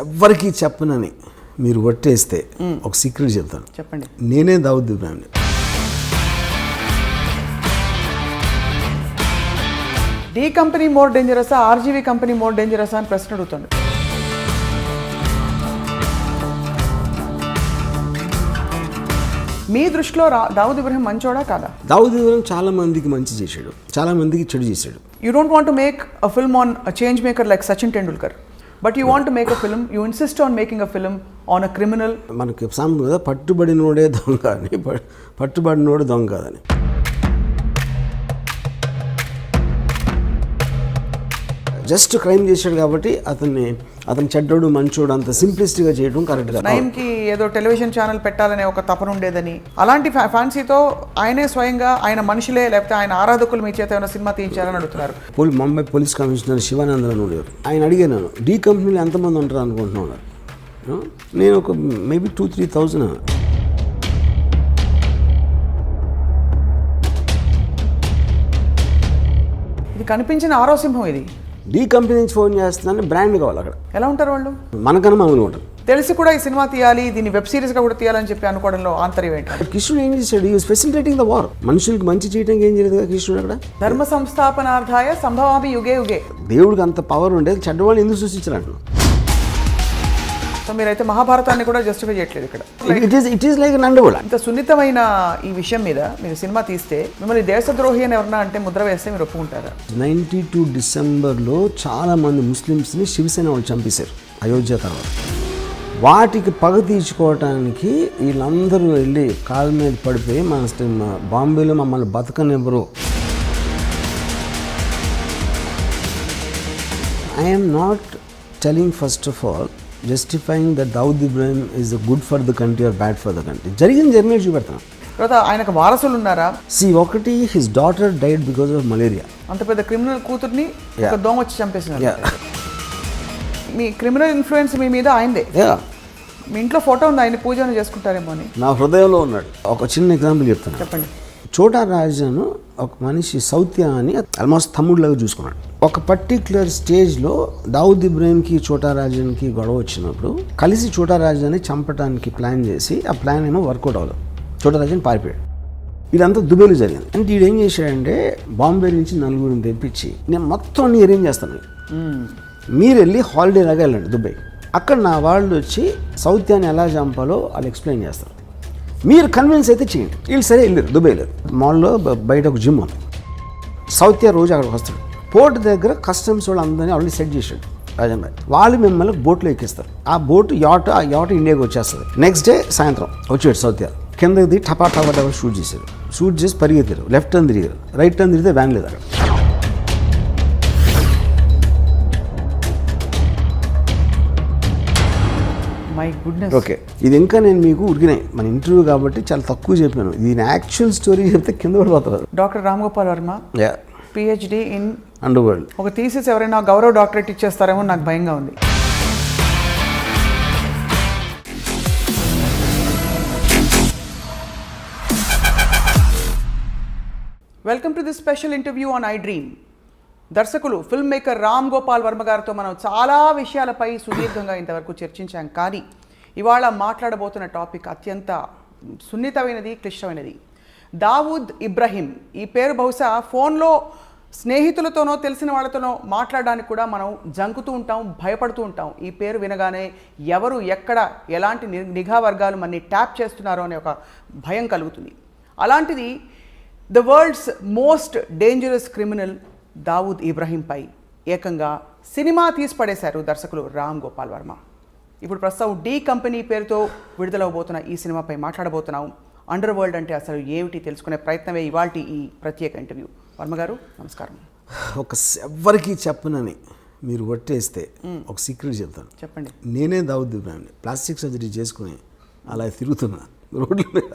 ఎవ్వరికి చెప్పనని మీరు కొట్టేస్తే ఒక సీక్రెట్ చెప్తాను. చెప్పండి. నేనే దావుద్ ఇబ్రాహింని. డి కంపెనీ మోర్ డేంజరసా, ఆర్జీవీ కంపెనీ మోర్ డేంజరసా అని ప్రశ్న అడుగుతుంది. మీ దృష్టిలో దావుద్ ఇబ్రాహిం మంచోడా కాదా? దావుద్ ఇబ్రాహిం చాలా మందికి మంచి చేశాడు, చాలా మందికి చెడు చేశాడు. You don't want to make a film on a change maker like Sachin Tendulkar, but you want to make a film, you insist on making a film on a criminal. మనకి సాంప్రదాయం కదా, పట్టుబడినోడే దొంగ అని, పట్టుబడినోడు దొంగ కాదని. జస్ట్ క్రైమ్ చేశాడు కాబట్టి అతను చెడ్డోడు మంచోడు అంత సింప్లిస్ట్గా చేయడం కరెక్ట్ కాదు. నయీంకి ఏదో టెలివిజన్ ఛానల్ పెట్టాలనే ఒక తపన ఉండేదని, అలాంటి ఫ్యాన్సీతో ఆయనే స్వయంగా ఆయన మనుషులే లేకపోతే ఆయన ఆరాధకులు మీ చేత ఏమైనా సినిమా తీయించాలని అడుగుతున్నారు. ముంబై పోలీస్ కమిషనర్ శివానందన్ ఉండేవారు. ఆయన అడిగాను, డి కంపెనీలో ఎంతమంది ఉంటారు అనుకుంటున్నాను. నేను ఒక మేబీ 2,000-3,000. ఇది కనిపించిన ఆరో సింహం. ఇది డి కంపెనీ నుంచి ఫోన్ చేస్తున్నాను, బ్రాండ్ కావాలి అక్కడ. ఎలా ఉంటారు వాళ్ళు? మనకన్నా మామూలుగా ఉంటారు. తెలిసి కూడా ఈ సినిమా తీయాలి, దీన్ని వెబ్ సిరీస్గా కూడా తీయాలని చెప్పి అనుకోవడంలో ఆంతర్యం ఏంటి? కృష్ణుడు ఏం చేశాడు? ఈ ఫెసిలిటేటింగ్ ద వార్. మనుషులకి మంచి చేయడానికి ఏం చేయలేదు కదా కృష్ణుడు అక్కడ. ధర్మ సంస్థాపనార్థాయ సంభవామి యుగే యుగే. దేవుడికి అంత పవర్ ఉండేది, చెడ్డవాళ్ళు ఎందుకు సృష్టించారు? సో మీరైతే మహాభారతాన్ని కూడా జస్టిఫై చేయట్లేదు ఇక్కడ. ఇట్ ఈస్ లైక్ నండగోళ. ఇంత సున్నితమైన ఈ విషయం మీద మీరు సినిమా తీస్తే మిమ్మల్ని దేశద్రోహి అని ఎవరన్నా అంటే ముద్ర వేస్తే మీరు ఒప్పుకుంటారా? 92 డిసెంబర్లో చాలా మంది ముస్లిమ్స్ని శివసేన వాళ్ళు చంపేశారు అయోధ్య తర్వాత. వాటికి పగ తీర్చుకోవటానికి వీళ్ళందరూ వెళ్ళి కాళ్ళ మీద పడిపోయి మన బాంబేలో మమ్మల్ని బతకనివ్వరు. I'm not telling first of all justifying that Dawood Ibrahim is good for the country or bad for the country. జరిగిన జర్నీ చూపెడతాను. తర్వాత ఆయనకు వారసులు ఉన్నారా? ఒకటి his daughter died because of malaria. అంత పెద్ద క్రిమినల్ కూతుర్ని ఒక దోమ వచ్చి చంపేసినారు. మీ క్రిమినల్ ఇన్ఫ్లుయెన్స్ మీ మీద అయిందే. మీ ఇంట్లో ఫోటో ఉంది, ఆయన పూజను చేసుకుంటారేమో అని నా హృదయంలో ఉన్నాడు. ఒక చిన్న ఎగ్జాంపుల్ చెప్తాను. చెప్పండి. చోటా రాజాను ఒక మనిషి సౌత్య అని ఆల్మోస్ట్ తమ్ముడిలాగా చూసుకున్నాడు. ఒక పర్టిక్యులర్ స్టేజ్లో దావుద్ ఇబ్రాహింకి చోటా రాజానికి గొడవ వచ్చినప్పుడు కలిసి చోటా రాజాని చంపడానికి ప్లాన్ చేసి ఆ ప్లాన్ ఏమో వర్కౌట్ అవ్వదు. చోటా రాజాని పారిపోయాడు. ఇదంతా దుబాయ్లో జరిగింది. అంటే వీడు ఏం చేశాడంటే బాంబే నుంచి నలుగురిని తెప్పించి నేను మొత్తం అన్ని అరేంజ్ చేస్తాను, మీరు వెళ్ళి హాలిడే లాగా వెళ్ళండి దుబాయ్. అక్కడ నా వాళ్ళు వచ్చి సౌత్యాన్ని ఎలా చంపాలో వాళ్ళు ఎక్స్ప్లెయిన్ చేస్తారు, మీరు కన్విన్స్ అయితే చేయండి. వీళ్ళు సరే వెళ్ళారు దుబాయ్లో. మాల్లో బయట ఒక జిమ్ ఉంది. సౌత్య రోజు అక్కడికి వస్తాడు. పోర్ట్ దగ్గర కస్టమ్స్ వాళ్ళు అందరినీ ఆల్రెడీ సెట్ చేశాడు రాజన్ భాయ్. వాళ్ళు మిమ్మల్ని బోట్లో ఎక్కిస్తారు. ఆ బోట్ ఆ యాట్ ఇండియాకి వచ్చేస్తుంది. నెక్స్ట్ డే సాయంత్రం వచ్చాడు సౌత్య. కిందకి దిగి టపా షూట్ చేశారు. షూట్ చేసి పరిగెత్తారు. లెఫ్ట్ టర్న్ తిరిగారు, రైట్ టర్న్ తిరిగితే వ్యాన్ లేదు అక్కడ. My goodness. ఓకే, ఇది ఇంకా నేను మీకు ఉరికినాయి మన ఇంటర్వ్యూ కాబట్టి చాలా తక్కువ చెప్పాను. దీని యాక్చువల్ స్టోరీ చెప్తే కింద పడిపోతారు. Doctor Ram Gopal Varma, PhD in under world. ఒక థీసిస్ ఎవరైనా గౌరవ డాక్టరేట్ ఇచ్చేస్తారేమో నాకు భయంగా ఉంది. Welcome to this special interview on I dream. దర్శకులు ఫిల్మ్ మేకర్ రామ్ గోపాల్ వర్మ గారితో మనం చాలా విషయాలపై సుదీర్ఘంగా ఇంతవరకు చర్చించాం. కానీ ఇవాళ మాట్లాడబోతున్న టాపిక్ అత్యంత సున్నితమైనది, క్లిష్టమైనది. దావూద్ ఇబ్రాహిం. ఈ పేరు బహుశా ఫోన్లో స్నేహితులతోనో తెలిసిన వాళ్ళతోనో మాట్లాడడానికి కూడా మనం జంకుతూ ఉంటాం, భయపడుతూ ఉంటాం. ఈ పేరు వినగానే ఎవరు ఎక్కడ ఎలాంటి నిఘా వర్గాలు మనని ట్యాప్ చేస్తున్నారో అనే ఒక భయం కలుగుతుంది. అలాంటిది the world's most dangerous criminal Dawood ఇబ్రాహింపై ఏకంగా సినిమా తీసి పడేశారు దర్శకులు రామ్ గోపాల్ వర్మ. ఇప్పుడు ప్రస్తుతం డి కంపెనీ పేరుతో విడుదలవబోతున్న ఈ సినిమాపై మాట్లాడబోతున్నాం. అండర్ వరల్డ్ అంటే అసలు ఏమిటి తెలుసుకునే ప్రయత్నమే ఇవాల్టి ఈ ప్రత్యేక ఇంటర్వ్యూ. వర్మ గారు నమస్కారం. ఎవ్వరికి చెప్పనని మీరు కొట్టేస్తే ఒక సీక్రెట్ చెప్తాను. చెప్పండి. నేనే దావూద్ ఇబ్రాహింని. ప్లాస్టిక్ సర్జరీ చేసుకుని అలా తిరుగుతున్నా రోడ్ల మీద.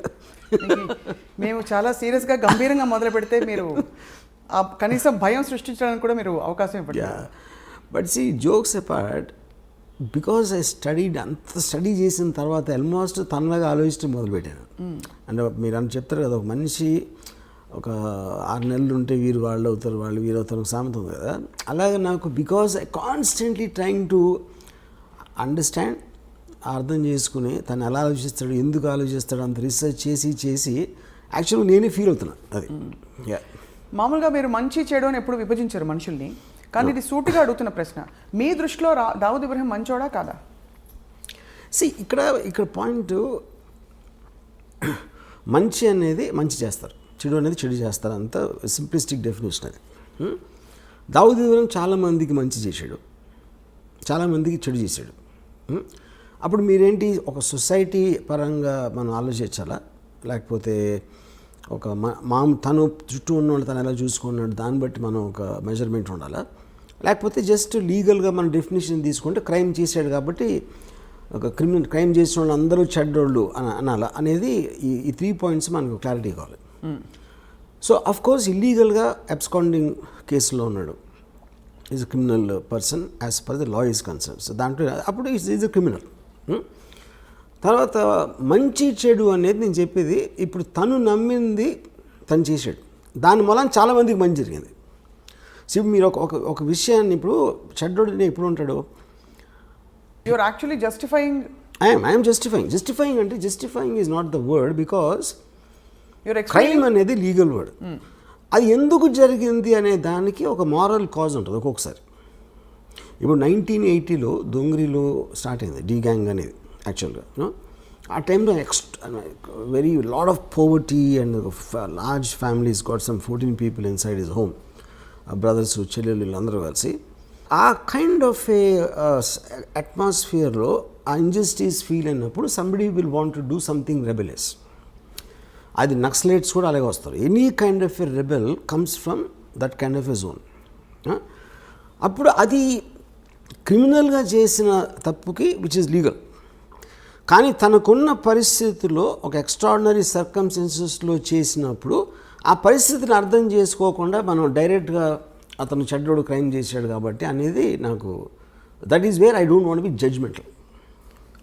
మేము చాలా సీరియస్గా గంభీరంగా మొదలు పెడితే మీరు కనీసం భయం సృష్టించడానికి కూడా మీరు అవకాశం ఇవ్వండి. But see jokes apart, because I studied, అంత స్టడీ చేసిన తర్వాత ఆల్మోస్ట్ తనలాగా ఆలోచించడం మొదలుపెట్టాను. అంటే మీరు అని చెప్తారు కదా, ఒక మనిషి ఒక 6 నెలలు ఉంటే వీరు వాళ్ళు అవుతారు, వాళ్ళు వీరు అవుతారు, సామెత ఉంది కదా. అలాగే నాకు because I constantly trying to understand, అర్థం చేసుకుని తను ఎలా ఆలోచిస్తాడు, ఎందుకు ఆలోచిస్తాడు, అంత రీసెర్చ్ చేసి యాక్చువల్గా నేనే ఫీల్ అవుతున్నాను. అది మామూలుగా మీరు మంచి చెడు అని ఎప్పుడు విభజించారు మనుషుల్ని, కానీ ఇది సూటిగా అడుగుతున్న ప్రశ్న, మీ దృష్టిలో దావుద్ ఇబ్రహీం మంచోడా కాదా? ఇక్కడ పాయింట్, మంచి అనేది మంచి చేస్తారు, చెడు అనేది చెడు చేస్తారు, అంత సింప్లిస్టిక్ డెఫినేషన్ అది. దావుద్ ఇబ్రహీం చాలామందికి మంచి చేశాడు, చాలామందికి చెడు చేశాడు. అప్పుడు మీరేంటి, ఒక సొసైటీ పరంగా మనం ఆలోచించాలా, లేకపోతే ఒక తను చుట్టూ ఉన్న వాళ్ళు తను ఎలా చూసుకున్నాడు దాన్ని బట్టి మనం ఒక మెజర్మెంట్ ఉండాలా, లేకపోతే జస్ట్ లీగల్గా మన డెఫినేషన్ తీసుకుంటే క్రైమ్ చేశాడు కాబట్టి ఒక క్రైమ్ చేసిన వాళ్ళు అందరూ చెడ్డోళ్ళు అనాలా అనేది ఈ 3 పాయింట్స్ మనకు క్లారిటీ కావాలి. సో అఫ్ కోర్స్ ఇల్లీగల్గా అబ్స్కాండింగ్ కేసులో ఉన్నాడు, is a criminal person as per the law is concern. So దాంట్లో అప్పుడు ఈజ్ అ క్రిమినల్. తర్వాత మంచి చెడు అనేది నేను చెప్పేది, ఇప్పుడు తను నమ్మింది తను చేశాడు, దాని మూలం చాలామందికి మంచి జరిగింది. సో మీరు ఒక విషయాన్ని, ఇప్పుడు చెడ్డోడిని ఎప్పుడు ఉంటాడు, you're actually justifying. I'm justifying అంటే justifying is not the word, because crime అనేది లీగల్ వర్డ్. అది ఎందుకు జరిగింది అనే దానికి ఒక మారల్ కాజ్ ఉంటుంది ఒక్కొక్కసారి. ఇప్పుడు 1980లో దొంగరిలో స్టార్ట్ అయింది డి గ్యాంగ్ అనేది యాక్చువల్గా. ఆ టైంలో very lot of poverty and large families got some 14 people inside his home, brothers చెల్లెళ్ళు వీళ్ళందరూ కలిసి. ఆ కైండ్ ఆఫ్ ఏ అట్మాస్ఫియర్లో ఆ ఇంజస్టిస్ ఫీల్ అయినప్పుడు somebody will want to do something rebellious. అది నక్సలైట్స్ కూడా అలాగే వస్తారు. Any kind of a rebel comes from that kind of a zone. అప్పుడు అది క్రిమినల్గా చేసిన తప్పుకి విచ్ ఇస్ లీగల్, కానీ తనకున్న పరిస్థితుల్లో ఒక ఎక్స్ట్రాడినరీ సర్కమ్స్టెన్సెస్లో చేసినప్పుడు ఆ పరిస్థితిని అర్థం చేసుకోకుండా మనం డైరెక్ట్గా అతను చెడ్డోడు క్రైమ్ చేశాడు కాబట్టి అనేది నాకు, that is where I don't want be judgemental.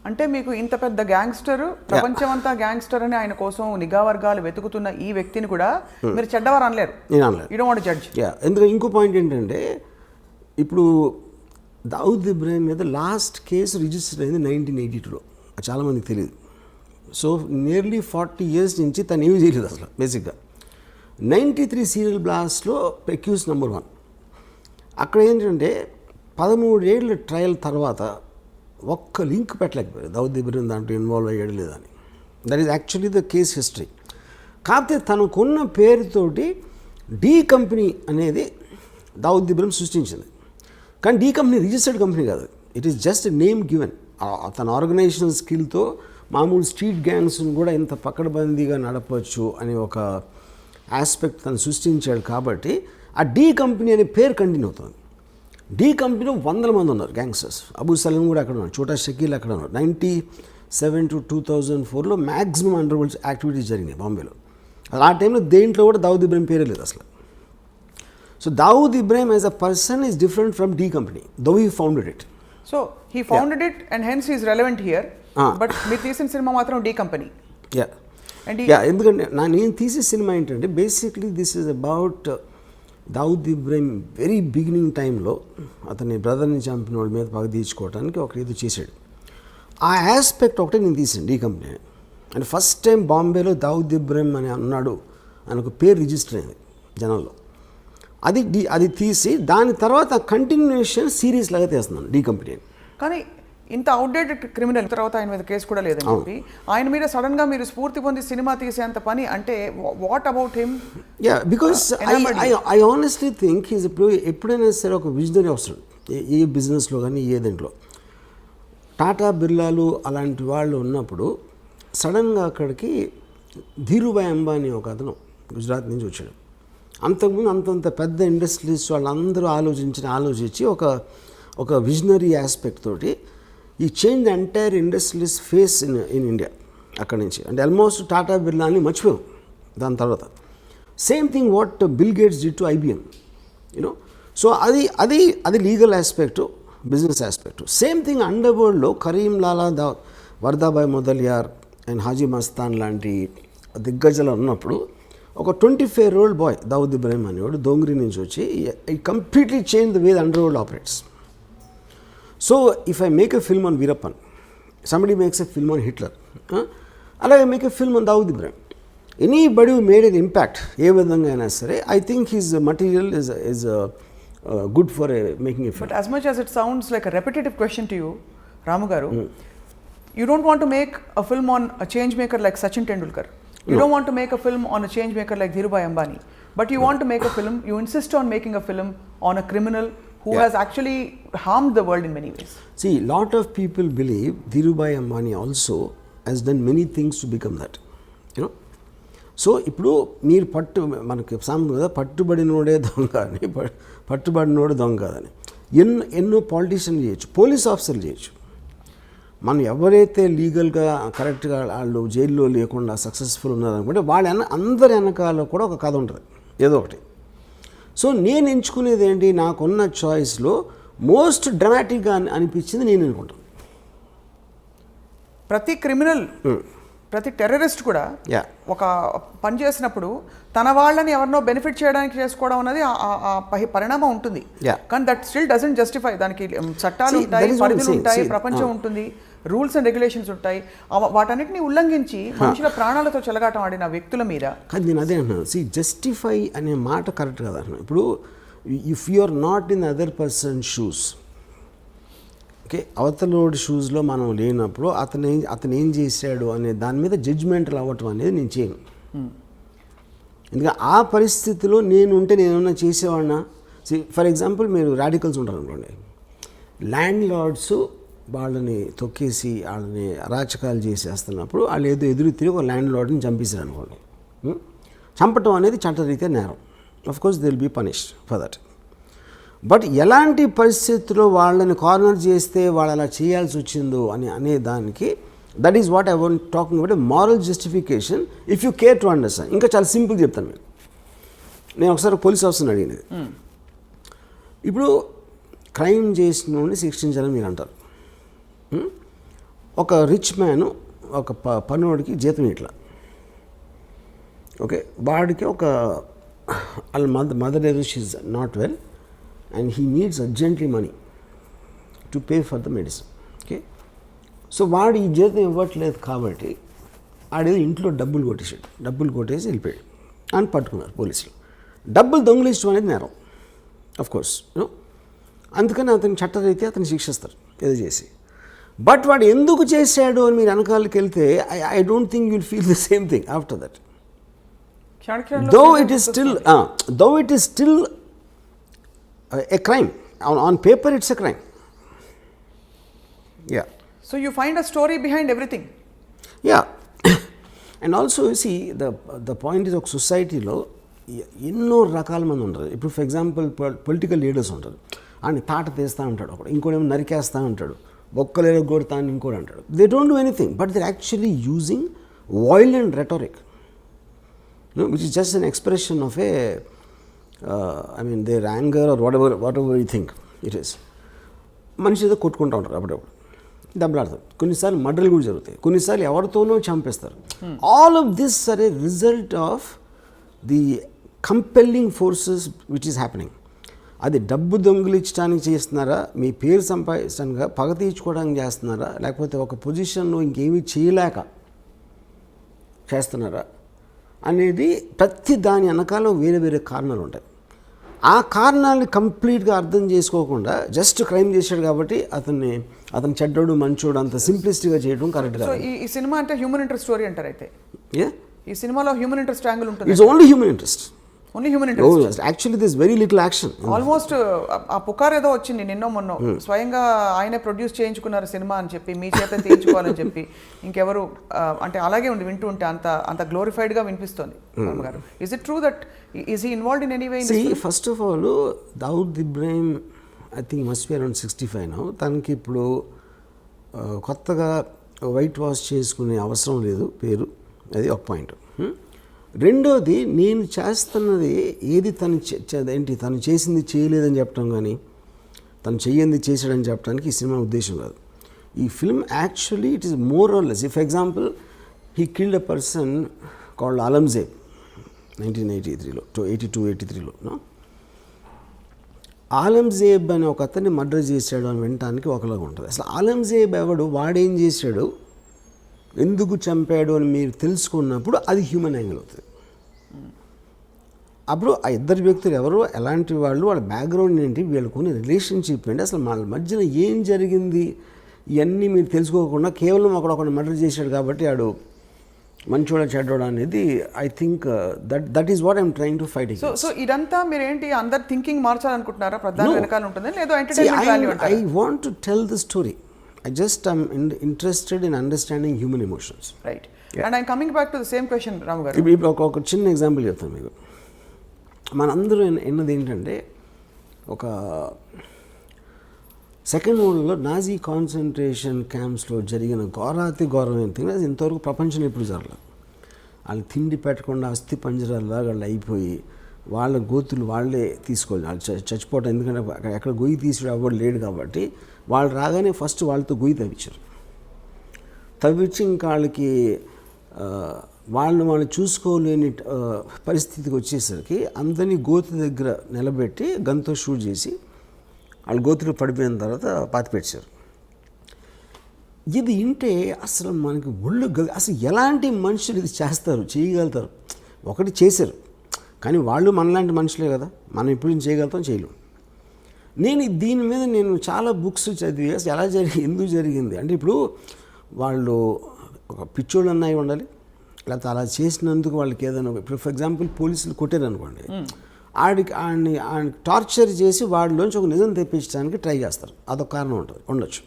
అంటే మీకు ఇంత పెద్ద గ్యాంగ్స్టర్, ప్రపంచమంతా గ్యాంగ్స్టర్ అని ఆయన కోసం నిఘా వర్గాలు వెతుకుతున్న ఈ వ్యక్తిని కూడా మీరు చెడ్డవారు అనలేరు. నేను అనలేదు. You don't want judge. ఎందుకంటే ఇంకో పాయింట్ ఏంటంటే, ఇప్పుడు దావుద్ ఇబ్రహీం మీద లాస్ట్ కేసు రిజిస్టర్ అయింది 1982లో, చాలామందికి తెలియదు. సో నియర్లీ 40 years నుంచి తను ఏమీ చేయలేదు అసలు. బేసిక్గా 93 సీరియల్ బ్లాస్ట్లో అక్యూజ్ నెంబర్ 1. అక్కడ ఏంటంటే 13 ఏళ్ళ ట్రయల్ తర్వాత ఒక్క లింక్ పెట్టలేకపోయారు దావుద్ ఇబ్రహీం దాంట్లో ఇన్వాల్వ్ అయ్యాడు లేదని. That is actually the case history. కాకపోతే తనకున్న పేరుతోటి డి కంపెనీ అనేది దావుద్ ఇబ్రహీం సృష్టించింది, కానీ డి కంపెనీ రిజిస్టర్డ్ కంపెనీ కాదు, it is just name given. తన ఆర్గనైజేషన్ స్కిల్తో మామూలు స్ట్రీట్ గ్యాంగ్స్ని కూడా ఇంత పకడ్బందీగా నడపవచ్చు అనే ఒక ఆస్పెక్ట్ తను సృష్టించాడు. కాబట్టి ఆ డి కంపెనీ అనే పేరు కంటిన్యూ అవుతుంది. డి కంపెనీలో 100 మంది ఉన్నారు గ్యాంగ్స్టర్స్. అబూ సలీం కూడా అక్కడ ఉన్నారు, చోటా షకీల్ అక్కడ ఉన్నారు. 97 to 2004లో మ్యాక్సిమం అండర్ వరల్డ్ యాక్టివిటీస్ జరిగినాయి బాంబేలో. ఆ టైంలో దేంట్లో కూడా దావుద్ ఇబ్రహీం పేరే లేదు అసలు. So Dawood Ibrahim as a person is different from D company, though he founded it. So he founded it and hence is relevant here. But మీరు తీసిన సినిమా మాత్రం డి కంపెనీ. ఎందుకంటే నేను తీసే సినిమా ఏంటంటే basically this is about Dawood Ibrahim very beginning టైంలో అతని బ్రదర్ని చంపిన వాళ్ళ మీద పగ తీర్చుకోవడానికి ఒక ఇది చేశాడు. ఆ ఆస్పెక్ట్ ఒకటే నేను తీసాను D company. And first time బాంబేలో దావుద్ ఇబ్రహీం అని అన్నాడు అని ఒక పేరు రిజిస్టర్ అయింది జనంలో. అది తీసి దాని తర్వాత కంటిన్యూషన్ సిరీస్ లాగా తీస్తున్నాను డి కంపెనీ. కానీ ఇంత అవుట్డేటెడ్ క్రిమినల్ తర్వాత ఆయన మీద కేసు కూడా లేదని చెప్పి ఆయన మీద సడన్గా మీరు స్ఫూర్తి పొంది సినిమా తీసేంత పని అంటే what about him? Because I honestly think is ఎప్పుడైనా సరే ఒక విజనరీ అవసరం ఏ బిజినెస్లో కానీ ఏ దాంట్లో. టాటా బిర్లాలు అలాంటి వాళ్ళు ఉన్నప్పుడు సడన్గా అక్కడికి ధీరుభాయ్ అంబానీ ఒక అతను గుజరాత్ నుంచి వచ్చాడు. అంతకుముందు అంతంత పెద్ద ఇండస్ట్రీస్ వాళ్ళందరూ ఆలోచించి ఒక విజనరీ ఆస్పెక్ట్ తోటి ఈ change the entire industries face in India అక్కడి నుంచి. అంటే ఆల్మోస్ట్ టాటా బిర్లాని మర్చిపోయాం దాని తర్వాత. Same thing what Bill Gates did to IBM, you know. So అది legal aspect business aspect. Same thing under వరల్డ్లో కరీం లాలా వర్దాబాయ్ మొదలియార్ అండ్ హాజీ మస్తాన్ లాంటి దిగ్గజాలు ఉన్నప్పుడు ఒక 25-year-old బాయ్ దావుద్ ఇబ్రాహిం అనేవాడు దోంగ్రీ నుంచి వచ్చి ఈ completely change the way the under world operates. So if I make a film on Veerappan, somebody makes a film on Hitler, అలాగే make a film on Dawood Ibrahim. Anybody who made an impact ఏ విధంగా అయినా సరే, I think his material is good for making a film. But as much as it sounds like a repetitive question to you, Ramu garu, you don't want to make a film on a change maker like Sachin Tendulkar. You don't want to make a film on a change maker like Dhirubhai Ambani. But you want to make a film, you insist on making a film on a criminal who has actually harmed the world in many ways. See, lot of people believe Dhirubhai Ambani also has done many things to become that. You know? So ఇప్పుడు మీరు మనకి సామెత కదా, పట్టుబడినోడే దొంగ అని, పట్టుబడినోడు దొంగ కాదని. ఎన్నో పాలిటీషియన్లు చేయొచ్చు, పోలీస్ ఆఫీసర్లు చేయొచ్చు. మనం ఎవరైతే లీగల్గా కరెక్ట్గా వాళ్ళు జైల్లో లేకుండా సక్సెస్ఫుల్ ఉన్నారనుకుంటే వాళ్ళ అందరి వెనకాల కూడా ఒక కథ ఉంటుంది ఏదో ఒకటి. సో నేను ఎంచుకునేది ఏంటి, నాకున్న చాయిస్లో మోస్ట్ డ్రామాటిక్గా అనిపించింది నేను అనుకుంటాను. ప్రతి క్రిమినల్, ప్రతి టెర్రరిస్ట్ కూడా ఒక పని చేసినప్పుడు తన వాళ్ళని ఎవరినో బెనిఫిట్ చేయడానికి చేసుకోవడం అనేది పరిణామం ఉంటుంది. కానీ దట్ స్టిల్ డజంట్ జస్టిఫై. దానికి చట్టాలు ఉంటాయి, పరిధులు ఉంటాయి, ప్రపంచం ఉంటుంది, రూల్స్ అండ్ రెగ్యులేషన్స్ ఉంటాయి. వాటన్నిటిని ఉల్లంఘించి మనుషుల ప్రాణాలతో చెలగాటం ఆడిన వ్యక్తుల మీద. కానీ నేను అదే అంటున్నాను, సి జస్టిఫై అనే మాట కరెక్ట్ కదా. ఇప్పుడు if you are not in other person shoes, okay, అవతలోడి షూస్లో మనం లేనప్పుడు అతను ఏం చేశాడు అనే దాని మీద జడ్జ్మెంటల్ అవ్వటం అనేది నేను చేయను. ఎందుకంటే ఆ పరిస్థితిలో నేను ఉంటే నేనేమన్నా చేసేవాడినా. ఫర్ ఎగ్జాంపుల్ మీరు రాడికల్స్ ఉంటారు అనుకోండి, ల్యాండ్ లార్డ్స్ వాళ్ళని తొక్కేసి వాళ్ళని అరాచకాలు చేసేస్తున్నప్పుడు వాళ్ళు ఏదో ఎదురు తిరిగి ఒక ల్యాండ్ లార్డ్ని చంపేశారు అనుకోండి. చంపటం అనేది చట్టరీత్యా నేరం. Of course they will be punished for that. But ఎలాంటి పరిస్థితుల్లో వాళ్ళని కార్నర్ చేస్తే వాళ్ళు అలా చేయాల్సి వచ్చిందో అనే దానికి, that is what I want talking about moral justification if you care to understand. ఇంకా చాలా సింపుల్ చెప్తాను మీకు. నేను ఒకసారి పోలీస్ ఆఫీసర్ని అడిగినది, ఇప్పుడు క్రైమ్ చేసిన శిక్షించాలని మీరు అంటారు. ఒక రిచ్ మ్యాన్ ఒక పనివాడికి జీతం ఇట్లా, ఓకే, వాడికి ఒక వాళ్ళ mother she's not well and he needs urgently money to pay for the medicine. Okay, so వాడు ఈ జీతం ఇవ్వట్లేదు కాబట్టి ఆడేదో ఇంట్లో డబ్బులు కొట్టేసి వెళ్ళిపోయాడు అని పట్టుకున్నారు పోలీసులు. డబ్బులు దొంగిలించడం అనేది నేరం, ఆఫ్ కోర్స్. అందుకని అతని చట్టరీత్యా అతను శిక్షిస్తారు ఏదో చేసి. బట్ వాడు ఎందుకు చేశాడు అని మీరు వెనకాలకి వెళ్తే I don't think you'll feel the same thing after that. Though it is still a crime. On paper it's a crime. Yeah. So you find a story behind everything. Yeah. And also you see the point is ఒక సొసైటీలో ఎన్నో రకాల మంది ఉంటారు. ఇప్పుడు for example political leaders ఉంటారు, ఆయన తాట తీస్తూ ఉంటాడు, ఒకడు ఇంకోటేమో నరికేస్తూ ఉంటాడు, ఒక్కలేరు కొడతా అని ఇంకోటి అంటాడు. They don't do anything but they actually using violent rhetoric, which is just an expression of their anger or whatever you think it is. మనిషి ఏదో కొట్టుకుంటూ ఉంటారు, అప్పుడప్పుడు దెబ్బలాడతారు, కొన్నిసార్లు మర్డర్లు కూడా జరుగుతాయి, కొన్నిసార్లు ఎవరితోనో చంపేస్తారు. All of this are a result of the compelling forces which is happening. అది డబ్బు దొంగిలించడానికి చేస్తున్నారా, మీ పేరు సంపాదించడానికి, పగ తీర్చుకోవడానికి చేస్తున్నారా, లేకపోతే ఒక పొజిషన్లో ఇంకేమీ చేయలేక చేస్తున్నారా అనేది ప్రతి దాని వెనకాల వేరే వేరే కారణాలు ఉంటాయి. ఆ కారణాలని కంప్లీట్గా అర్థం చేసుకోకుండా జస్ట్ క్రైమ్ చేశాడు కాబట్టి అతను చెడ్డోడు మంచోడు అంత సింప్లిస్టిక్గా చేయడం కరెక్ట్ కాదు. ఈ సినిమా అంటే హ్యూమన్ ఇంట్రెస్ట్ స్టోరీ అంటారు. అయితే ఈ సినిమాలో హ్యూమన్ ఇంట్రెస్ట్ యాంగిల్ ఉంటుంది. It's only human interest. Only human interest. Actually this very little action. Almost ఆ పుకార్ ఏదో వచ్చింది నిన్నో మొన్నో, స్వయంగా ఆయనే ప్రొడ్యూస్ చేయించుకున్నారు సినిమా అని చెప్పి, మీ చేత తీయించుకోవాలని చెప్పి. ఇంకెవరు అంటే అలాగే ఉండి వింటూ ఉంటే అంత గ్లోరిఫైడ్గా వినిపిస్తుంది. గారు, is it true that is he involved in any way? First of all Dawood Ibrahim I think must be around 65 now. తనకి ఇప్పుడు కొత్తగా వైట్ వాష్ చేసుకునే అవసరం లేదు పేరు, అది ఒక పాయింట్. రెండోది, నేను చేస్తున్నది ఏది తను చేసింది చేయలేదని చెప్పడం కానీ, తను చెయ్యింది చేశాడని చెప్పడానికి ఈ సినిమా ఉద్దేశం కాదు. ఈ film actually it is more or less. For example he killed a person called Alamzeb 1983లో 82-83లో. ఆలంజేబ్ అని ఒక అతన్ని మర్డర్ చేశాడు అని వినటానికి ఒకలాగా ఉంటుంది. అసలు ఆలంజేబ్ ఎవడు, వాడేం చేశాడు, ఎందుకు చంపాడు అని మీరు తెలుసుకున్నప్పుడు అది హ్యూమన్ యాంగిల్ అవుతుంది. అప్పుడు ఆ ఇద్దరు వ్యక్తులు ఎవరు, ఎలాంటి వాళ్ళు, వాళ్ళ బ్యాక్గ్రౌండ్ ఏంటి, వీళ్ళకున్న రిలేషన్షిప్ ఏంటి, అసలు వాళ్ళ మధ్యన ఏం జరిగింది, ఇవన్నీ మీరు తెలుసుకోకుండా కేవలం ఒకడు మర్డర్ చేశాడు కాబట్టి ఆడు మంచోడ చెడ్డోడ అనేది I think that is what I'm trying to fight. So ఇదంతా మీరు ఏంటి అందరు థింకింగ్ మార్చాలనుకుంటున్నారా, ప్రధాన వెనకాల ఉంటుంది లేదో ఎంటర్టైన్మెంట్ వాల్యూ అంటారా? I want to tell the story. I just am interested in understanding human emotions. Right. Yeah. And I'm coming back to the same question, Ramu garu. ఇప్పుడు ఒక చిన్న ఎగ్జాంపుల్ చెప్తాను మీకు. మనందరూ ఎన్నది ఏంటంటే, ఒక సెకండ్ వరల్డ్లో నాజీ కాన్సన్ట్రేషన్ క్యాంప్స్లో జరిగిన ఘోరాతి ఘోరమైన థింగ్ అది ఇంతవరకు ప్రపంచంలో ఎప్పుడు జరగలేదు. వాళ్ళు తిండి పెట్టకుండా అస్థి పంజరాల్లాగా వాళ్ళు అయిపోయి వాళ్ళ గోతులు వాళ్ళే తీసుకోవాలి, వాళ్ళు చచ్చిపోవటం. ఎందుకంటే ఎక్కడ గొయ్యి తీసి అవ్వడు లేడు కాబట్టి వాళ్ళు రాగానే ఫస్ట్ వాళ్ళతో గొయ్యి తవ్వించారు. తవ్వించి ఇంకా వాళ్ళకి వాళ్ళు చూసుకోలేని పరిస్థితికి వచ్చేసరికి అందరినీ గోతు దగ్గర నిలబెట్టి గన్తో షూట్ చేసి వాళ్ళు గోతులు పడిపోయిన తర్వాత పాతిపెట్టారు. ఇది వింటే అసలు మనకి ఒళ్ళు అసలు ఎలాంటి మనుషులు ఇది చేస్తారు, చేయగలుగుతారు. ఒకటి చేశారు కానీ వాళ్ళు మనలాంటి మనుషులే కదా, మనం ఇప్పుడు చేయగలుగుతాం, చేయలేం. దీని మీద నేను చాలా బుక్స్ చదివి అసలు ఎలా ఎందుకు జరిగింది అంటే, ఇప్పుడు వాళ్ళు ఒక పిచ్చోళ్ళు అన్నవి ఉండాలి, లేకపోతే అలా చేసినందుకు వాళ్ళకి ఏదైనా, ఇప్పుడు ఫర్ ఎగ్జాంపుల్ పోలీసులు కొట్టారు అనుకోండి, ఆడిని టార్చర్ చేసి వాడిలోంచి ఒక నిజం తెప్పించడానికి ట్రై చేస్తారు, అదొక కారణం ఉండొచ్చు.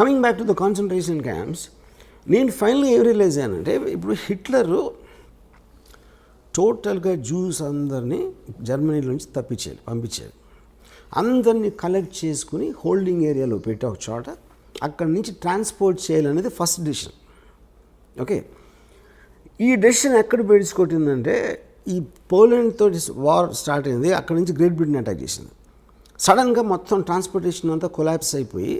Coming back to the concentration camps, నేను ఫైనల్గా ఏం రియలైజ్ అయ్యానంటే, ఇప్పుడు హిట్లరు టోటల్గా జ్యూస్ అందరినీ జర్మనీలోంచి పంపించారు. అందరినీ కలెక్ట్ చేసుకుని హోల్డింగ్ ఏరియాలో పెట్టి ఒక చోట అక్కడి నుంచి ట్రాన్స్పోర్ట్ చేయాలనేది ఫస్ట్ డెసిషన్. ఓకే, ఈ డెసిషన్ ఎక్కడ బెడిచుకొట్టిందంటే, ఈ పోలాండ్ తోటి వార్ స్టార్ట్ అయింది, అక్కడి నుంచి గ్రేట్ బ్రిటన్ అటాక్ చేసింది. సడన్గా మొత్తం ట్రాన్స్పోర్టేషన్ అంతా కొలాప్స్ అయిపోయి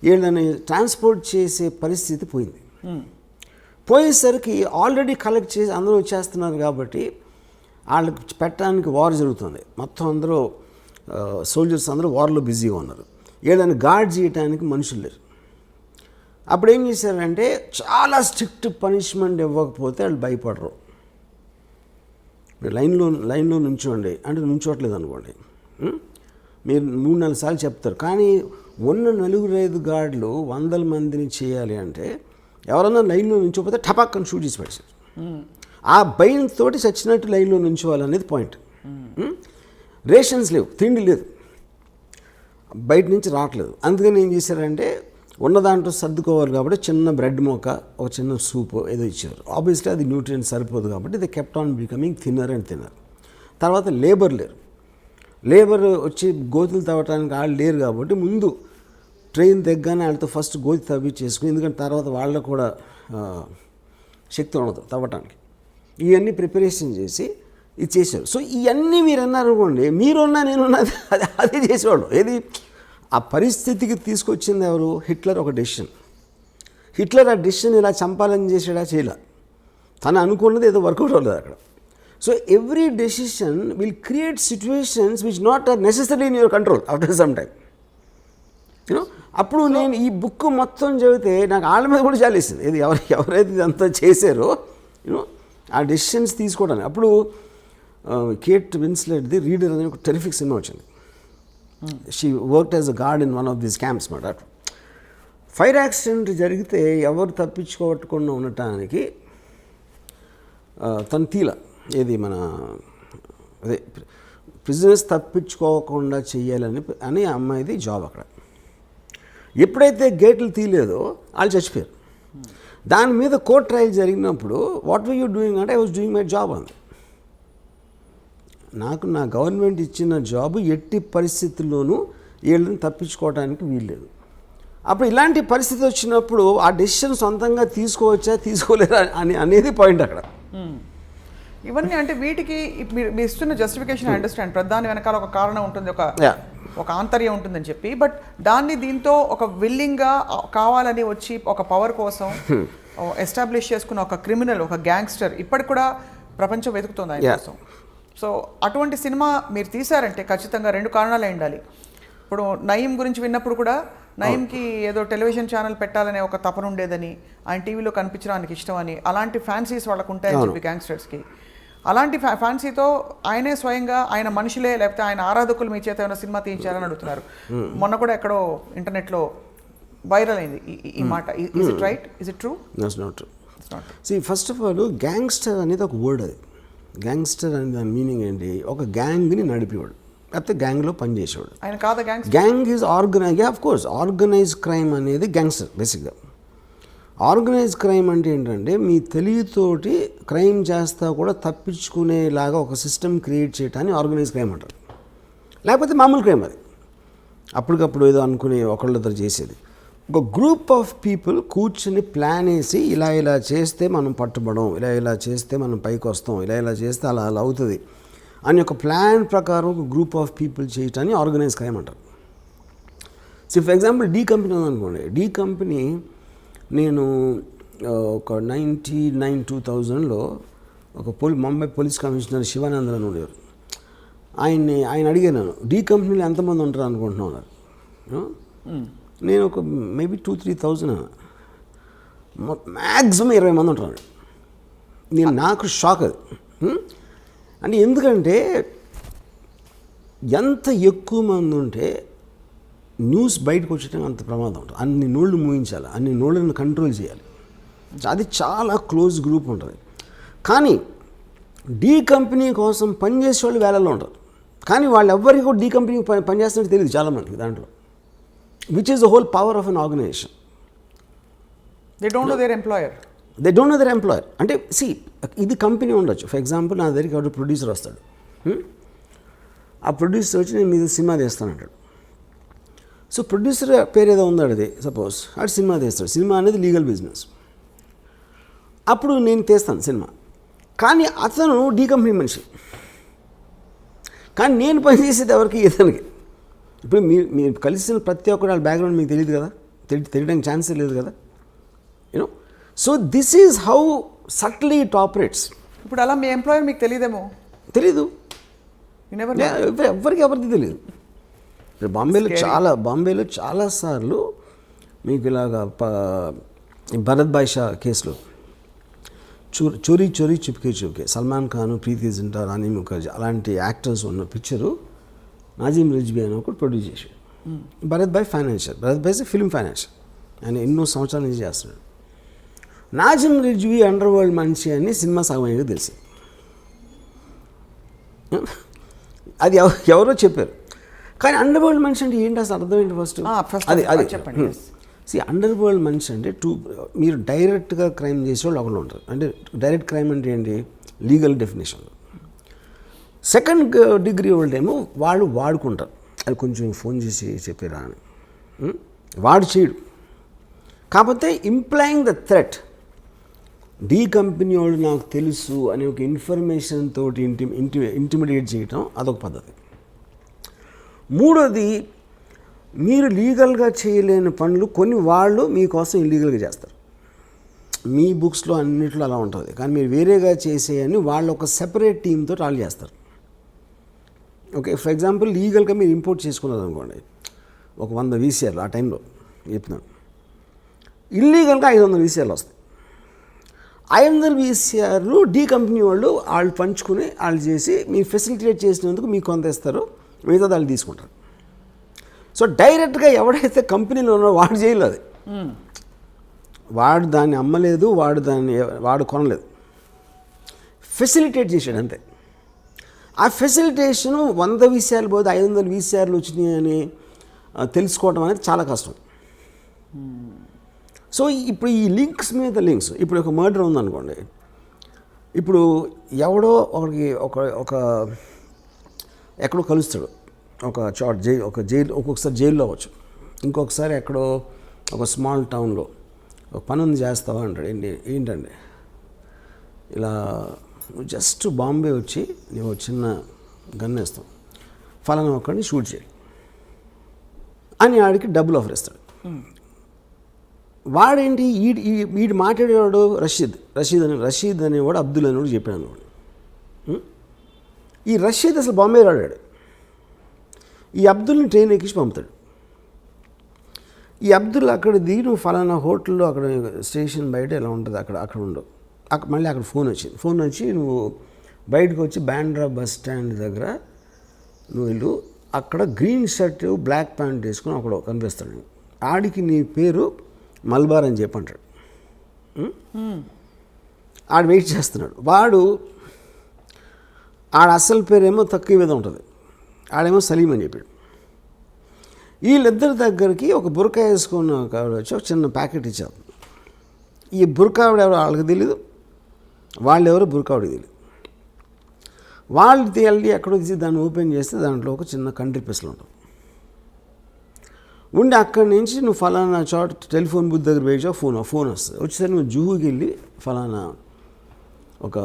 వీళ్ళని ట్రాన్స్పోర్ట్ చేసే పరిస్థితి పోయింది. పోయేసరికి ఆల్రెడీ కలెక్ట్ చేసి అందరూ వచ్చేస్తున్నారు కాబట్టి వాళ్ళకి పెట్టడానికి వార్ జరుగుతుంది. మొత్తం అందరూ సోల్జర్స్ అందరూ వార్లో బిజీగా ఉన్నారు. వీళ్ళని గార్డ్ చేయడానికి మనుషులు లేరు. అప్పుడు ఏం చేశారంటే, చాలా స్ట్రిక్ట్ పనిష్మెంట్ ఇవ్వకపోతే వాళ్ళు భయపడరు. లైన్లో నుంచోండి అంటే నుంచోట్లేదు అనుకోండి, మీరు 3-4 సార్లు చెప్తారు. కానీ ఉన్న 4-5 గార్డులు 100 మందిని చేయాలి అంటే ఎవరన్నా లైన్లో నుంచోపోతే టపాక్కని షూట్ చేసి పడేశారు. ఆ భయంతో చచ్చినట్టు లైన్లో నుంచోవాలనేది పాయింట్. రేషన్స్ లేవు, తిండి లేదు, బయట నుంచి రావట్లేదు. అందుకని ఏం చేశారంటే, ఉన్న దాంట్లో సర్దుకోవాలి కాబట్టి చిన్న బ్రెడ్ మొక్క, ఒక చిన్న సూప్ ఏదో ఇచ్చారు. ఆబ్వియస్లీ అది న్యూట్రియంట్ సరిపోదు కాబట్టి the kept on becoming thinner and thinner. తర్వాత లేబర్ వచ్చి గోతులు తవ్వటానికి వాళ్ళు లేరు కాబట్టి ముందు ట్రైన్ దగ్గరనే వాళ్ళతో ఫస్ట్ గోతి తవ్వి చేసుకుని, ఎందుకంటే తర్వాత వాళ్ళకు కూడా శక్తి ఉండదు తవ్వటానికి. ఇవన్నీ ప్రిపరేషన్ చేసి ఇది చేశారు. సో ఇవన్నీ మీరు అన్నారనుకోండి, మీరున్నా నేనున్నా అదే చేసేవాడు. ఏది ఆ పరిస్థితికి తీసుకొచ్చింది ఎవరు? హిట్లర్. ఒక డెసిషన్. హిట్లర్ ఆ డెసిషన్ ఇలా చంపాలని చేసాడా? చేయలే. తను అనుకున్నది ఏదో వర్కౌట్ అవ్వలేదు అక్కడ. So every decision will create situations which not are necessary in your control after some time. You know, అప్పుడు నేను ఈ బుక్ మొత్తం చదివితే నాకు వాళ్ళ మీద కూడా జాలేసింది. ఇది ఎవరైతే ఇదంతా చేశారో యూనో ఆ డెసిషన్స్ తీసుకోవడానికి. అప్పుడు కేట్ విన్స్లెట్ది రీడర్ అనే ఒక టెరిఫిక్ సినిమా వచ్చింది. She worked as a guard in one of these camps మాట. ఫైర్ యాక్సిడెంట్ జరిగితే ఎవరు తప్పించుకోవట్టుకుండా ఉండటానికి తను తీల ఏది మన అదే ప్రిజనర్స్ తప్పించుకోకుండా చెయ్యాలని అమ్మాయిది జాబ్ అక్కడ. ఎప్పుడైతే గేట్లు తీయలేదో వాళ్ళు చచ్చిపోయారు. దాని మీద కోర్ట్ ట్రయల్ జరిగినప్పుడు వాట్ వర్ యూ డూయింగ్ అంటే, I was doing my job అంది. నాకు నా గవర్నమెంట్ ఇచ్చిన జాబు ఎట్టి పరిస్థితుల్లోనూ వీళ్ళని తప్పించుకోవడానికి వీల్లేదు. అప్పుడు ఇలాంటి పరిస్థితి వచ్చినప్పుడు ఆ డెసిషన్ సొంతంగా తీసుకోవచ్చా తీసుకోలేరా అనేది పాయింట్ అక్కడ. ఇవన్నీ అంటే వీటికి మీరు ఇస్తున్న జస్టిఫికేషన్ అండర్స్టాండ్, ప్రధాని వెనకాల ఒక కారణం ఉంటుంది, ఒక ఒక ఆంతర్యం ఉంటుందని చెప్పి, బట్ దాన్ని దీంతో ఒక విల్లింగ్గా కావాలని వచ్చి ఒక పవర్ కోసం ఎస్టాబ్లిష్ చేసుకున్న ఒక క్రిమినల్, ఒక గ్యాంగ్స్టర్ ఇప్పటికి కూడా ప్రపంచం వెతుకుతుంది ఆయన కోసం. సో అటువంటి సినిమా మీరు తీశారంటే ఖచ్చితంగా 2 కారణాలు ఉండాలి. ఇప్పుడు నయీం గురించి విన్నప్పుడు కూడా నయీంకి ఏదో టెలివిజన్ ఛానల్ పెట్టాలనే ఒక తపన ఉండేదని, ఆయన టీవీలో కనిపించడానికి ఇష్టం అని, అలాంటి ఫ్యాన్సీస్ వాళ్ళకు ఉంటాయని చెప్పి గ్యాంగ్స్టర్స్కి, అలాంటి ఫ్యాన్సీతో ఆయనే స్వయంగా ఆయన మనుషులే లేకపోతే ఆయన ఆరాధకులు మీ చేత ఏమైనా సినిమా తీయించారని అడుగుతున్నారు. మొన్న కూడా ఎక్కడో ఇంటర్నెట్లో వైరల్ అయింది ఈ మాట. Is it right? Is it true? That's not true. First of all gangster అనేది ఒక వర్డ్. అది గ్యాంగ్స్టర్ అనే దాని మీనింగ్ ఏంటి? ఒక గ్యాంగ్ని నడిపేవాడు, లేకపోతే గ్యాంగ్లో పనిచేసేవాడు. ఆయన కాదా gangster? Gang is organise, of course organise crime అనేది గ్యాంగ్స్టర్ బేసిక్గా. ఆర్గనైజ్ క్రైమ్ అంటే ఏంటంటే మీ తెలివితోటి క్రైమ్ చేస్తా కూడా తప్పించుకునేలాగా ఒక సిస్టమ్ క్రియేట్ చేయటాన్ని ఆర్గనైజ్ క్రైమ్ అంటారు. లేకపోతే మామూలు క్రైమ్ అది, అప్పటికప్పుడు ఏదో అనుకుని ఒకళ్ళిద్దరు చేసేది. ఒక గ్రూప్ ఆఫ్ పీపుల్ కూర్చుని ప్లాన్ వేసి ఇలా చేస్తే మనం పట్టుబడం, ఇలా చేస్తే మనం పైకి వస్తాం, ఇలా చేస్తే అలా అవుతుంది అని ఒక ప్లాన్ ప్రకారం ఒక గ్రూప్ ఆఫ్ పీపుల్ చేయటాన్ని ఆర్గనైజ్ క్రైమ్ అంటారు. So for example D company ఉందనుకోండి. డీ కంపెనీ నేను ఒక 1999-2000లో ఒక ముంబై పోలీస్ కమిషనర్ శివానందన్ అని ఉండేవారు. ఆయన అడిగాను, డీ కంపెనీలో ఎంతమంది ఉంటారు అనుకుంటున్నారు? నేను ఒక మేబీ 2,000-3,000, మ్యాక్సిమం 20 మంది ఉంటారు. నాకు షాక్ అది. అంటే ఎందుకంటే ఎంత ఎక్కువ మంది ఉంటే న్యూస్ బయటకు వచ్చేటం అంత ప్రమాదం ఉంటుంది. అన్ని నోళ్ళు మూయించాలి, అన్ని నోళ్ళని కంట్రోల్ చేయాలి. అది చాలా క్లోజ్ గ్రూప్ ఉంటుంది. కానీ డీ కంపెనీ కోసం పనిచేసే వాళ్ళు వేలల్లో ఉంటారు. కానీ వాళ్ళు ఎవ్వరికి కూడా డీ కంపెనీ పనిచేస్తున్నట్టు తెలియదు చాలామందికి దాంట్లో. Which is the whole power of an organization. They don't know their employer. అంటే ఇది కంపెనీ ఉండొచ్చు. ఫర్ ఎగ్జాంపుల్ నా దగ్గరికి ఒక ప్రొడ్యూసర్ వస్తాడు. ఆ ప్రొడ్యూసర్ వచ్చి నేను మీద సినిమా తీస్తానంటాడు. సో ప్రొడ్యూసర్ పేరు ఏదో ఉందాడు, అది సపోజ్ అటు సినిమా తీస్తాడు. సినిమా అనేది లీగల్ బిజినెస్. అప్పుడు నేను తీస్తాను సినిమా, కానీ అతను డీ కంపెనీ మనిషి. కానీ నేను పనిచేసేది ఎవరికి? ఇతనికి. ఇప్పుడు మీరు కలిసిన ప్రతి ఒక్కరు వాళ్ళ బ్యాక్గ్రౌండ్ మీకు తెలియదు కదా, తెలియడానికి ఛాన్సే లేదు కదా, you know. So this is how సట్లీ it operates. ఇప్పుడు అలా మీ ఎంప్లాయర్ మీకు తెలియదేమో? తెలీదు, ఎవరికి తెలియదు. బాంబేలో చాలాసార్లు మీకు ఇలాగా భరత్ భాయ్ షా కేసులో చోరీ చుప్కే సల్మాన్ ఖాన్, ప్రీతి జింటా, రాణి ముఖర్జీ అలాంటి యాక్టర్స్ ఉన్న పిక్చరు నాజీం రిజ్వీ అని ఒకటి ప్రొడ్యూస్ చేశాడు. భరత్ భాయ్ ఫిల్మ్ ఫైనాన్షియల్, ఆయన ఎన్నో సంవత్సరాల నుంచి చేస్తున్నాడు. నాజీం రిజ్వీ అండర్ వరల్డ్ మనిషి అని సినిమా సగమయ్యేది తెలిసి, అది ఎవరో చెప్పారు. కానీ అండర్ వరల్డ్ మనిషి అంటే ఏంటి అసలు అర్థం ఏంటి? ఫస్ట్ అది చెప్పండి. అండర్ వరల్డ్ మనిషి అంటే మీరు డైరెక్ట్గా క్రైమ్ చేసే వాళ్ళు ఒకళ్ళు ఉంటారు. అంటే డైరెక్ట్ క్రైమ్ అంటే ఏంటి? లీగల్ డెఫినేషన్లో. సెకండ్ డిగ్రీ వాళ్ళేమో వాళ్ళు వాడుకుంటారు, అది కొంచెం ఫోన్ చేసి చెప్పారా అని. వాడు చేయడు. కాకపోతే employing the threat, D company వాళ్ళు నాకు తెలుసు అనే ఒక ఇన్ఫర్మేషన్ తోటి ఇంటిమిడియేట్ చేయటం అదొక పద్ధతి. మూడోది, మీరు లీగల్గా చేయలేని పనులు కొన్ని వాళ్ళు మీకోసం ఇల్లీగల్గా చేస్తారు. మీ బుక్స్లో అన్నిట్లో అలా ఉంటుంది, కానీ మీరు వేరేగా చేసేయని వాళ్ళు ఒక సెపరేట్ టీంతో వాళ్ళు చేస్తారు. ఓకే, ఫర్ ఎగ్జాంపుల్ లీగల్గా మీరు ఇంపోర్ట్ చేసుకున్నారు అనుకోండి, ఒక 100 వీసీఆర్లు ఆ టైంలో చెప్తున్నాను, ఇల్లీగల్గా 500 వీసీఆర్లు వస్తాయి. 500 వీసీఆర్లు డీ కంపెనీ వాళ్ళు పంచుకుని వాళ్ళు చేసి మీరు ఫెసిలిటేట్ చేసినందుకు మీకు కొంత ఇస్తారు, మిగతా వాళ్ళు తీసుకుంటారు. సో డైరెక్ట్గా ఎవడైతే కంపెనీలో ఉన్నాడో వాడు చేయలేదు, అది వాడు దాన్ని అమ్మలేదు, వాడు కొనలేదు, ఫెసిలిటేట్ చేశాడు అంతే. ఆ ఫెసిలిటేషను 100 వీసీఆర్లు పోతే 500 వీసీఆర్లు వచ్చినాయి అని తెలుసుకోవడం అనేది చాలా కష్టం. సో ఇప్పుడు ఈ లింక్స్ మీద లింక్స్, ఇప్పుడు ఒక మర్డర్ ఉందనుకోండి, ఇప్పుడు ఎవడో ఒక ఎక్కడో కలుస్తాడు, ఒక జైలు, ఒక్కొక్కసారి జైల్లో అవ్వచ్చు, ఇంకొకసారి ఎక్కడో ఒక స్మాల్ టౌన్లో ఒక పని ఉంది చేస్తావా అంటాడు. ఏంటండి ఇలా జస్ట్ బాంబే వచ్చి నువ్వు చిన్న గన్ వేస్తాం, ఫలానా ఒక్కడిని షూట్ చేయి. అని ఆడికి డబ్బులు ఆఫర్ ఇస్తాడు. వాడేంటి వీడు మాట్లాడేవాడు రషీద్ అనేవాడు అబ్దుల్ అనేవాడు చెప్పాడు అన్నవాడు. ఈ రషీద్ అసలు బాంబే రాడాడు. ఈ అబ్దుల్ని ట్రైన్ ఎక్కించి పంపుతాడు. ఈ అబ్దుల్ అక్కడ దిగి నువ్వు ఫలానా హోటల్లో అక్కడ స్టేషన్ బయట ఎలా ఉంటుంది అక్కడ ఉండవు. మళ్ళీ అక్కడ ఫోన్ వచ్చి నువ్వు బయటకు వచ్చి బాండ్రా బస్ స్టాండ్ దగ్గర నువ్వు వెళ్ళు, అక్కడ గ్రీన్ షర్ట్ బ్లాక్ ప్యాంట్ వేసుకుని అక్కడ కనిపిస్తాడు. ఆడికి నీ పేరు మల్బార్ అని చెప్పి అంటాడు. ఆడు వెయిట్ చేస్తున్నాడు. ఆడ అసలు పేరేమో తక్కువ మీద ఉంటుంది, ఆడేమో సలీం అని చెప్పాడు. వీళ్ళిద్దరి దగ్గరికి ఒక బురకా వేసుకున్న ఆవిడ వచ్చి ఒక చిన్న ప్యాకెట్ ఇచ్చారు. ఈ బురకా ఆవిడ ఎవరో వాళ్ళకి తెలియదు, వాళ్ళెవరో బురకా ఆవిడకి తెలియదు. వాళ్ళు వెళ్ళి ఎక్కడో తీసి దాన్ని ఓపెన్ చేస్తే దాంట్లో ఒక చిన్న కంట్రీ పిస్టల్ ఉంటుంది. ఉండి అక్కడి నుంచి నువ్వు ఫలానా చోట టెలిఫోన్ బూత్ దగ్గర వేయచో ఫోన్ వస్తుంది. వచ్చేసరికి నువ్వు జూహుకి వెళ్ళి ఫలానా ఒక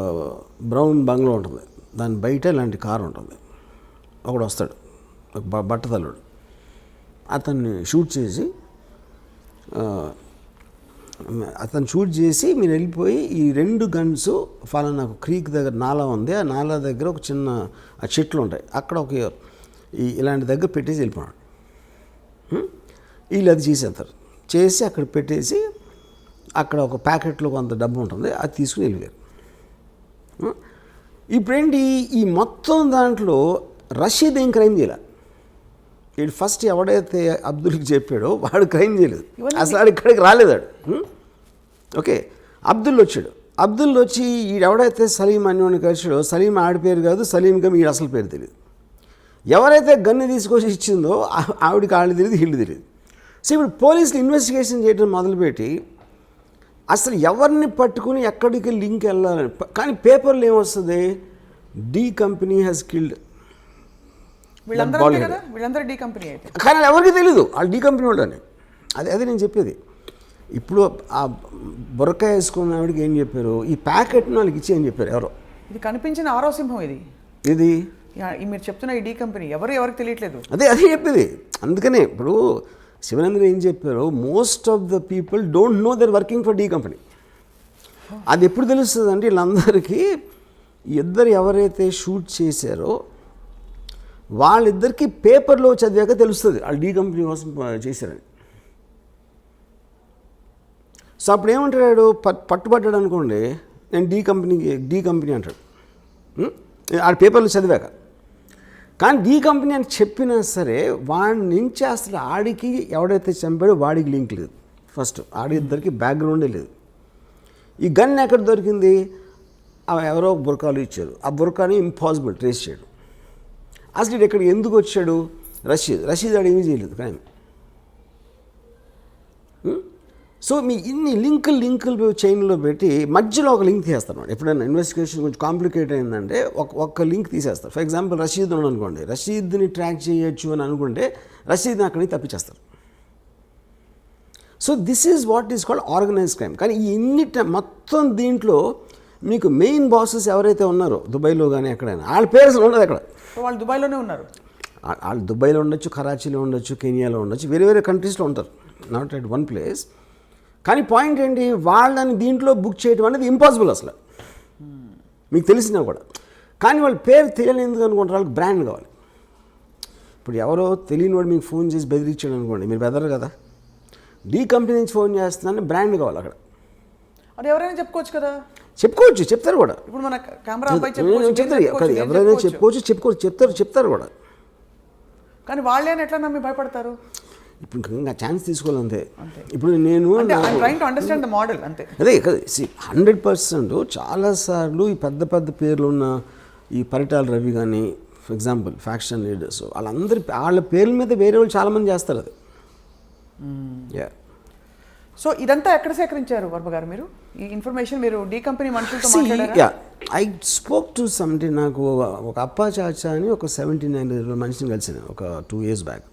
బ్రౌన్ బంగ్లో ఉంటుంది, దాని బయట ఇలాంటి కారు ఉంటుంది. ఒకడు వస్తాడు, ఒక బట్టతల్లుడు, అతన్ని షూట్ చేసి మీరు వెళ్ళిపోయి ఈ 2 గన్స్ ఫలానా క్రీక్ దగ్గర నాలా ఉంది, ఆ నాలా దగ్గర ఒక చిన్న ఆ చెట్లు ఉంటాయి, అక్కడ ఒక ఇలాంటి దగ్గర పెట్టేసి వెళ్ళిపోయాడు. వీళ్ళు అది చేసి అక్కడ పెట్టేసి అక్కడ ఒక ప్యాకెట్లో కొంత డబ్బు ఉంటుంది, అది తీసుకుని వెళ్ళిపోయారు. ఇప్పుడేంటి ఈ మొత్తం దాంట్లో రషీద్ ఏం క్రైమ్ చేయలే. వీడు ఫస్ట్ ఎవడైతే అబ్దుల్కి చెప్పాడో వాడు క్రైమ్ చేయలేదు, అసలు ఆడు ఇక్కడికి రాలేదాడు. ఓకే, అబ్దుల్ వచ్చాడు. అబ్దుల్ వచ్చి ఎవడైతే సలీం అన్నోని కలిసాడో, సలీం ఆడి పేరు కాదు, సలీంగా వీడు అసలు పేరు తెలియదు. ఎవరైతే గన్ను తీసుకొచ్చి ఇచ్చిందో ఆవిడికి వాళ్ళు తెలియదు, వీళ్ళు తెలియదు. సో ఇప్పుడు పోలీసులు ఇన్వెస్టిగేషన్ చేయడం మొదలుపెట్టి అసలు ఎవరిని పట్టుకుని ఎక్కడికి లింక్ వెళ్ళాలని, కానీ పేపర్లు ఏమొస్తుంది, డి కంపెనీ హ్యాస్ కిల్డ్. కానీ ఎవరికి తెలీదు వాళ్ళు డి కంపెనీ వాళ్ళని. అదే నేను చెప్పేది. ఇప్పుడు ఆ బురకా వేసుకున్న ఆవిడకి ఏం చెప్పారు, ఈ ప్యాకెట్ను వాళ్ళకి ఇచ్చి అని చెప్పారు ఎవరో. ఇది కనిపించిన ఆరో సింహం ఇది మీరు చెప్తున్న ఈ డి కంపెనీ ఎవరికి తెలియట్లేదు. అదే చెప్పేది. అందుకనే ఇప్పుడు శివనంద్ర ఏం చెప్పారు, most of the people don't know they're working for D company. అది ఎప్పుడు తెలుస్తుంది అంటే వీళ్ళందరికీ ఇద్దరు ఎవరైతే షూట్ చేశారో వాళ్ళిద్దరికీ పేపర్లో చదివాక తెలుస్తుంది వాళ్ళు డి కంపెనీ కోసం చేశారని. సో అప్పుడు ఏమంటాడు, పట్టుబడ్డాడు అనుకోండి, నేను డి కంపెనీ అంటాడు ఆ పేపర్లో చదివాక. కానీ డి కంపెనీ అని చెప్పినా సరే వాడి నుంచి అసలు ఆడికి ఎవడైతే చంపాడో వాడికి లింక్ లేదు. ఫస్ట్ ఆడిద్దరికి బ్యాక్గ్రౌండే లేదు. ఈ గన్ ఎక్కడ దొరికింది, ఎవరో బురకాలు ఇచ్చారు, ఆ బురకాని ఇంపాసిబుల్ ట్రేస్ చేయడం. అసలు ఇక్కడ ఎందుకు వచ్చాడు, రషీద్ ఆడు ఏమీ చేయలేదు కానీ. సో మీ ఇన్ని లింకులు చైన్లో పెట్టి మధ్యలో ఒక లింక్ తీసేస్తాను. ఎప్పుడైనా ఇన్వెస్టిగేషన్ కొంచెం కాంప్లికేట్ అయిందంటే ఒక్క లింక్ తీసేస్తారు. ఫర్ ఎగ్జాంపుల్ రషీద్ ఉన్నాడు అనుకోండి, రషీద్ని ట్రాక్ చేయొచ్చు అని అనుకుంటే రషీద్ని అక్కడి నుంచి తప్పించేస్తారు. So this is what is called organised crime. కానీ ఈ మొత్తం దీంట్లో మీకు మెయిన్ బాసెస్ ఎవరైతే ఉన్నారో దుబాయ్లో కానీ ఎక్కడైనా వాళ్ళ పేర్స్ ఉండదు. అక్కడ వాళ్ళు దుబాయ్లోనే ఉన్నారు. వాళ్ళు దుబాయ్లో ఉండొచ్చు, కరాచీలో ఉండొచ్చు, కెనియాలో ఉండొచ్చు, వేరే కంట్రీస్లో ఉంటారు, నాట్ ఎట్ వన్ ప్లేస్. కానీ పాయింట్ ఏంటి, వాళ్ళని దీంట్లో బుక్ చేయడం అనేది ఇంపాసిబుల్ అసలు మీకు తెలిసినా కూడా. కానీ వాళ్ళ పేరు తెలియని ఎందుకు అనుకుంటారు, వాళ్ళకి బ్రాండ్ కావాలి. ఇప్పుడు ఎవరో తెలియని వాడు మీకు ఫోన్ చేసి బెదిరించాడు అనుకోండి, మీరు బెదరు కదా. డి కంపెనీ నుంచి ఫోన్ చేస్తున్నాను బ్రాండ్ కావాలి అక్కడ. అది ఎవరైనా చెప్పుకోవచ్చు కదా. చెప్తారు కూడా. ఇప్పుడు మన కెమెరా చెప్తారు, ఎవరైనా చెప్తారు కూడా. కానీ వాళ్ళని ఎట్లా నమ్మి భయపడతారు? ఇప్పుడు ఇంకా ఛాన్స్ తీసుకోవాలంతే. ఇప్పుడు నేను అదే 100% చాలాసార్లు ఈ పెద్ద పేర్లు ఉన్న ఈ పరిటాల రవి కానీ ఫర్ ఎగ్జాంపుల్ ఫ్యాక్షన్ లీడర్స్ వాళ్ళ పేర్ల మీద వేరే వాళ్ళు చాలామంది చేస్తారు అది. సో ఇదంతా ఎక్కడ సేకరించారు వర్మ గారు మీరు ఈ ఇన్ఫర్మేషన్? మీరు డి కంపెనీ మనుషులతో మాట్లాడారా? I spoke to something. నాకు ఒక అప్పా చాచా అని ఒక 79 మనిషిని కలిసాను ఒక 2 years back.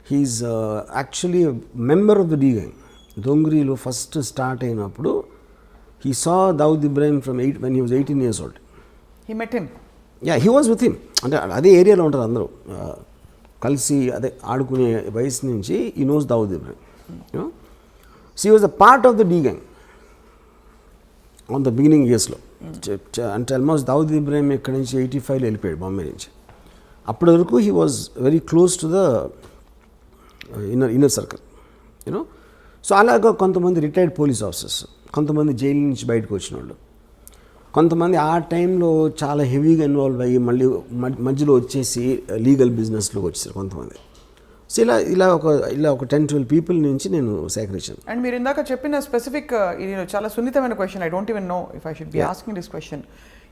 He is actually member of the D gang. దొంగరీలో ఫస్ట్ స్టార్ట్ అయినప్పుడు he saw Dawood Ibrahim from when he was 18 years old. He met him? Yeah, he was with him. అంటే అదే ఏరియాలో ఉంటారు అందరూ, కలిసి అదే ఆడుకునే వయసు నుంచి ఈ knows Dawood Ibrahim. You know she was a part of the D gang on the beginning ఇయర్స్లో. అంటే ఆల్మోస్ట్ దావుద్ ఇబ్రాహిం ఇక్కడి నుంచి 85లో వెళ్ళిపోయాడు బాంబే నుంచి. అప్పటి వరకు he was very close to the inner circle. You know so అలాగా కొంతమంది రిటైర్డ్ పోలీస్ ఆఫీసర్స్, కొంతమంది జైలు నుంచి బయటకు వచ్చిన వాళ్ళు, కొంతమంది ఆ టైంలో చాలా హెవీగా ఇన్వాల్వ్ అయ్యి మళ్ళీ మధ్యలో వచ్చేసి లీగల్ బిజినెస్లోకి వచ్చేసారు కొంతమంది. సో ఇలా ఒక 10-12 పీపుల్ నుంచి నేను సేకరించాను. అండ్ మీరు ఇందాక చెప్పిన స్పెసిఫిక్ ఇది చాలా సున్నితమైన question. I don't even know if I should be asking this question.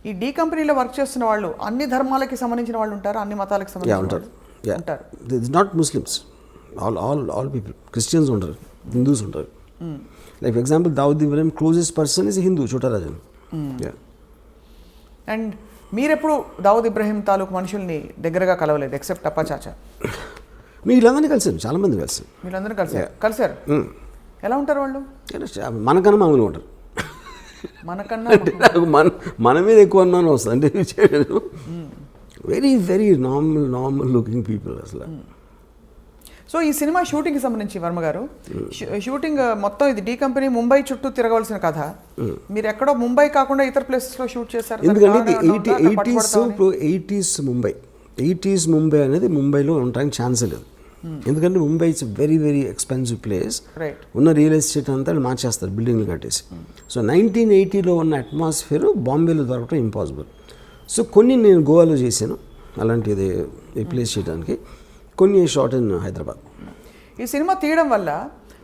ఈ డీ కంపెనీలో వర్క్ చేస్తున్న వాళ్ళు అన్ని ధర్మాలకి సంబంధించిన వాళ్ళు ఉంటారు, అన్ని మతాలకు సంబంధించిన ఉంటారు. ఉంటారు. It's not Muslims, all people. Christians ఉంటారు, హిందూస్ ఉంటారు. Like for example Dawood Ibrahim closest person is Hindu, చోటా రాజన్. అండ్ మీరెప్పుడు దావుద్ ఇబ్రాహిం తాలూకు మనుషుల్ని దగ్గరగా కలవలేదు ఎక్సెప్ట్ అప్పా చాచా? వీళ్ళందరినీ కలిసాను, చాలామంది కలిసాను. వీళ్ళందరూ కలిసారు. ఎలా ఉంటారు వాళ్ళు? మనకన్నా మామూలుగా ఉంటారు. మనకన్నా మన మీద ఎక్కువ అన్నాను వస్తుంది అంటే very very normal looking people అసలు. సో ఈ సినిమా షూటింగ్కి సంబంధించి వర్మ గారు, షూటింగ్ మొత్తం ఇది డీ కంపెనీ ముంబై చుట్టూ తిరగవలసిన కథ. మీరు ఎక్కడో ముంబై కాకుండా ఇతర ప్లేసెస్లో షూట్ చేశారు. ఎందుకంటే 80s ముంబై అనేది ముంబైలో ఉండడానికి ఛాన్సే లేదు. ఎందుకంటే Mumbai it's very very expensive place. ఉన్న రియల్ ఎస్టేట్ అంతా మార్చేస్తారు బిల్డింగ్లు కట్టేసి. సో 1980లో ఉన్న అట్మాస్ఫియర్ బాంబేలో దొరకడం ఇంపాసిబుల్. సో కొన్ని నేను గోవాలో చేశాను అలాంటిది రీప్లేస్ చేయడానికి, కొన్ని షాట్ ఇన్ హైదరాబాద్. ఈ సినిమా తీయడం వల్ల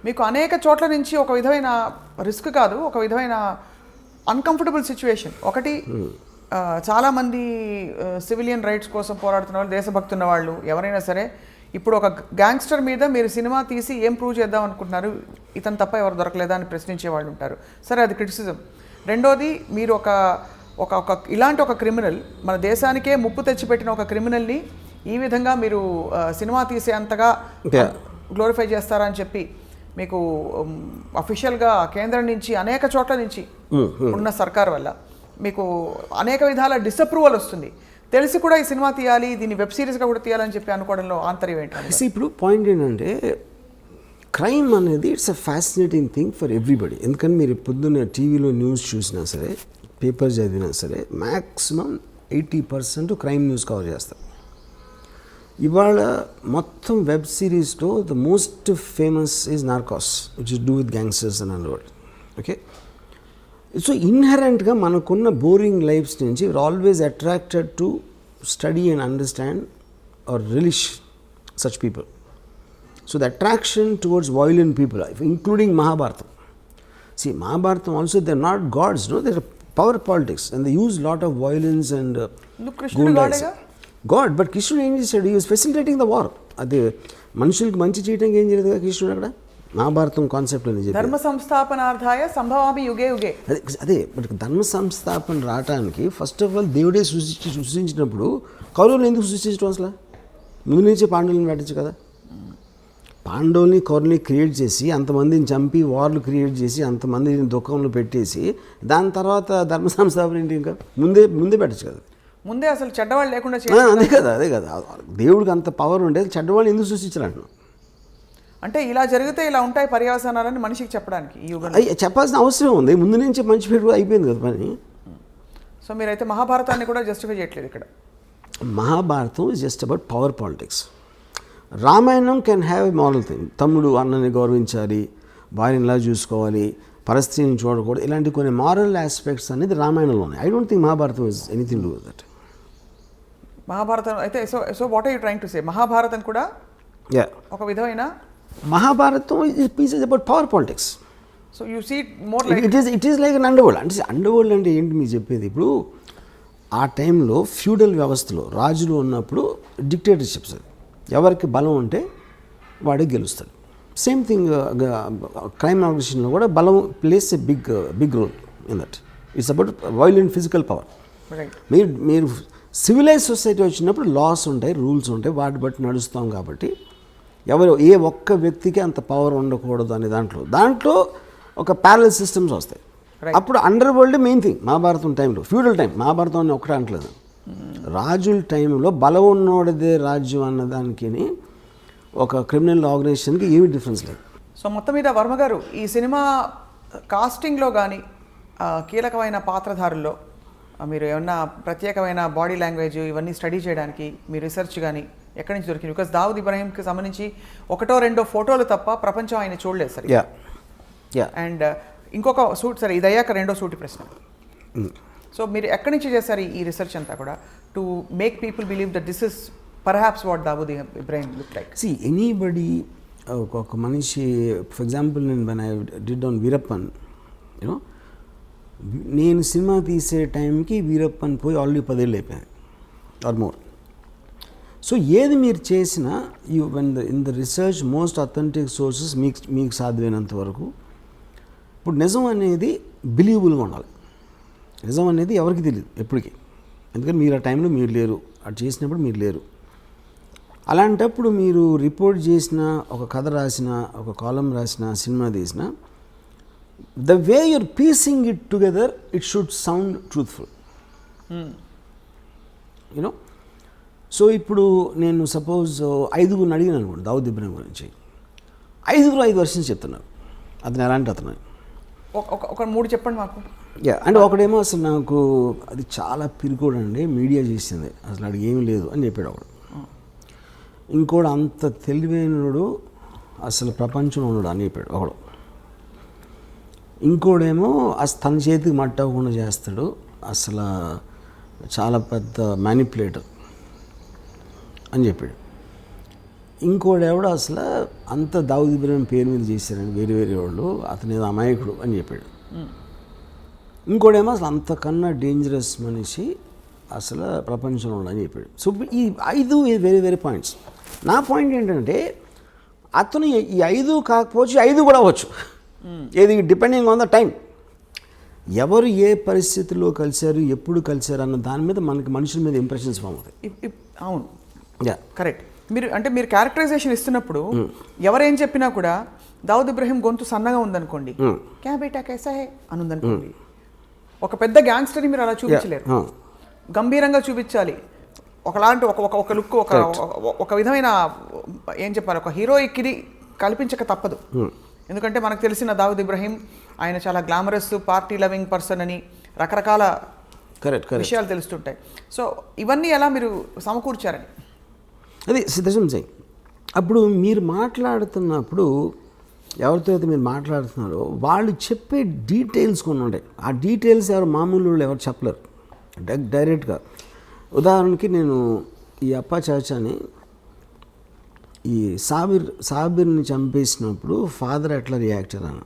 మీకు అనేక చోట్ల నుంచి ఒక విధమైన రిస్క్ కాదు, ఒక విధమైన అన్కంఫర్టబుల్ సిచ్యువేషన్. ఒకటి చాలామంది సివిలియన్ రైట్స్ కోసం పోరాడుతున్న వాళ్ళు, దేశభక్తున్న వాళ్ళు ఎవరైనా సరే ఇప్పుడు ఒక గ్యాంగ్స్టర్ మీద మీరు సినిమా తీసి ఏం ప్రూవ్ చేద్దాం అనుకుంటున్నారు, ఇతను తప్ప ఎవరు దొరకలేదా అని ప్రశ్నించే వాళ్ళు ఉంటారు. సరే, అది క్రిటిసిజం. రెండోది, మీరు ఒక ఇలాంటి ఒక క్రిమినల్, మన దేశానికే ముప్పు తెచ్చిపెట్టిన ఒక క్రిమినల్ని ఈ విధంగా మీరు సినిమా తీసే అంతగా గ్లోరిఫై చేస్తారా అని చెప్పి మీకు అఫీషియల్గా కేంద్రం నుంచి అనేక చోట్ల నుంచి ఉన్న సర్కార్ వల్ల మీకు అనేక విధాల డిసప్రూవల్ వస్తుంది. తెలిసి కూడా ఈ సినిమా తీయాలి, దీన్ని వెబ్ సిరీస్గా కూడా తీయాలని చెప్పి అనుకోవడంలో ఆంతర్యం ఏంటంటే, ఇప్పుడు పాయింట్ ఏంటంటే క్రైమ్ అనేది it's a fascinating thing for everybody. ఎందుకంటే మీరు పొద్దున్న టీవీలో న్యూస్ చూసినా సరే, పేపర్ చదివినా సరే, మ్యాక్సిమం 80% క్రైమ్ న్యూస్ కవర్ చేస్తారు. ఇవాళ మొత్తం వెబ్ సిరీస్లో the most famous is Narcos, which is do with gangsters and underworld. Okay, so ఇన్హెరెంట్గా మనకున్న బోరింగ్ లైఫ్స్ నుంచి we're always attracted to study and understand or relish such people. So the attraction towards violent people, including Mahabharatam. See, Mahabharatam also, they're not gods, no, they're power politics and they use lot of violence and Krishna God, but Krishna ఏం చేశాడు? He was facilitating the war. అదే మనుషులకి మంచి చేయడానికి ఏం చేయలేదు కదా కృష్ణుడు అక్కడ. మహాభారతం కాన్సెప్ట్ అని చెప్పి ధర్మ సంస్థాపనార్థాయ సంభవామి యుగే యుగే. అదే బట్ ధర్మ సంస్థాపన రావడానికి ఫస్ట్ ఆఫ్ ఆల్ దేవుడే సృష్టించినప్పుడు కౌరవులు ఎందుకు సృష్టించడం అసలు? ముందు నుంచే పాండవులను పెట్టచ్చు కదా. పాండవుల్ని కౌరవుల్ని క్రియేట్ చేసి అంతమందిని చంపి వార్లు క్రియేట్ చేసి అంతమందిని దుఃఖంలో పెట్టేసి దాని తర్వాత ధర్మ సంస్థాపన ఏంటి? ఇంకా ముందే పెట్టచ్చు కదా. ముందే అసలు చెడ్డవాళ్ళు లేకుండా అదే కదా దేవుడికి అంత పవర్ ఉండేది. చెడ్డవాళ్ళు ఎందుకు సృష్టించాలంటున్నాం అంటే ఇలా జరిగితే ఇలా ఉంటాయి పర్యవసానాలని మనిషికి చెప్పడానికి ఈ యుగంలో చెప్పాల్సిన అవసరం ఉంది. ముందు నుంచి మంచి పేరు అయిపోయింది కదా పని. సో మీరైతే మహాభారతాన్ని కూడా జస్టిఫై చేయట్లేదు ఇక్కడ. Mahabharatam is just about power politics. Ramayanam can have a moral thing. తమ్ముడు అన్నని గౌరవించాలి, భార్యనిలా చూసుకోవాలి, పరిస్థితిని చూడకూడదు, ఇలాంటి కొన్ని మారల్ ఆస్పెక్ట్స్ అనేది రామాయణంలో ఉన్నాయి. I don't think Mahabharatam is anything to that. Mahabharatam అయితే so what are you trying to say? Mahabharatam కూడా ఒక విధమైన Mahabharatam is about power politics. So you see more like it is like an underworld. అంటే అండర్వరల్డ్ అంటే ఏంటి మీకు చెప్పేది? ఇప్పుడు ఆ టైంలో ఫ్యూడల్ వ్యవస్థలో రాజులు ఉన్నప్పుడు డిక్టేటర్షిప్స్, ఎవరికి బలం ఉంటే వాడే గెలుస్తాడు. సేమ్ థింగ్ క్రైమ్ ఆర్గనైజేషన్లో కూడా బలం plays a big role in that. It's about violent physical power. మీరు సివిలైజ్ సొసైటీ వచ్చినప్పుడు లాస్ ఉంటాయి, రూల్స్ ఉంటాయి, వాటి బట్టి నడుస్తాం. కాబట్టి ఏ ఒక్క వ్యక్తికి అంత పవర్ ఉండకూడదు అనే దాంట్లో ఒక ప్యారలల్ సిస్టమ్స్ వస్తాయి. అప్పుడు under world main thing. Mahabharatam టైంలో ఫ్యూడల్ టైం, మహాభారతం అని ఒకటే అంటలేదు. రాజుల టైంలో బలం ఉన్నోడిదే రాజ్యం అన్నదానికి ఒక క్రిమినల్ ఆర్గనైజేషన్కి ఏమీ డిఫరెన్స్ లేదు. సో మొత్తం మీద వర్మ గారు ఈ సినిమా కాస్టింగ్లో కానీ కీలకమైన పాత్రధారుల్లో మీరు ఏమన్నా ప్రత్యేకమైన బాడీ లాంగ్వేజ్ ఇవన్నీ స్టడీ చేయడానికి మీ రీసెర్చ్ కానీ ఎక్కడి నుంచి దొరికింది? బికాస్ దావుద్ ఇబ్రాహీంకి సంబంధించి 1-2 ఫోటోలు తప్ప ప్రపంచం ఆయన చూడలేదు సరే. అండ్ ఇంకొక సూట్ సరే ఇది అయ్యాక రెండో సూటి ప్రశ్న. సో మీరు ఎక్కడి నుంచి చేశారు ఈ రీసెర్చ్ అంతా కూడా to make people believe that this is perhaps what Dawood Ibrahim look like? See anybody ఒక మనిషి ఫర్ ఎగ్జాంపుల్ నేను when I did on Veerappan you know నేను సినిమా తీసే టైంకి వీరప్పన్ పోయి ఆల్రెడీ 10 ఏళ్ళు అయిపోయాయి ఆర్ మోర్. సో ఏది మీరు చేసినా you when in the research most authentic sources మీకు సాధ్యమైనంత వరకు. ఇప్పుడు నిజం అనేది బిలీవబుల్గా ఉండాలి. నిజం అనేది ఎవరికి తెలియదు ఎప్పటికీ, ఎందుకంటే మీరు ఆ టైంలో మీరు లేరు, అది చేసినప్పుడు మీరు లేరు. అలాంటప్పుడు మీరు రిపోర్ట్ చేసిన, ఒక కథ రాసిన, ఒక కాలం రాసిన, సినిమా తీసిన, the way your piecing it together it should sound truthful you know. So ఇప్పుడు నేను సపోజ్ 5 అడిగినాను అనుకోండి దావుద్ ఇబ్రాహీం గురించి, 5 వర్షన్స్ చెప్తున్నారు అతను ఎలాంటి అతను. ఒక 3 చెప్పండి మాకు. అంటే ఒకడేమో అసలు నాకు అది చాలా పిరికోడు అండి, మీడియా చేసింది, అసలు అడిగి ఏమీ లేదు అని చెప్పాడు ఒకడు. ఇంకోడు అంత తెలివైనడు అసలు ప్రపంచంలో ఉన్నాడు అని చెప్పాడు ఒకడు. ఇంకోడేమో అసలు తన చేతికి మట్టకుండా చేస్తాడు, అసలు చాలా పెద్ద మ్యానిపులేటర్ అని చెప్పాడు. ఇంకోడెవడో అసలు అంత దావుద్ ఇబ్రాహీం పేరు మీద చేశారని వేరే వాళ్ళు, అతని ఏదో అమాయకుడు అని చెప్పాడు. ఇంకోడేమో అసలు అంతకన్నా డేంజరస్ మనిషి అసలు ప్రపంచంలో అని చెప్పాడు. సో ఈ 5 వేరే పాయింట్స్. నా పాయింట్ ఏంటంటే అతను ఈ 5 కాకపోవచ్చు, 5 కూడా అవ్వచ్చు, ఏది డిపెండింగ్ ఆన్ ద టైం. ఎవరు ఏ పరిస్థితుల్లో కలిశారు, ఎప్పుడు కలిశారు అన్న దాని మీద మనకి మనుషుల మీద ఇంప్రెషన్స్ ఫామ్ అవుతాయి. అవును, కరెక్ట్. మీరు క్యారెక్టరైజేషన్ ఇస్తున్నప్పుడు ఎవరేం చెప్పినా కూడా దావుద్ ఇబ్రాహీం గొంతు సన్నగా ఉందనుకోండి, క్యా బేటా కైసా హై అని ఉందనుకోండి, ఒక పెద్ద గ్యాంగ్స్టర్ని మీరు అలా చూపించలేరు, గంభీరంగా చూపించాలి. ఒకలాంటి ఒక లుక్, ఒక విధమైన ఏం చెప్పాలి, ఒక హీరోయిక్ ఇది కల్పించక తప్పదు. ఎందుకంటే మనకు తెలిసిన దావుద్ ఇబ్రాహీం ఆయన చాలా గ్లామరస్, పార్టీ లవింగ్ పర్సన్ అని రకరకాల విషయాలు తెలుస్తుంటాయి. సో ఇవన్నీ ఎలా మీరు సమకూర్చారని అది సిద్ధం చేయి. అప్పుడు మీరు మాట్లాడుతున్నప్పుడు ఎవరితో అయితే మీరు మాట్లాడుతున్నారో వాళ్ళు చెప్పే డీటెయిల్స్ కొన్ని ఉంటాయి. ఆ డీటెయిల్స్ ఎవరు మామూలు ఎవరు చెప్పలేరు డైరెక్ట్గా. ఉదాహరణకి నేను ఈ అప్పా చాచాని, ఈ సాబిర్ని చంపేసినప్పుడు ఫాదర్ ఎట్లా రియాక్ట్ అయ్యాను.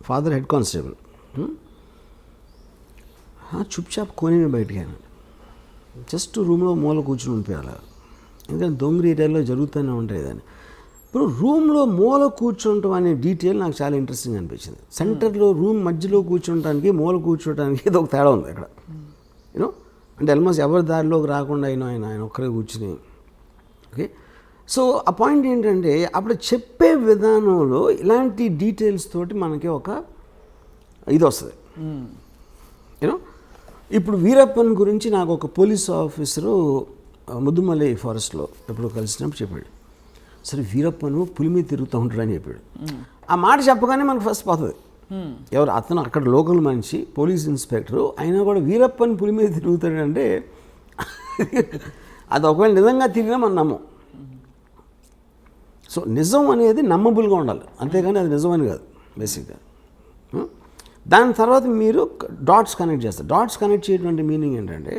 ఫాదర్ హెడ్ కానిస్టేబుల్, చుప్చాప్ కోనేమే బయటికి అయినా, జస్ట్ రూమ్లో మూల కూర్చుని ఉండిపోయాలి, ఎందుకంటే దొంగరి ఏరియాలో జరుగుతూనే ఉంటాయి దాన్ని. ఇప్పుడు రూమ్లో మూల కూర్చుంటాం అనే డీటెయిల్ నాకు చాలా ఇంట్రెస్టింగ్ అనిపించింది. సెంటర్లో రూమ్ మధ్యలో కూర్చుంటానికి, మూల కూర్చోటానికి ఏదో ఒక తేడా ఉంది అక్కడ యూనో. అంటే ఆల్మోస్ట్ ఎవరి దారిలోకి రాకుండా ఆయన ఒక్కరే కూర్చుని. ఓకే, సో ఆ పాయింట్ ఏంటంటే అప్పుడు చెప్పే విధానంలో ఇలాంటి డీటెయిల్స్ తోటి మనకి ఒక ఇది వస్తుంది యూనో. ఇప్పుడు వీరప్పన్ గురించి నాకు ఒక పోలీస్ ఆఫీసరు ముద్దుమలై ఫారెస్ట్లో ఎప్పుడు కలిసినప్పుడు చెప్పాడు, సరే వీరప్పను పులి మీద తిరుగుతూ ఉంటాడని చెప్పాడు. ఆ మాట చెప్పగానే మనకు ఫస్ట్ పోతుంది ఎవరు అతను, అక్కడ లోకల్ మనిషి, పోలీస్ ఇన్స్పెక్టరు, అయినా కూడా వీరప్పని పులి మీద తిరుగుతాడంటే అది ఒకవేళ నిజంగా తిరిగినా మనం నమ్మం. సో నిజం అనేది నమ్మబుల్గా ఉండాలి, అంతేగాని అది నిజమని కాదు బేసిక్గా. దాని తర్వాత మీరు డాట్స్ కనెక్ట్ చేస్తారు. డాట్స్ కనెక్ట్ చేయటువంటి మీనింగ్ ఏంటంటే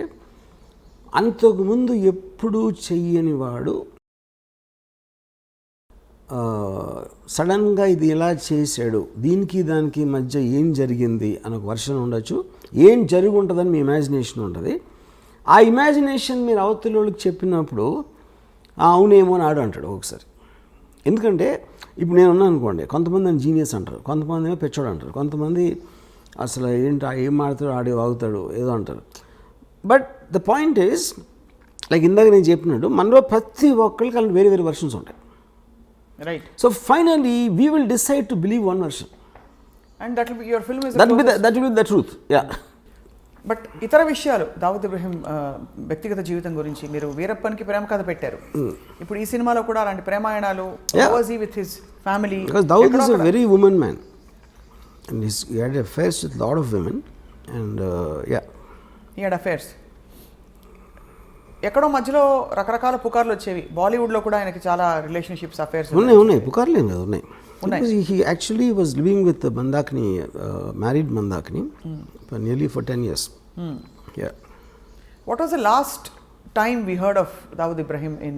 అంతకుముందు ఎప్పుడూ చెయ్యని వాడు సడన్గా ఇది ఎలా చేశాడు, దీనికి దానికి మధ్య ఏం జరిగింది అని ఒక వర్షన్ ఉండొచ్చు, ఏం జరిగి ఉంటుందని మీ ఇమాజినేషన్ ఉంటుంది. ఆ ఇమాజినేషన్ మీరు అవతలకి చెప్పినప్పుడు అవునేమో అని ఆడు అంటాడు ఒకసారి. ఎందుకంటే ఇప్పుడు నేను ఉన్నాను అనుకోండి, కొంతమంది నన్ను జీనియస్ అంటారు, కొంతమంది ఏమో పెచ్చోడు అంటారు, కొంతమంది అసలు ఏంటి ఏం మాడతాడు ఆడే వాగుతాడు ఏదో అంటారు. But the point is like ఇందాక నేను చెప్పినట్టు మనలో ప్రతి ఒక్కరికి అలా వేరే వేరే వర్షన్స్ ఉంటాయి. Right. So finally, we will decide to believe one version. And that will be your film is that will be the truth. Yeah. But ఇతర విషయాలు దావుద్ ఇబ్రహీం వ్యక్తిగత జీవితం గురించి మీరు వీరప్పన్కి ప్రేమ కథ పెట్టారు. ఇప్పుడు ఈ సినిమాలో కూడా అలాంటి ప్రేమాయణాలు with his family. Because Dawood is a very woman man, and he had affairs with a lot of women, and he had affairs. ఎక్కడో మధ్యలో రకరకాల పుకార్లు వచ్చేవి. బాలీవుడ్లో కూడా ఆయనకి చాలా రిలేషన్షిప్స్ అఫేర్స్ ఉన్నాయి పుకార్లేం కదా ఉన్నాయి. Because he actually was living with Mandakini, married Mandakini, for nearly 10 years. Yeah. What was the last time we heard of Dawood Ibrahim in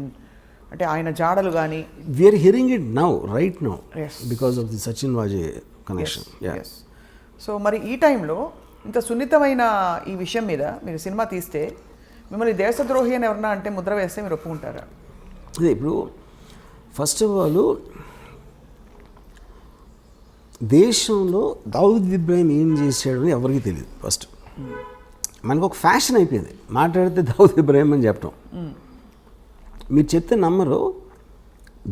అంటే ఆయన జాడలు కానీ? We are hearing it now, right now, yes, because of the Sachin Wajay connection. Yes. So మరి ఈ టైంలో ఇంత సున్నితమైన ఈ విషయం మీద మీరు సినిమా తీస్తే మిమ్మల్ని దేశద్రోహి అని ఎవరన్నా అంటే ముద్ర వేస్తే మీరు ఒప్పుకుంటారా? అదే ఇప్పుడు ఫస్ట్ ఆఫ్ ఆల్ దేశంలో దావుద్ ఇబ్రాహిం ఏం చేశాడని ఎవరికి తెలియదు. ఫస్ట్ మనకు ఒక ఫ్యాషన్ అయిపోయింది మాట్లాడితే దావుద్ ఇబ్రాహిం అని చెప్పడం. మీరు చెప్తే నమ్మరు,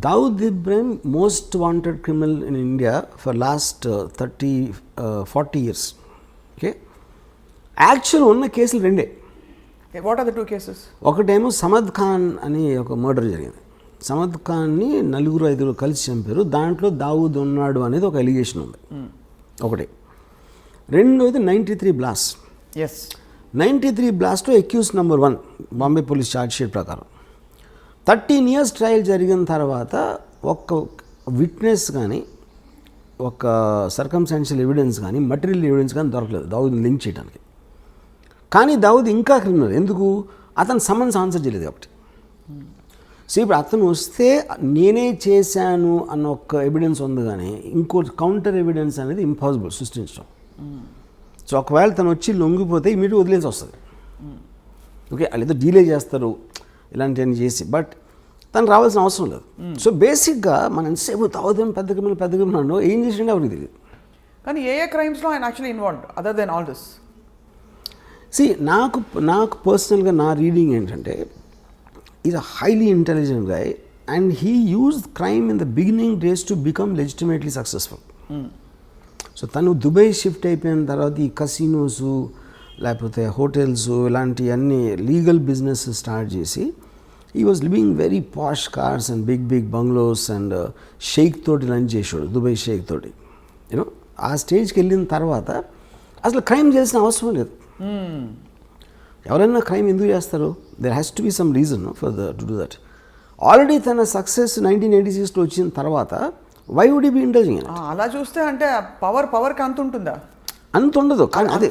Dawood Ibrahim most wanted criminal in India for last 30-40 years. Okay, actual ఉన్న కేసులు రెండే. What are the 2 cases? ఒకటేమో సమద్ ఖాన్ అని ఒక మర్డర్ జరిగింది. సమద్ ఖాన్ని 4-5 కలిసి చంపారు. దాంట్లో దావూద్ ఉన్నాడు అనేది ఒక ఎలిగేషన్ ఉంది ఒకటి. రెండోది 93 బ్లాస్ట్. 93 బ్లాస్ట్లో accused number 1 Bombay police charge sheet ప్రకారం 13 years ట్రయల్ జరిగిన తర్వాత ఒక్క విట్నెస్ కానీ ఒక సర్కమ్స్టాన్షియల్ ఎవిడెన్స్ కానీ మటీరియల్ ఎవిడెన్స్ కానీ దొరకలేదు దావూద్ని లింక్ చేయడానికి. కానీ దావూద్ ఇంకా క్రిమినల్. ఎందుకు? అతను సమన్స్ ఆన్సర్ చేయలేదు కాబట్టి. సో ఇప్పుడు అతను వస్తే నేనే చేశాను అన్న ఒక ఎవిడెన్స్ ఉంది, కానీ ఇంకో కౌంటర్ ఎవిడెన్స్ అనేది ఇంపాసిబుల్ సృష్టించడం. సో ఒకవేళ తను వచ్చి లొంగిపోతే ఇమీడియట్ వదిలేసి వస్తుంది. ఓకే, వాళ్ళు ఏదో డీలే చేస్తారు ఇలాంటివన్నీ చేసి, బట్ తను రావాల్సిన అవసరం లేదు. సో బేసిక్గా మనం ఎంతసేపు తాగుదాం పెద్ద క్రిమినల్ ఏం చేసిండే ఎవరికి తెలియదు. కానీ ఏ క్రైమ్స్లో ఆయన actually involved other than all this? నాకు పర్సనల్గా నా రీడింగ్ ఏంటంటే is a highly intelligent guy and he used crime in the beginning days to become legitimately successful. So తను దుబాయ్ షిఫ్ట్ అయిపోయిన తర్వాత ఈ కసినోస్ లేకపోతే హోటల్స్ ఇలాంటి అన్ని లీగల్ బిజినెస్ స్టార్ట్ చేసి ఈ was living very posh cars and big bungalows and షేక్ తోటి లంచ్ చేసాడు, దుబాయ్ షేక్ తోటి. యూనో ఆ స్టేజ్కి వెళ్ళిన తర్వాత అసలు క్రైమ్ చేసిన అవసరం లేదు. ఎవరైనా క్రైమ్ ఎందుకు చేస్తారు? There has to be some reason for to do that. Already తన సక్సెస్ 1986లో వచ్చిన తర్వాత why would you be indulging? అలా చూస్తే అంటే పవర్కి అంత ఉంటుందా? అంత ఉండదు. కానీ అదే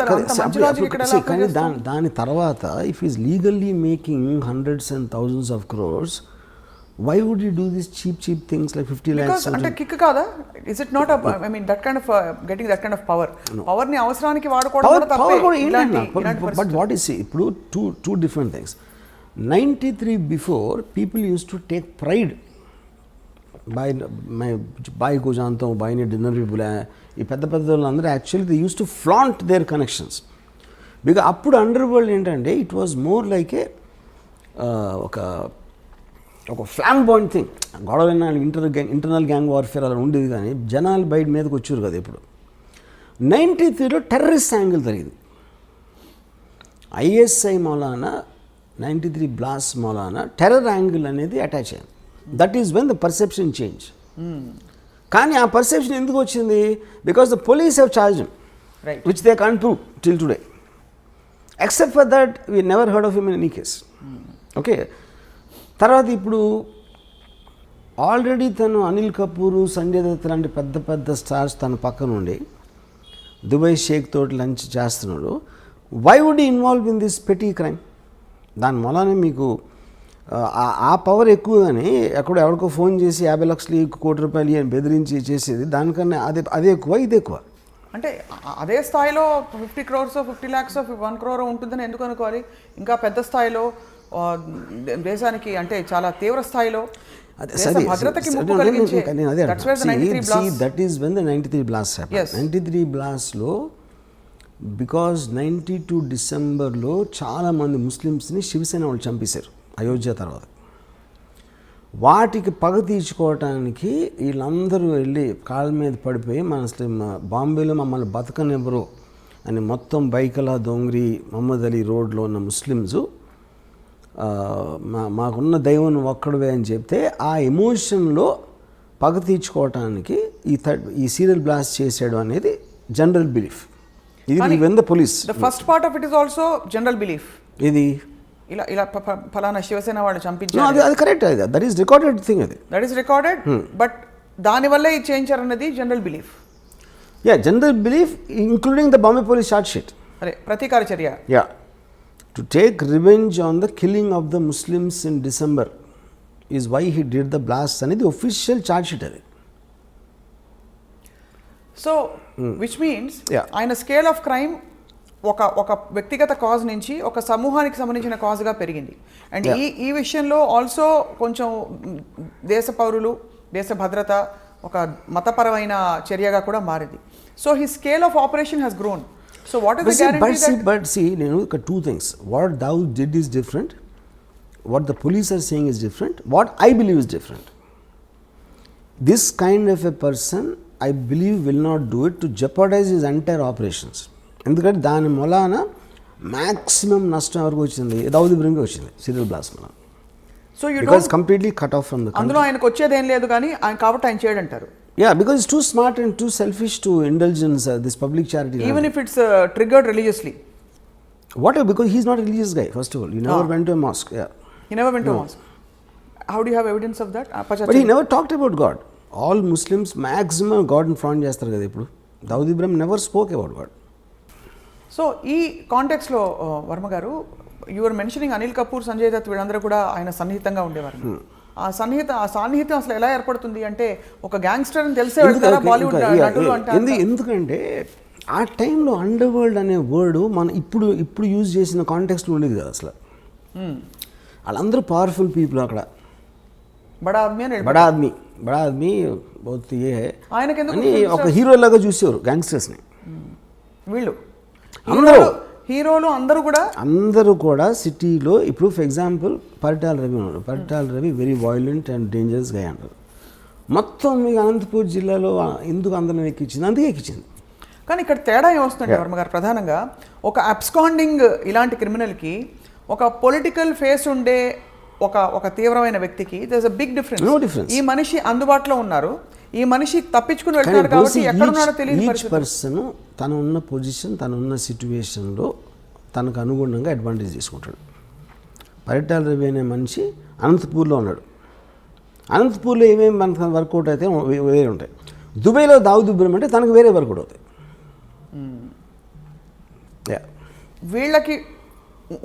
కానీ దాని తర్వాత if is legally making hundreds and thousands of crores, why would you do these cheap things like 50 lakhs? అంటే కిక్ కాదా? Is it not I mean that kind of getting that kind of power? Power ని అవసరానికి వాడుకోవడం కూడా తప్పే. But what is ఇప్పుడు two different things. 93 before people used to take pride boy को जानता हूँ, బాయ్ని డిన్నర్ भी बुलाया. ఈ పెద్ద వాళ్ళందరూ actually they use to flaunt their connections. Because అప్పుడు అండర్ వరల్డ్ ఏంటంటే it was more like a ఒక ఫ్లాంబాయింట్ థింగ్. గొడవైనా ఇంటర్నల్ గ్యాంగ్ వార్ఫేర్ అలా ఉండేది, కానీ జనాలు బయట మీదకి వచ్చారు కదా. ఇప్పుడు 93లో టెర్రరిస్ట్ యాంగిల్ జరిగింది. ISI Maulana 93 blast Maulana terror angle అనేది అటాచ్ అయింది. That is when the perception change. కానీ ఆ పర్సెప్షన్ ఎందుకు వచ్చింది? Because the police have charged him, which they can't prove till today. Except for that we never heard of him in any case. Okay, తర్వాత ఇప్పుడు already తను అనిల్ కపూర్, సంజయ్ దత్ లాంటి పెద్ద stars తన పక్కన ఉండి దుబాయ్ షేక్ తోటి లంచ్ చేస్తున్నాడు. Why would involve in this petty crime? దాని మూలానే మీకు ఆ పవర్ ఎక్కువ. కానీ ఎవరికో ఫోన్ చేసి 50 లక్షలు 1 కోటి రూపాయలు అని బెదిరించి చేసేది దానికన్నా అదే ఎక్కువ, ఇది ఎక్కువ. అంటే అదే స్థాయిలో 50 crores 50 lakhs 1 crore ఉంటుందని ఎందుకు అనుకోవాలి? ఇంకా పెద్ద స్థాయిలో దేశానికి అంటే చాలా తీవ్ర స్థాయిలో భద్రతకి ముప్పు కలిగించే. That is when the 93 blast happened. 93 బ్లాస్ట్లో బికాజ్ 92 డిసెంబర్లో చాలామంది ముస్లిమ్స్ని శివసేన వాళ్ళు చంపేశారు అయోధ్య తర్వాత. వాటికి పగ తీర్చుకోవటానికి వీళ్ళందరూ వెళ్ళి కాళ్ళ మీద పడిపోయి మన అసలు బాంబేలో మమ్మల్ని బతకనివ్వరు అని మొత్తం బైకలా దొంగరి మహమ్మద్ అలీ రోడ్లో ఉన్న ముస్లిమ్స్ మాకున్న దైవం ఒక్కడవే అని చెప్తే ఆ ఎమోషన్లో పగ తీర్చుకోవటానికి ఈ సీరియల్ బ్లాస్ట్ చేసాడు అనేది జనరల్ బిలీఫ్. ఇది even the police. The first part of it is also general belief. ఇది ఇలా ఫలానా శివసేన వాళ్ళు చంపించారు, అది correct, that is recorded thing, that is recorded. But దానివల్లే ఇది చేయించారన్నది general belief. Yeah, general belief including the Bombay police charge sheet. అదే ప్రతీకార చర్య. Yeah, to take revenge on the killing of the Muslims in December is why he did the blast అనేది official charge sheet అది. So which means ఆయన scale of crime ఒక వ్యక్తిగత cause నుంచి ఒక సమూహానికి సంబంధించిన కాజ్గా పెరిగింది. అండ్ ఈ విషయంలో ఆల్సో కొంచెం దేశ పౌరులు, దేశ భద్రత, ఒక మతపరమైన చర్యగా కూడా మారింది. So he scale of operation has grown. So what is the guarantee? But see, నేను ఒక two things. What Dawood did is different, what the police are saying is different, what I believe is different. This kind of a person, I believe, will not do it to jeopardize his entire operations. ఎందుకంటే దాని మూలాన maximum నష్టం వరకు వచ్చింది దావుద్ ఇబ్రహీంకి వచ్చింది serial blast మూలం. So you don't completely cut off from the country. అందులో ఆయనకు వచ్చేది ఏం లేదు కానీ ఆయన కాబట్టి ఆయన చేయడంటారు. Yeah, because it's too smart and too selfish to indulge in this public charity. Even if it's triggered religiously. Whatever, because he's not a religious guy, first of all. He never went to a mosque. Yeah. He never went to a mosque. How do you have evidence of that? But he never talked about God. All Muslims maximum God in front చేస్తారు కదా ఇప్పుడు. Dawood Ibrahim never spoke about God. So ఈ కాంటెక్స్లో వర్మ గారు, you are mentioning Anil Kapoor, Sanjay Dutt, వీళ్ళందరూ కూడా ఆయన సన్నిహితంగా ఉండేవారు. ఆ సాన్నిహిత్యం అసలు ఎలా ఏర్పడుతుంది అంటే ఒక గ్యాంగ్స్టర్ అని తెలిసే వెళ్తారా బాలీవుడ్ నటులు అంటే? ఎందుకంటే ఆ టైంలో అండర్ వరల్డ్ అనే వర్డ్ మనం ఇప్పుడు యూజ్ చేసిన కాంటెక్స్లో ఉండేది కదా అసలు. వాళ్ళందరూ పవర్ఫుల్ పీపుల్ అక్కడ. బడా ఆద్మీ బహుత్ ఏ ఆయనకి ఒక హీరో లాగా చూసేవారు గ్యాంగ్స్టర్స్ని. వీళ్ళు హీరోలు అందరూ కూడా సిటీలో. ఇప్పుడు ఫర్ ఎగ్జాంపుల్ పరిటాల రవి ఉన్నాడు. Paritala Ravi very violent and dangerous గా అంటారు. మొత్తం మీకు అనంతపూర్ జిల్లాలో ఎందుకు అందరం ఎక్కించింది? అందుకే ఎక్కించింది. కానీ ఇక్కడ తేడా ఏమొస్తుంది వర్మ గారు? ప్రధానంగా ఒక అబ్స్కాండింగ్ ఇలాంటి క్రిమినల్కి ఒక పొలిటికల్ ఫేస్ ఉండే ఒక తీవ్రమైన వ్యక్తికి there is a big difference. ఈ మనిషి అందుబాటులో ఉన్నారు, ఈ మనిషి తప్పించుకుని వెళ్తున్నాడు కాబట్టి ఎక్కడ ఉన్నాడో తెలియదు. ఈచ్ పర్సన్ తను ఉన్న పొజిషన్, తను ఉన్న సిచ్యువేషన్లో తనకు అనుగుణంగా అడ్వాంటేజ్ తీసుకుంటాడు. పరిటాల రవి అనే మనిషి అనంతపూర్లో ఉన్నాడు. అనంతపూర్లో ఏమేమి మనకు వర్కౌట్ అయితే వేరే ఉంటాయి. దుబాయ్లో దావుద్ ఇబ్రహీం అంటే తనకు వేరే వర్కౌట్ అవుతాయి. వీళ్ళకి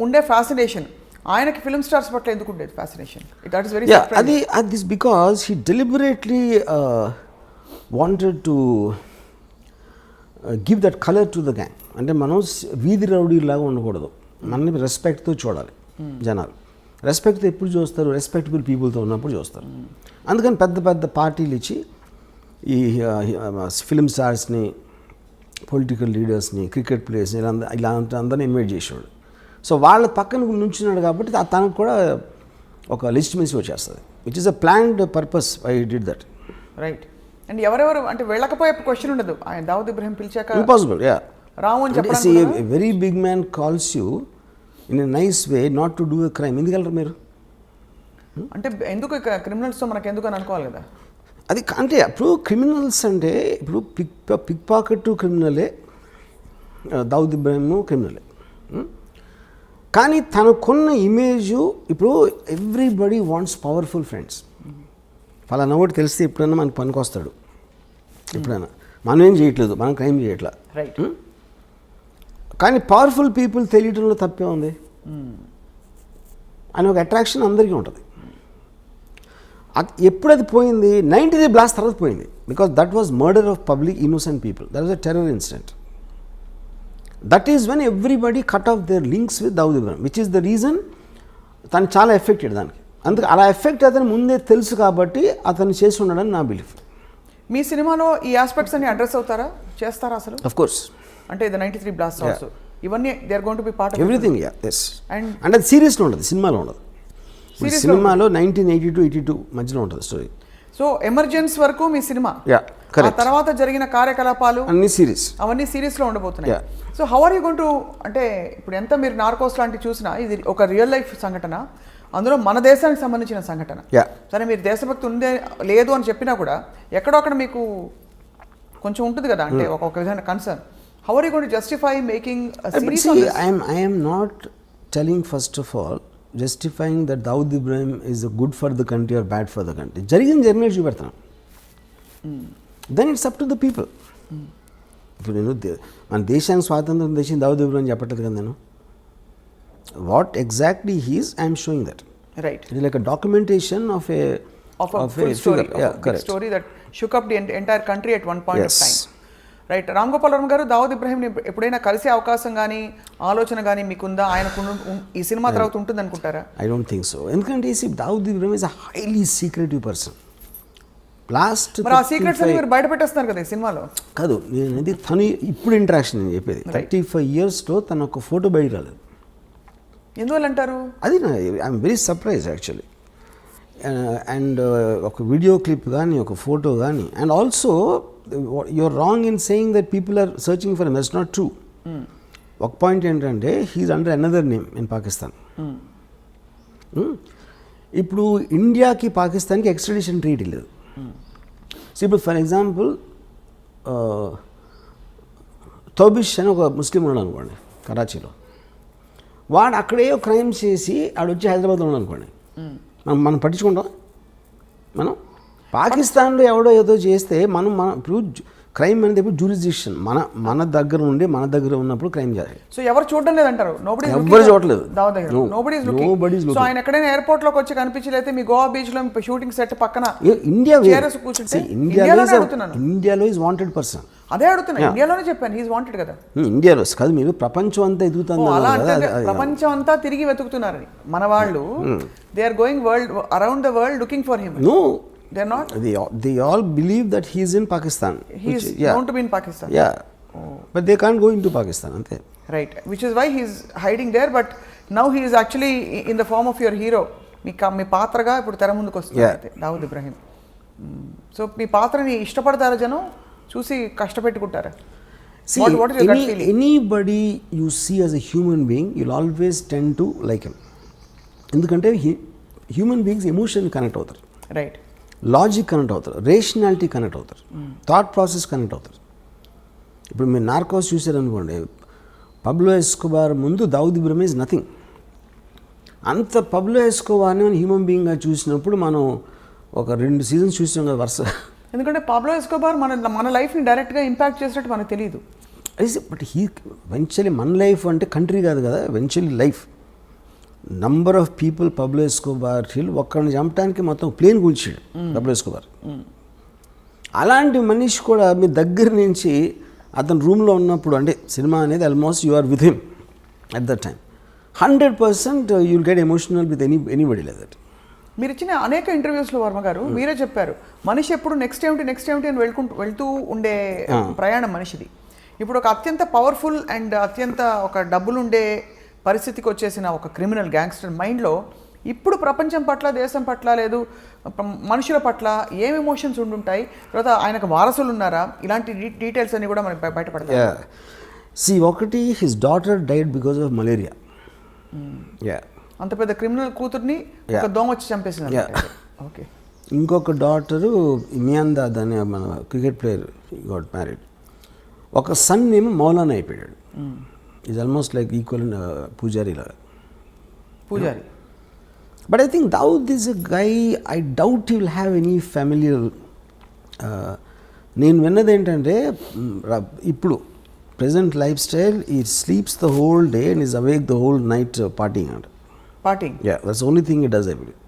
ఉండే ఫ్యాసినేషన్ ఆయనకి ఫిల్మ్ స్టార్స్ పట్ల ఎందుకు ఉండేది fascination? That is very this because he deliberately wanted to give that colour to the gang. అంటే మనం వీధి రౌడీలాగా ఉండకూడదు, మనని రెస్పెక్ట్తో చూడాలి. జనాలు రెస్పెక్ట్తో ఎప్పుడు చూస్తారు? రెస్పెక్టబుల్ పీపుల్తో ఉన్నప్పుడు చూస్తారు. అందుకని పెద్ద పెద్ద పార్టీలు ఇచ్చి ఈ ఫిల్మ్ స్టార్స్ని, పొలిటికల్ లీడర్స్ని, క్రికెట్ ప్లేయర్స్ని ఇలా అందరినీ ఇన్వైట్ చేసేవాడు. సో వాళ్ళ పక్కన నుంచున్నాడు కాబట్టి తనకు కూడా ఒక లెజిటిమసీ వచ్చేస్తుంది, which is a planned purpose. I did that. Right. And ఎవరెవరు అంటే వెళ్ళకపోయే క్వశ్చన్ ఉండదు. ఆయన దావుద్ ఇబ్రహీం పిలిచాక ఇంపాసిబుల్. యా, రావు అని చెప్పి a very big man calls you in a nice way not to do a crime. ఎందుకు వెళ్ళరు మీరు? అంటే ఎందుకు క్రిమినల్స్తో మనకు ఎందుకు అని అనుకోవాలి కదా. అది అంటే ఇప్పుడు క్రిమినల్స్ అంటే ఇప్పుడు పిక్ పాకెట్ క్రిమినలే, దావుద్ ఇబ్రహీం క్రిమినలే. కానీ తనకున్న ఇమేజు ఇప్పుడు ఎవ్రీబడి వాంట్స్ పవర్ఫుల్ ఫ్రెండ్స్. ఫలానా ఒకటి తెలిస్తే ఎప్పుడైనా మనకు పనికొస్తాడు. ఎప్పుడైనా మనం ఏం చేయట్లేదు, మనం క్రైమ్ చేయట్లా. రైట్. కానీ పవర్ఫుల్ పీపుల్ తెలియటంలో తప్పే ఉంది అని ఒక అట్రాక్షన్ అందరికీ ఉంటుంది. ఎప్పుడు అది పోయింది? 93 బ్లాస్ట్ తర్వాత పోయింది. Because that was murder of public innocent people. That was a terror incident. That is when everybody cut of their links with Dawood Ibrahim, which is the reason తను చాలా ఎఫెక్టెడ్ దానికి. అందుకే అలా ఎఫెక్ట్ అతను ముందే తెలుసు కాబట్టి అతను చేసి ఉన్నాడని నా బిలీఫ్. మీ సినిమాలో ఈ ఆస్పెక్ట్స్ అన్ని అడ్రస్ అవుతారా, చేస్తారా అసలు? Of course. అంటే ద 93 బ్లాస్ట్ ఆల్సో ఇవన్నీ they are going to be part of everything. Yeah, yes. And అది సీరియస్లో ఉండదు, సినిమాలో ఉండదు. సినిమాలో 1982 మధ్యలో ఉంటుంది స్టోరీ. సో ఎమర్జెన్స్ వరకు మీ సినిమా. యా, ఆ తర్వాత జరిగిన కార్యకలాపాలు అన్ని సిరీస్ అవన్నీ సిరీస్లో ఉండబోతున్నాయి. So how are you going to, అంటే ఇప్పుడు ఎంత మీరు నార్కోస్ లాంటివి చూసినా ఇది ఒక రియల్ లైఫ్ సంఘటన, అందులో మన దేశానికి సంబంధించిన సంఘటన. సరే మీరు దేశభక్తి ఉందే లేదు అని చెప్పినా కూడా ఎక్కడో అక్కడ మీకు కొంచెం ఉంటుంది కదా, అంటే ఒక విధమైన concern. How are you going to justify making series on this? I am not telling first of all justifying that Dawood Ibrahim is good for the country or bad for the country. జరిగిన చూపెడతాను. Then it's up to the people. ఇప్పుడు నేను మన దేశానికి స్వాతంత్రం తెచ్చిన దావుద్ ఇబ్రాహిం చెప్పట్లేదు కదా నేను. What exactly he's I'm showing that. Right. It like a documentation of A story that shook up the entire country at one point of time. Right. Ram Gopal Varma గారు, దావుద్ ఇబ్రాహింని ఎప్పుడైనా కలిసే అవకాశం కానీ ఆలోచన కానీ మీకుందా? ఆయనకు ఈ సినిమా తర్వాత ఉంటుంది అనుకుంటారా? I don't think so. ఎందుకంటే Dawood Ibrahim is a highly secretive person. Last మరి ఆ సీక్రెట్స్ అన్ని మీరు బయట పెట్టేస్తున్నారు కదా ఈ సినిమాలో. కాదు, నేను అనేది తను ఇప్పుడు ఇంటరాక్షన్ నేను చెప్పేది. 35 yearsలో తన ఒక ఫోటో బయట రాలేదు. ఎందువల్ల అంటారు? అది I'm very surprise actually. And ఒక వీడియో క్లిప్ కానీ ఒక ఫోటో కానీ. And also you're wrong in saying that people are searching for him. That's not true. ఒక పాయింట్ ఏంటంటే he is under another name in Pakistan. ఇప్పుడు ఇండియాకి పాకిస్తాన్కి ఎక్స్ట్రాడిషన్ ట్రీటీ లేదు. సో ఇప్పుడు ఫర్ ఎగ్జాంపుల్ తౌబిష్ అని ఒక ముస్లిం ఉన్నాడు అనుకోండి కరాచీలో. వాడు అక్కడే క్రైమ్ చేసి ఆడొచ్చి హైదరాబాద్లో ఉన్నాడు అనుకోండి, మనం పట్టించుకుంటాం. మనం పాకిస్తాన్లో ఎవడో ఏదో చేస్తే మనం ఇప్పుడు క్రైమ్ అనేది ఇప్పుడు జ్యూరిస్డిక్షన్ మన దగ్గర ఉండి మన దగ్గర ఉన్నప్పుడు క్రైమ్ చేయాలి. సో ఎవరు చూడడం లేదంటారు? ఎవరు చూడలేదు. సో ఆయన ఎక్కడైనా ఎయిర్పోర్ట్ లోకి వచ్చి కనిపించలేతే మీ గోవా బీచ్ లో షూటింగ్ సెట్ పక్కన ఇండియాలో ఈజ్ వాంటెడ్ పర్సన్. అదే అడుగుతున్నా, ఇండియాలోనే చెప్పాను హీస్ వాంటెడ్ కదా. ఇండియాలో కాదు, మీరు ప్రపంచం అంతా ఎదుగుతుంది. ప్రపంచం అంతా తిరిగి వెతుకుతున్నారని మన వాళ్ళు. They are going around the world looking for him. No, they're not. They all believe that he is in Pakistan. He is known to be in Pakistan. Yeah. But they can't go into Pakistan, ante. Right. Which is why he is hiding there. But now he is actually in the form of your hero. మీ పాత్రగా ఇప్పుడు తెర ముందుకు వస్తుంది Dawood Ibrahim. So మీ పాత్రని ఇష్టపడతారా జనం? చూసి కష్టపెట్టుకుంటారా? What is your gut feeling? Anybody you see as a human being, you'll always tend to like him. ఎందుకంటే హ్యూమన్ బీయింగ్స్ ఎమోషన్ కనెక్ట్ అవుతారు. రైట్. లాజిక్ కనెక్ట్ అవుతారు, రేషనాలిటీ కనెక్ట్ అవుతారు, థాట్ ప్రాసెస్ కనెక్ట్ అవుతారు. ఇప్పుడు మీరు నార్కోస్ చూసారనుకోండి, పబ్లో ఎస్కోబార్ ముందు Dawood Ibrahim is nothing. అంత పబ్లో ఎస్కోబార్ని మనం హ్యూమన్ బీయింగ్గా చూసినప్పుడు మనం ఒక 2 seasons చూసాం కదా వరుస. ఎందుకంటే పబ్లో ఎస్కోబార్ మన లైఫ్ని డైరెక్ట్గా ఇంపాక్ట్ చేసినట్టు మనకు తెలియదు. బట్ వెంచువల్లీ మన లైఫ్ అంటే కంట్రీ కాదు కదా, eventually life. Number of people Pablo Escobar ఒక్కడిని చంపడానికి మొత్తం ప్లేన్ కూల్చాడు పబ్లో ఎస్కోబార్. అలాంటి మనిషి కూడా మీ దగ్గర నుంచి అతను రూమ్లో ఉన్నప్పుడు, అంటే సినిమా అనేది almost you are with him at that time. 100% you'll get emotional with anybody like that. మీరు ఇచ్చిన అనేక ఇంటర్వ్యూస్లో వర్మ గారు మీరే చెప్పారు, మనిషి ఎప్పుడు నెక్స్ట్ ఏమిటి అని వెళ్తూ ఉండే ప్రయాణం మనిషిది. ఇప్పుడు ఒక అత్యంత పవర్ఫుల్ అండ్ అత్యంత ఒక డబ్బులుండే పరిస్థితికి వచ్చేసిన ఒక క్రిమినల్ గ్యాంగ్స్టర్ మైండ్లో ఇప్పుడు ప్రపంచం పట్ల, దేశం పట్ల, లేదు మనుషుల పట్ల ఏం ఎమోషన్స్ ఉండుంటాయి, తర్వాత ఆయనకు వారసులు ఉన్నారా, ఇలాంటి డీటెయిల్స్ అన్ని కూడా మనకి బయటపడతాయి. ఒకటి his daughter died because of malaria. అంత పెద్ద క్రిమినల్ కూతుర్ని ఒక దోమ వచ్చి చంపేసింది. ఓకే. ఇంకొక డాటరు మియాందాద్ అనే మన క్రికెట్ ప్లేయర్ గాట్ మ్యారీడ్. ఒక సన్ ఏమో మౌలానా అయిపోయాడు. Is almost like equal Pujari లాగా. Pujari. But I think Dawood is a guy, I doubt he will have any familiar. నేను విన్నది ఏంటంటే ఇప్పుడు present life style, he sleeps the whole day and is awake the whole night partying. Partying. Yeah, that's only thing it does I believe.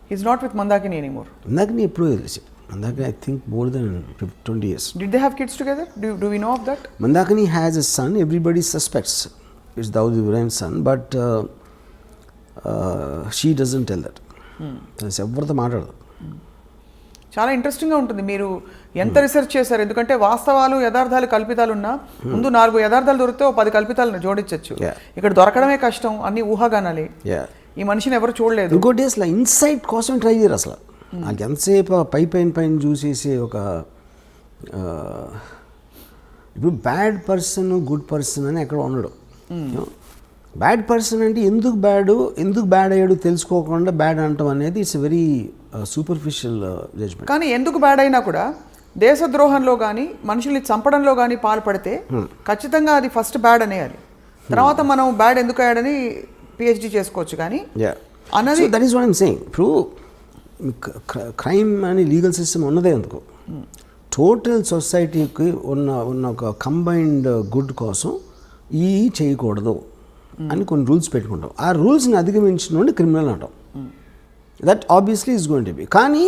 He is not with Mandakini anymore. Mandakini ఎప్పుడూ తెలిసి. Mandakini, I think more than 20 years. Did they have kids together? Do we know of that? Mandakini has a son. Everybody suspects it's Dawood Ibrahim's son, but she doesn't tell that. ఎవరితో మాట్లాడదు. చాలా ఇంట్రెస్టింగ్గా ఉంటుంది. మీరు ఎంత research చేశారు? ఎందుకంటే వాస్తవాలు, యథార్థాలు, కల్పితాలు ఉన్నా ముందు 4 యథార్థాలు దొరికితే 10 కల్పితాలను జోడించవచ్చు. ఇక్కడ దొరకడమే కష్టం, అన్ని ఊహాగానాలే. ఈ మనిషిని ఎవరు చూడలేదు. ఇంకోటి అసలు ఇన్సైట్ కోసం ట్రై చేయరు అసలు. నాకు ఎంతసేపు పైన చూసేసి ఒక ఇప్పుడు బ్యాడ్ పర్సన్ గుడ్ పర్సన్ అని ఎక్కడ ఉండడు. బ్యాడ్ పర్సన్ అంటే ఎందుకు బ్యాడ్ అయ్యాడు తెలుసుకోకుండా బ్యాడ్ అంటాం అనేది ఇట్స్ వెరీ సూపర్ఫిషియల్ జడ్జ్మెంట్. కానీ ఎందుకు బ్యాడ్ అయినా కూడా దేశద్రోహంలో కానీ మనుషుల్ని చంపడంలో కానీ పాల్పడితే ఖచ్చితంగా అది ఫస్ట్ బ్యాడ్ అనేయాలి. తర్వాత మనం బ్యాడ్ ఎందుకు అయ్యాడని పిహెచ్డి చేసుకోవచ్చు. కానీ అన్నది that is what I'm saying. ఇప్పుడు క్రైమ్ అని లీగల్ సిస్టమ్ ఉన్నదే ఎందుకు, టోటల్ సొసైటీకి ఉన్న ఒక కంబైన్డ్ గుడ్ కోసం ఈ చేయకూడదు అని కొన్ని రూల్స్ పెట్టుకుంటాం. ఆ రూల్స్ని అధిగమించిన క్రిమినల్ అంటాం. That obviously is going to be. కానీ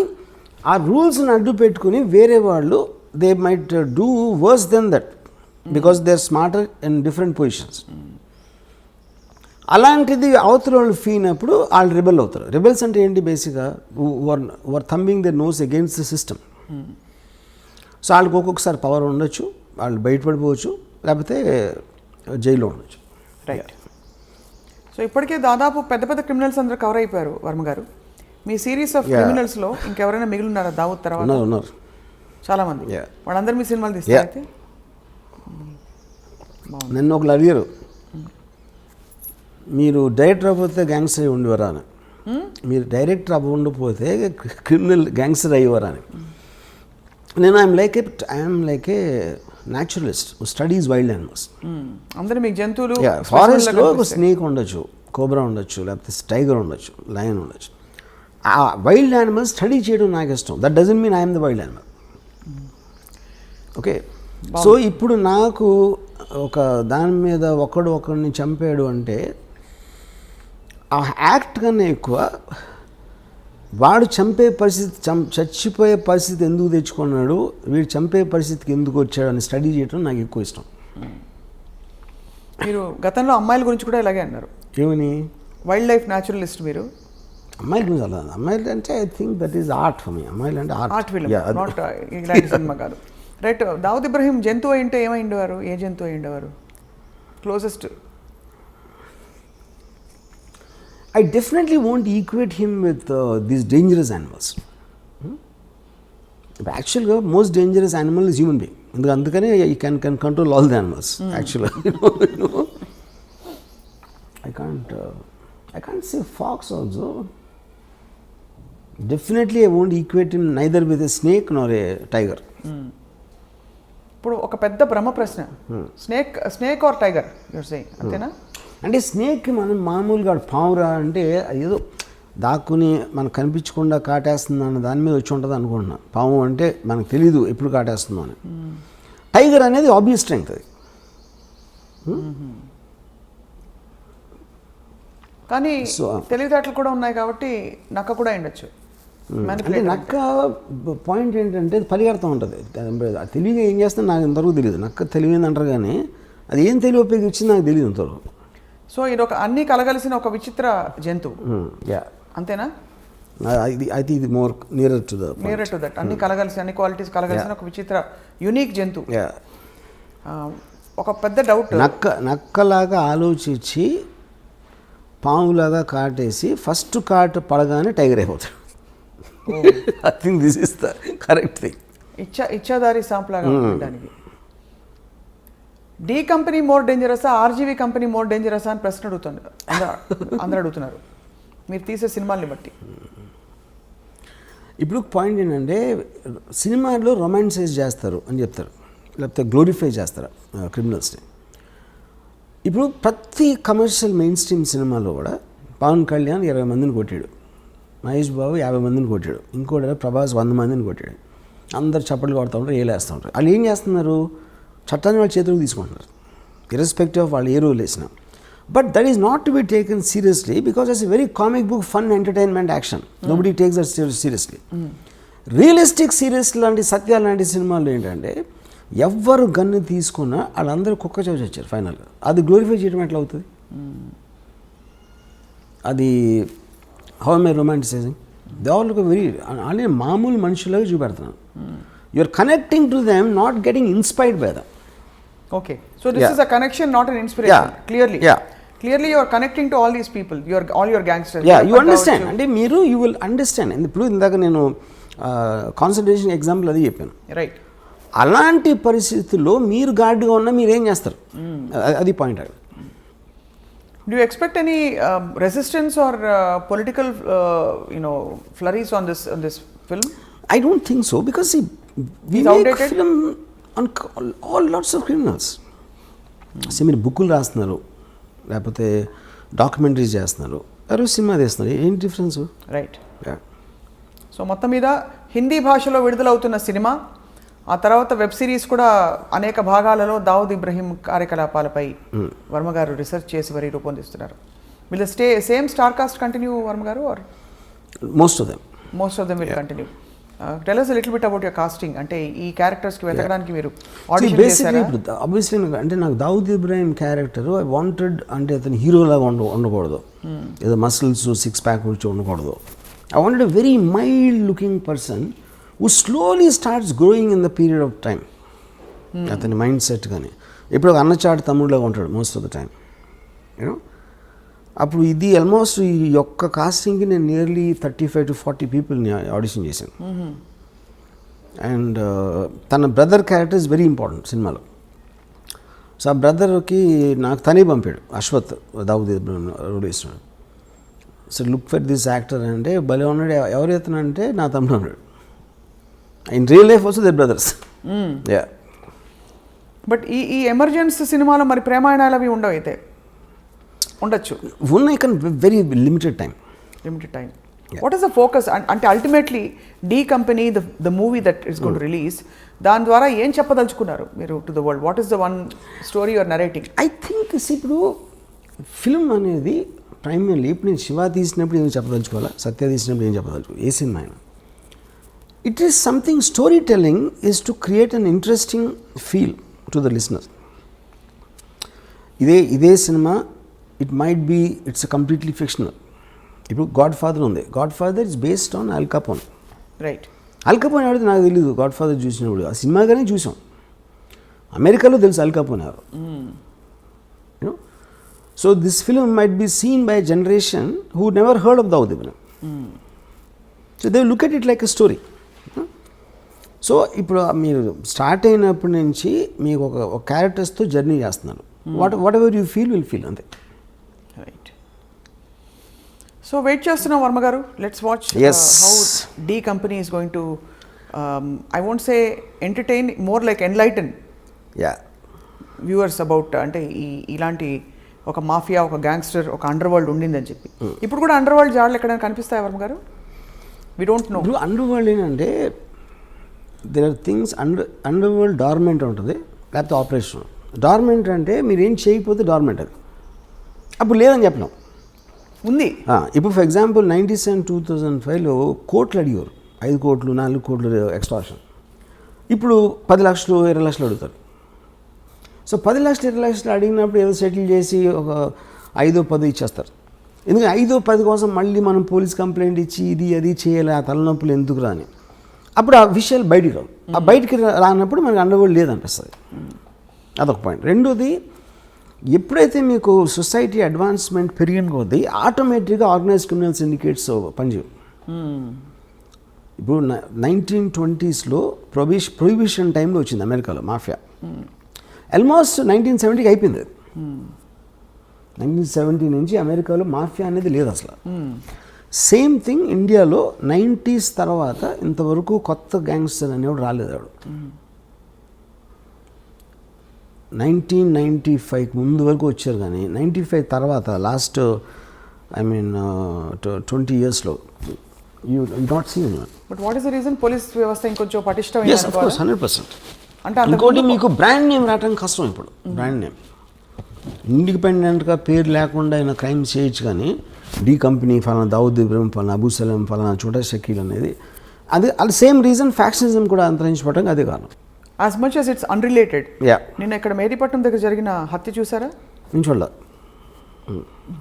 ఆ రూల్స్ని అడ్డు పెట్టుకుని వేరే వాళ్ళు they might do worse then that because they are smarter in different positions. అలాంటిది అవతల వాళ్ళు ఫీల్ అయినప్పుడు వాళ్ళు రిబెల్ అవుతారు. రిబెల్స్ అంటే ఏంటి, బేసిక్గా were thumbing the nose against the system. So వాళ్ళకి ఒక్కొక్కసారి పవర్ ఉండొచ్చు, వాళ్ళు బయటపడిపోవచ్చు, లేకపోతే జైల్లో ఉండొచ్చు. రైట్. సో ఇప్పటికే దాదాపు పెద్ద పెద్ద క్రిమినల్స్ అందరూ కవర్ అయిపోయారు వర్మ గారు. మీ సిరీస్ ఆఫ్ క్రిమినల్స్లో ఇంకెవరైనా మిగిలిన్నారా దావుద్ తర్వాత? ఉన్నారు చాలామంది. వాళ్ళందరూ మీ సినిమాలు తీస్తారు అయితే? నన్ను ఒకళ్ళు అడిగారు, మీరు డైరెక్టర్ అవ్వకపోతే గ్యాంగ్స్టర్ అయి ఉండేవారా అని. మీరు డైరెక్టర్ అవ్వకపోతే క్రిమినల్ గ్యాంగ్స్టర్ అయ్యేవారా అని. నేను I'm like A naturalist studies wild animals. అందరూ మీకు జంతువులు, ఫారెస్ట్లో ఒక స్నేక్ ఉండొచ్చు, కోబ్రా ఉండొచ్చు, లేకపోతే టైగర్ ఉండొచ్చు, లయన్ ఉండొచ్చు. ఆ వైల్డ్ యానిమల్స్ స్టడీ చేయడం నాకు ఇష్టం. That doesn't mean I'm the wild animal. Okay. So ఇప్పుడు నాకు ఒక దాని మీద ఒకడిని చంపాడు అంటే ఆ యాక్ట్ కన్నా ఎక్కువ వాడు చంపే పరిస్థితి, చచ్చిపోయే పరిస్థితి ఎందుకు తెచ్చుకున్నాడు, వీడు చంపే పరిస్థితికి ఎందుకు వచ్చాడు అని స్టడీ చేయడం నాకు ఎక్కువ ఇష్టం. మీరు గతంలో అమ్మాయిల గురించి కూడా ఇలాగే అన్నారు. ఏమని? వైల్డ్ లైఫ్ న్యాచురలిస్ట్ మీరు. అమ్మాయిల గురించి అలా, అమ్మాయిలు అంటే I think that is art for me. అమ్మాయిలు అంటే ఆర్ట్ ఫిల్మ్, నాట్ ఇలాంటి సినిమా కాదు. రైట్. దావుద్ ఇబ్రహీం జంతువు అయింటే ఏమైండేవారు? ఏ జంతువు అయిండేవారు closest? I definitely won't equate him with these dangerous animals. Actually, most dangerous animal is human being. Andukane you can control all the animals. Actually, you know. I can't say fox also. Definitely, I won't equate him neither with a snake nor a tiger. ఇప్పుడు ఒక పెద్ద బ్రహ్మ ప్రశ్న, snake or tiger you're saying, అంతేనా? అంటే స్నేక్కి మనం మామూలుగా పావురా అంటే ఏదో దాక్కుని మనకు కనిపించకుండా కాటేస్తుంది అన్న దాని మీద వచ్చి ఉంటుంది అనుకుంటున్నా. పాము అంటే మనకు తెలీదు ఎప్పుడు కాటేస్తుందో అని. టైగర్ అనేది ఆబ్వియస్ స్ట్రెంగ్త్ అది. కానీ తెలివితేటలు కూడా ఉన్నాయి కాబట్టి నక్క కూడా ఉండొచ్చు. అంటే నక్క పాయింట్ ఏంటంటే పరిగెడతా ఉంటుంది. తెలివిగా ఏం చేస్తుందో నాకు ఇంతవరకు తెలియదు. నక్క తెలివింది అంటారు కానీ అది ఏం తెలివి ఉపయోగించింది నాకు తెలియదు ఇంతవరకు. సో ఇది ఒక అన్ని కలగలిసిన ఒక విచిత్ర జంతువు, అంతేనా? ఇది మోర్ నియర్ టు దట్. అన్ని కలగలిసి, అన్ని క్వాలిటీస్ కలగలిసిన ఒక విచిత్ర యూనిక్ జంతువు. ఒక పెద్ద డౌట్, నక్కలాగా ఆలోచించి పాములాగా కాటేసి ఫస్ట్ కాటు పడగానే టైగర్ అయిపోతాడు. I think this is the correct thing. ఇచ్చాదారి సాంప్లాగా ఉండడానికి. డి కంపెనీ మోర్ డేంజరసా, ఆర్జీవీ కంపెనీ మోర్ డేంజరసా అని ప్రశ్న అడుగుతున్నారు, అందరూ అడుగుతున్నారు మీరు తీసే సినిమాల్ని బట్టి. ఇప్పుడు పాయింట్ ఏంటంటే సినిమాల్లో రొమాన్సైజ్ చేస్తారు అని చెప్తారు, లేకపోతే గ్లోరిఫై చేస్తారు క్రిమినల్స్ని. ఇప్పుడు ప్రతి కమర్షియల్ మెయిన్ స్ట్రీమ్ సినిమాలో కూడా పవన్ కళ్యాణ్ 20 మందిని కొట్టాడు, మహేష్ బాబు 50 మందిని కొట్టాడు, ఇంకోటి ప్రభాస్ 100 మందిని కొట్టాడు. అందరు చప్పట్లు కొడుతూ ఉంటారు, ఏలేస్తూ ఉంటారు. వాళ్ళు ఏం చేస్తున్నారు, చట్టాన్ని వాళ్ళ చేతులకు తీసుకుంటున్నారు, ఇర్రెస్పెక్టివ్ ఆఫ్ వాళ్ళు ఏ రూల్ వేసినా. But that is not to be taken seriously because it's a very comic book, fun, entertainment, action. Nobody takes that seriously. Realistic serious లాంటి, సత్యాలు లాంటి సినిమాలు ఏంటంటే ఎవ్వరు గన్ను తీసుకున్నా వాళ్ళందరూ కుక్క చోచి వచ్చారు ఫైనల్గా. అది గ్లోరిఫై చేయడం ఎట్లా అవుతుంది? అది how am I romanticising? They all look very అనే మామూలు మనుషులాగా చూపెడుతున్నాను. You are connecting to them, not getting inspired by them. Okay, so this is a connection, not an inspiration. Clearly you are connecting to all these people, all your gangsters. You understand, అంటే మీరు you will understand. ఇప్పుడు ఇందాక నేను concentration example అది చెప్పాను. Right. అలాంటి పరిస్థితుల్లో మీరు గార్డ్గా ఉన్నా మీరు ఏం చేస్తారు? అది point. Do you expect any resistance or political, flurries on this film? I don't think so, because see, we It's make outdated? film on all lots of criminals. See, మీరు బుక్కులు రాస్తున్నారు, లేకపోతే డాక్యుమెంటరీస్ చేస్తున్నారు, ఎవరు సినిమా తీస్తున్నారు, ఏం difference? Right. So మొత్తం మీద హిందీ భాషలో విడుదలవుతున్న సినిమా, ఆ తర్వాత వెబ్ సిరీస్ కూడా అనేక భాగాలలో దావుద్ ఇబ్రహీం కార్యకలాపాలపై వర్మ గారు రీసెర్చ్ చేసి మరి రూపొందిస్తున్నారు. Will same star cast continue Varma garu, or most of them will continue? Tell us a little bit about your casting. అంటే ఈ క్యారెక్టర్స్కి వెతకడానికి మీరు ఆడిషన్ బేసిక్లీ చేశారా? ఇప్పుడు ఆబ్వియస్లీ అంటే నాకు Dawood Ibrahim character I wanted, అంటే అతను హీరోలాగా ఉండకూడదు, ఏదో మసిల్స్ సిక్స్ ప్యాక్ వచ్చి ఉండకూడదు. I wanted a very mild looking person who slowly starts growing in the period of time. అతని మైండ్ సెట్ కానీ ఇప్పుడు అన్నచాటు తమ్ముడులాగా ఉంటాడు most of the time, you know. అప్పుడు ఇది ఆల్మోస్ట్ ఈ యొక్క కాస్టింగ్కి నేను నియర్లీ 35 to 40 పీపుల్ని ఆడిషన్ చేశాను. అండ్ తన brother character is very important సినిమాలో. సో ఆ బ్రదర్కి నాకు తనే పంపాడు, అశ్వత్, దావుద్ ఇబ్రాహిం రోల్ ఇస్తున్నాడు. So look for this actor అంటే భలే ఉన్నాడు. ఎవరు ఎత్తునంటే నా తమ్ముడు అన్నాడు. In real life also they brothers. Yeah. But ఈ ఎమర్జెన్స్ సినిమాలో మరి ప్రేమాయణాలు అవి ఉండవు, అయితే ఉండొచ్చు, ఉన్నాయి కానీ very limited time. What is the focus? అంటే ultimately D company the movie that is going to release, దాని ద్వారా ఏం చెప్పదలుచుకున్నారు మీరు to the world? What is the one story you're narrating? I think ఇప్పుడు ఫిల్మ్ అనేది ప్రైమర్లీ, ఇప్పుడు నేను శివ తీసినప్పుడు ఏం చెప్పదలుచుకోవాలా, సత్య తీసినప్పుడు ఏం చెప్పదలుచుకోవాలి, ఏ సినిమా అయినా it is something, story telling is to create an interesting feel to the listener. ఇదే సినిమా it might be it's completely fictional. ఇప్పుడు గాడ్ ఫాదర్ ఉంది, Godfather is based on Al Capone. Right. అల్ కపోన్ ఎవరైతే నాకు తెలియదు, గాడ్ ఫాదర్ చూసినప్పుడు ఆ సినిమాగానే చూసాం. అమెరికాలో తెలుసు అల్ కపోన్ ఎవరు, you know. So this film might be seen by generation who never heard of Dawood Ibrahim. So they look at it like a story. So ఇప్పుడు మీరు స్టార్ట్ అయినప్పటి నుంచి మీకు ఒక క్యారెక్టర్స్తో జర్నీ చేస్తున్నారు. Whatever you feel will feel, అంతే. రైట్. సో వెయిట్ చేస్తున్నాం Varma garu. Let's watch how D company is going to, I won't say entertain, more like enlighten viewers about, అంటే ఇలాంటి ఒక మాఫియా, ఒక గ్యాంగ్స్టర్, ఒక అండర్ వరల్డ్ ఉండిందని చెప్పి. ఇప్పుడు కూడా అండర్ వరల్డ్ జాడలు ఎక్కడైనా కనిపిస్తాయి Varma garu? We don't know. ఇప్పుడు అండర్ వరల్డ్ ఏంటంటే there are things, underworld dormant ఉంటుంది, లేకపోతే ఆపరేషన్. డార్మెంట్ అంటే మీరు ఏం చేయకపోతే డార్మెంట్, అది అప్పుడు లేదని చెప్పినాం ఉంది. ఇప్పుడు ఫర్ ఎగ్జాంపుల్ 97, 2005లో కోట్లు అడిగారు, 5 కోట్లు 4 కోట్లు ఎక్స్ట్రాక్షన్. ఇప్పుడు 10 లక్షలు 20 లక్షలు అడుగుతారు. సో 10 లక్షలు 20 లక్షలు అడిగినప్పుడు ఏదో సెటిల్ చేసి ఒక 5-10 ఇచ్చేస్తారు. ఎందుకంటే 5-10 కోసం మళ్ళీ మనం పోలీస్ కంప్లైంట్ ఇచ్చి ఇది అది చేయాలి, ఆ తలనొప్పులు ఎందుకు రాని, అప్పుడు ఆ విషయాలు బయటికి రావు. ఆ బయటికి రానప్పుడు మనకి అండర్ వరల్డ్ లేదనిపిస్తుంది. అదొక పాయింట్. రెండోది, ఎప్పుడైతే మీకు సొసైటీ అడ్వాన్స్మెంట్ పెరిగిన కొద్దీ ఆటోమేటిక్గా ఆర్గనైజ్ క్రిమినల్ సిండికేట్స్ పనిచేయవు. ఇప్పుడు 1920sలో ప్రొహిబిషన్ టైంలో వచ్చింది అమెరికాలో మాఫియా. ఆల్మోస్ట్ 1970కి అయిపోయింది. 1970 నుంచి అమెరికాలో మాఫియా అనేది లేదు అసలు. సేమ్ థింగ్ ఇండియాలో 90s తర్వాత ఇంతవరకు కొత్త గ్యాంగ్స్టర్ అనేవాడు రాలేదు. ఆవిడ 1995 ముందు వరకు వచ్చారు, కానీ 95 తర్వాత లాస్ట్ 20 yearsలో you not seen. But what is the reason? Police వ్యవస్థ ఇంకొంచెం పటిష్టమైన. yes of course 100%. అంటే ఇంకోటి మీకు బ్రాండ్ నేమ్ రావటం కష్టం. ఇప్పుడు బ్రాండ్ నేమ్ ఇండిపెండెంట్గా పేరు లేకుండా ఆయన క్రైమ్ చేయొచ్చు, కానీ డీ కంపెనీ ఫలానా దావుద్ ఇబ్రాహిం, ఫలానా అబూ సలీం, ఫలానా చోటా షకీల్ అనేది అది సేమ్ రీజన్. ఫ్యాక్షనిజం కూడా అంతరించిపోవడానికి అదే కారణం. As much as it's unrelated. Yeah. నిన్న ఇక్కడ మేదీపట్నం దగ్గర జరిగిన హత్య చూసారా? నేను చూడలే.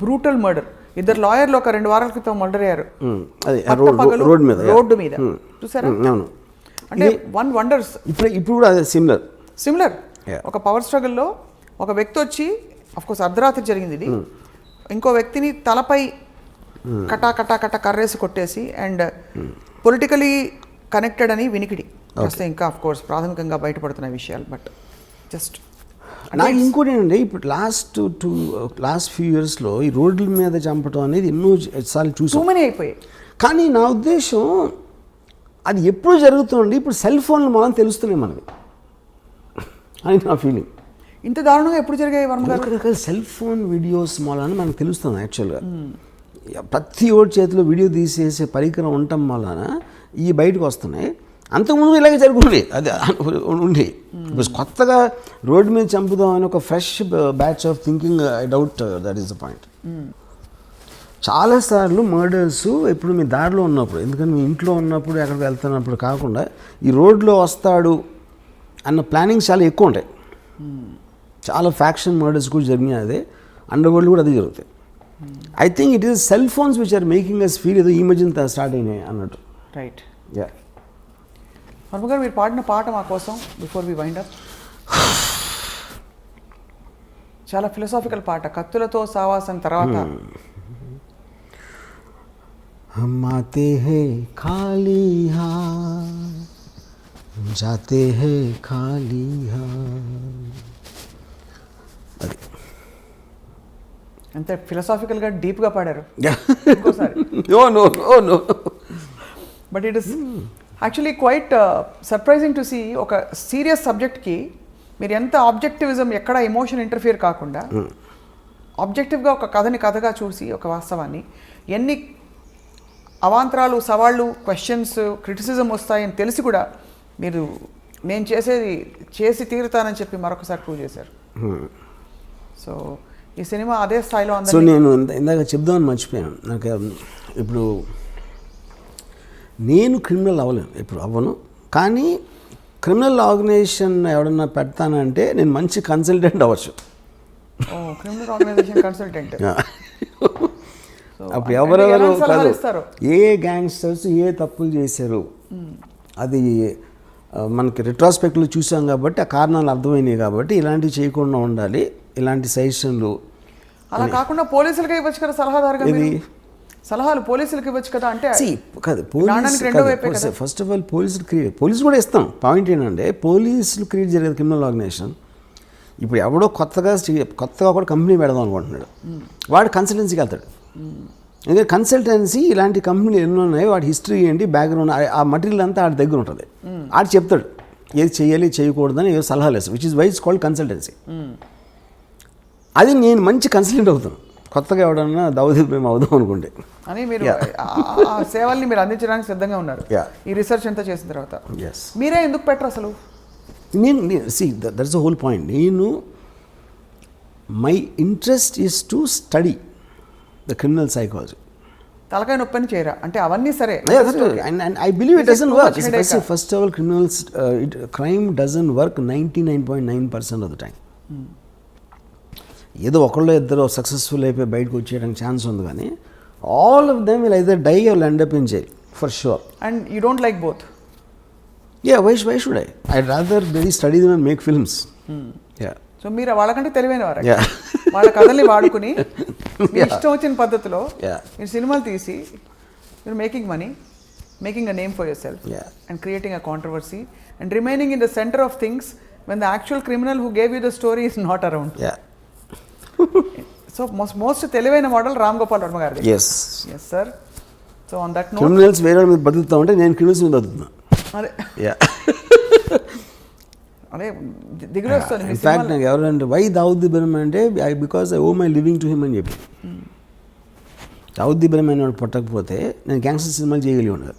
Brutal murder. 2 లాయర్లు ఒక 2 వారాల క్రితం మర్డర్ అయ్యారు. అదే రోడ్ మీద చూసారా? అవును. అంటే వన్ వండర్స్. ఇప్పుడు కూడా అదే సిమిలర్. ఒక పవర్ స్ట్రగుల్లో ఒక వ్యక్తి వచ్చి, అఫ్కోర్స్ అర్ధరాత్రి జరిగింది ఇది, ఇంకో వ్యక్తిని తలపై కటా కటా కటా కర్రేసి కొట్టేసి, అండ్ పొలిటికలీ కనెక్టెడ్ అని వినికిడి. వస్తే ఇంకా ఆఫ్ కోర్స్ ప్రాథమికంగా బయటపడుతున్న విషయాలు, బట్ జస్ట్ నాకు ఇంకోటి ఏంటంటే ఇప్పుడు లాస్ట్ ఫ్యూ ఇయర్స్లో ఈ రోడ్ల మీద చంపడం అనేది ఎన్నో సార్లు చూసాం, మనీ అయిపోయాయి. కానీ నా ఉద్దేశం అది ఎప్పుడు జరుగుతుంది, ఇప్పుడు సెల్ ఫోన్లు మనం తెలుస్తున్నాయి మనకి అని నా ఫీలింగ్. ఇంత దారుణంగా ఎప్పుడు జరిగాయి వర్మ గారు? రకరకాల సెల్ ఫోన్ వీడియోస్ వలన మనకు తెలుస్తుంది యాక్చువల్గా. ప్రతి ఓడి చేతిలో వీడియో తీసేసే పరికరం ఉండటం వలన ఇవి బయటకు వస్తున్నాయి. అంతకుముందు ఇలాగే జరుగుతుంది, అది ఉండి కొత్తగా రోడ్డు మీద చంపుదాం అని ఒక fresh batch of thinking, I doubt that is the point. చాలాసార్లు మర్డర్స్ ఎప్పుడు మీ దారిలో ఉన్నప్పుడు, ఎందుకంటే మీ ఇంట్లో ఉన్నప్పుడు ఎక్కడికి వెళ్తున్నప్పుడు కాకుండా ఈ రోడ్లో వస్తాడు అన్న ప్లానింగ్ చాలా ఎక్కువ ఉంటాయి. చాలా ఫ్యాక్షన్ మర్డర్స్ కూడా జరిగినాయి, అదే అండర్ వరల్డ్ కూడా అదే జరుగుతాయి. I think it is cell phones which are making us feel ఏదో ఈ మధ్యన స్టార్ట్ అయినాయి అన్నట్టు. రైట్. యా, వర్మ గారు మీరు పాడిన పాట మా కోసం బిఫోర్ వి వైండ్ అప్, చాలా ఫిలసాఫికల్ పాట, కత్తులతో సావాసం తర్వాత. हम आते हैं खाली हाथ, जाते हैं खाली हाथ. అది అంతే ఫిలసాఫికల్గా డీప్గా పాడారు. ఇంకోసారి. No but it is actually quite surprising to see ఒక సీరియస్ సబ్జెక్ట్కి మీరు ఎంత ఆబ్జెక్టివిజం, ఎక్కడ ఎమోషన్ ఇంటర్ఫియర్ కాకుండా ఆబ్జెక్టివ్గా ఒక కథని కథగా చూసి ఒక వాస్తవాన్ని ఎన్ని అవాంతరాలు, సవాళ్ళు, క్వశ్చన్స్, క్రిటిసిజం వస్తాయని తెలిసి కూడా మీరు నేను చేసి తీరుతానని చెప్పి మరొకసారి ప్రూవ్ చేశారు. సో ఈ సినిమా అదే స్థాయిలో ఉంది. సో నేను ఇందాక చెప్దామని మర్చిపోయాను. నాకు ఇప్పుడు నేను క్రిమినల్ అవ్వలేను, ఇప్పుడు అవ్వను. కానీ క్రిమినల్ ఆర్గనైజేషన్ ఎవడన్నా పెడతానంటే నేను మంచి కన్సల్టెంట్ అవ్వచ్చు. Criminal organisation consultant. అప్పుడు ఎవరెవరు కాదు, ఏ గ్యాంగ్స్టర్స్ ఏ తప్పులు చేశారు అది మనకి రిట్రాస్పెక్ట్లో చూసాం కాబట్టి ఆ కారణాలు అర్థమైనాయి. కాబట్టి ఇలాంటివి చేయకుండా ఉండాలి, ఇలాంటి సజెషన్లు. అలా కాకుండా పోలీసులకి ఇవ్వచ్చు కదా సలహాదారుగా, సలహాలు పోలీసులకి ఇవ్వచ్చు కదా. అంటే కాదు, ఫస్ట్ ఆఫ్ ఆల్ పోలీసులు కూడా ఇస్తాం. పాయింట్ ఏంటంటే పోలీసులు క్రియేట్ జరిగేది క్రిమినల్ ఆర్గనైజేషన్. ఇప్పుడు ఎవడో కొత్తగా కూడా కంపెనీ పెడదాం అనుకుంటున్నాడు, వాడు కన్సల్టెన్సీకి వెళ్తాడు. ఎందుకంటే కన్సల్టెన్సీ ఇలాంటి కంపెనీలు ఎన్నో ఉన్నాయి, వాడి హిస్టరీ ఏంటి, బ్యాక్గ్రౌండ్, ఆ మటీరియల్ అంతా ఆడి దగ్గర ఉంటుంది. ఆడు చెప్తాడు ఏది చేయాలి చేయకూడదని ఏదో సలహాలు వేస్తాడు, which is why it's called consultancy. అది నేను మంచి కన్సల్టెంట్ అవుతాను, కొత్తగా ఎవడన్నా దావుద్ ఇబ్రహీం అవుదాం అనుకుంటే అని. మీరు ఆ సేవల్ని మీరు అందించడానికి సిద్ధంగా ఉన్నారు ఈ రీసెర్చ్ అంతా చేసిన తర్వాత. మీరే ఎందుకు పెట్టరు అసలు? That's the whole point. My interest is to study the criminal psychology. తలకాయ నొప్పని చేయరా అంటే అవన్నీ సరే. And I believe it doesn't work. First of all, crime doesn't work 99.9% of the time. ఏదో ఒకళ్ళు ఇద్దరు సక్సెస్ఫుల్ అయిపోయి బయటకు వచ్చేయడానికి ఛాన్స్ ఉంది, కానీ all of them will either die or end up in jail for sure. And you don't like both? Yeah, why should I? I'd rather really study them and make films. Yeah. So మీరు వాళ్ళకంటే తెలివైన వారు. వాళ్ళ కథల్ని వాడుకుని మీ ఇష్టం వచ్చిన పద్ధతిలో మీరు సినిమాలు తీసి మీరు making money, making a name for yourself and creating a controversy and remaining in the centre of things when the actual criminal who gave you the story is not around. So most తెలివైన model Ram Gopal Varma garu. Yes sir. So on that note, criminals వేరే మీద బతుకుతా ఉంటే నేను criminals మీద బతుకుతున్నా. అదే అదే దిగులు వస్తుంది. ఇన్ఫాక్ట్ నాకు ఎవరంటే వై దావుద్ ఇబ్రహీం అంటే because I owe my living to him అని చెప్పి. దావుద్ ఇబ్రహీం అని పుట్టకపోతే నేను గ్యాంగ్స్టర్ సినిమాలు చేయగలిగి ఉండదు.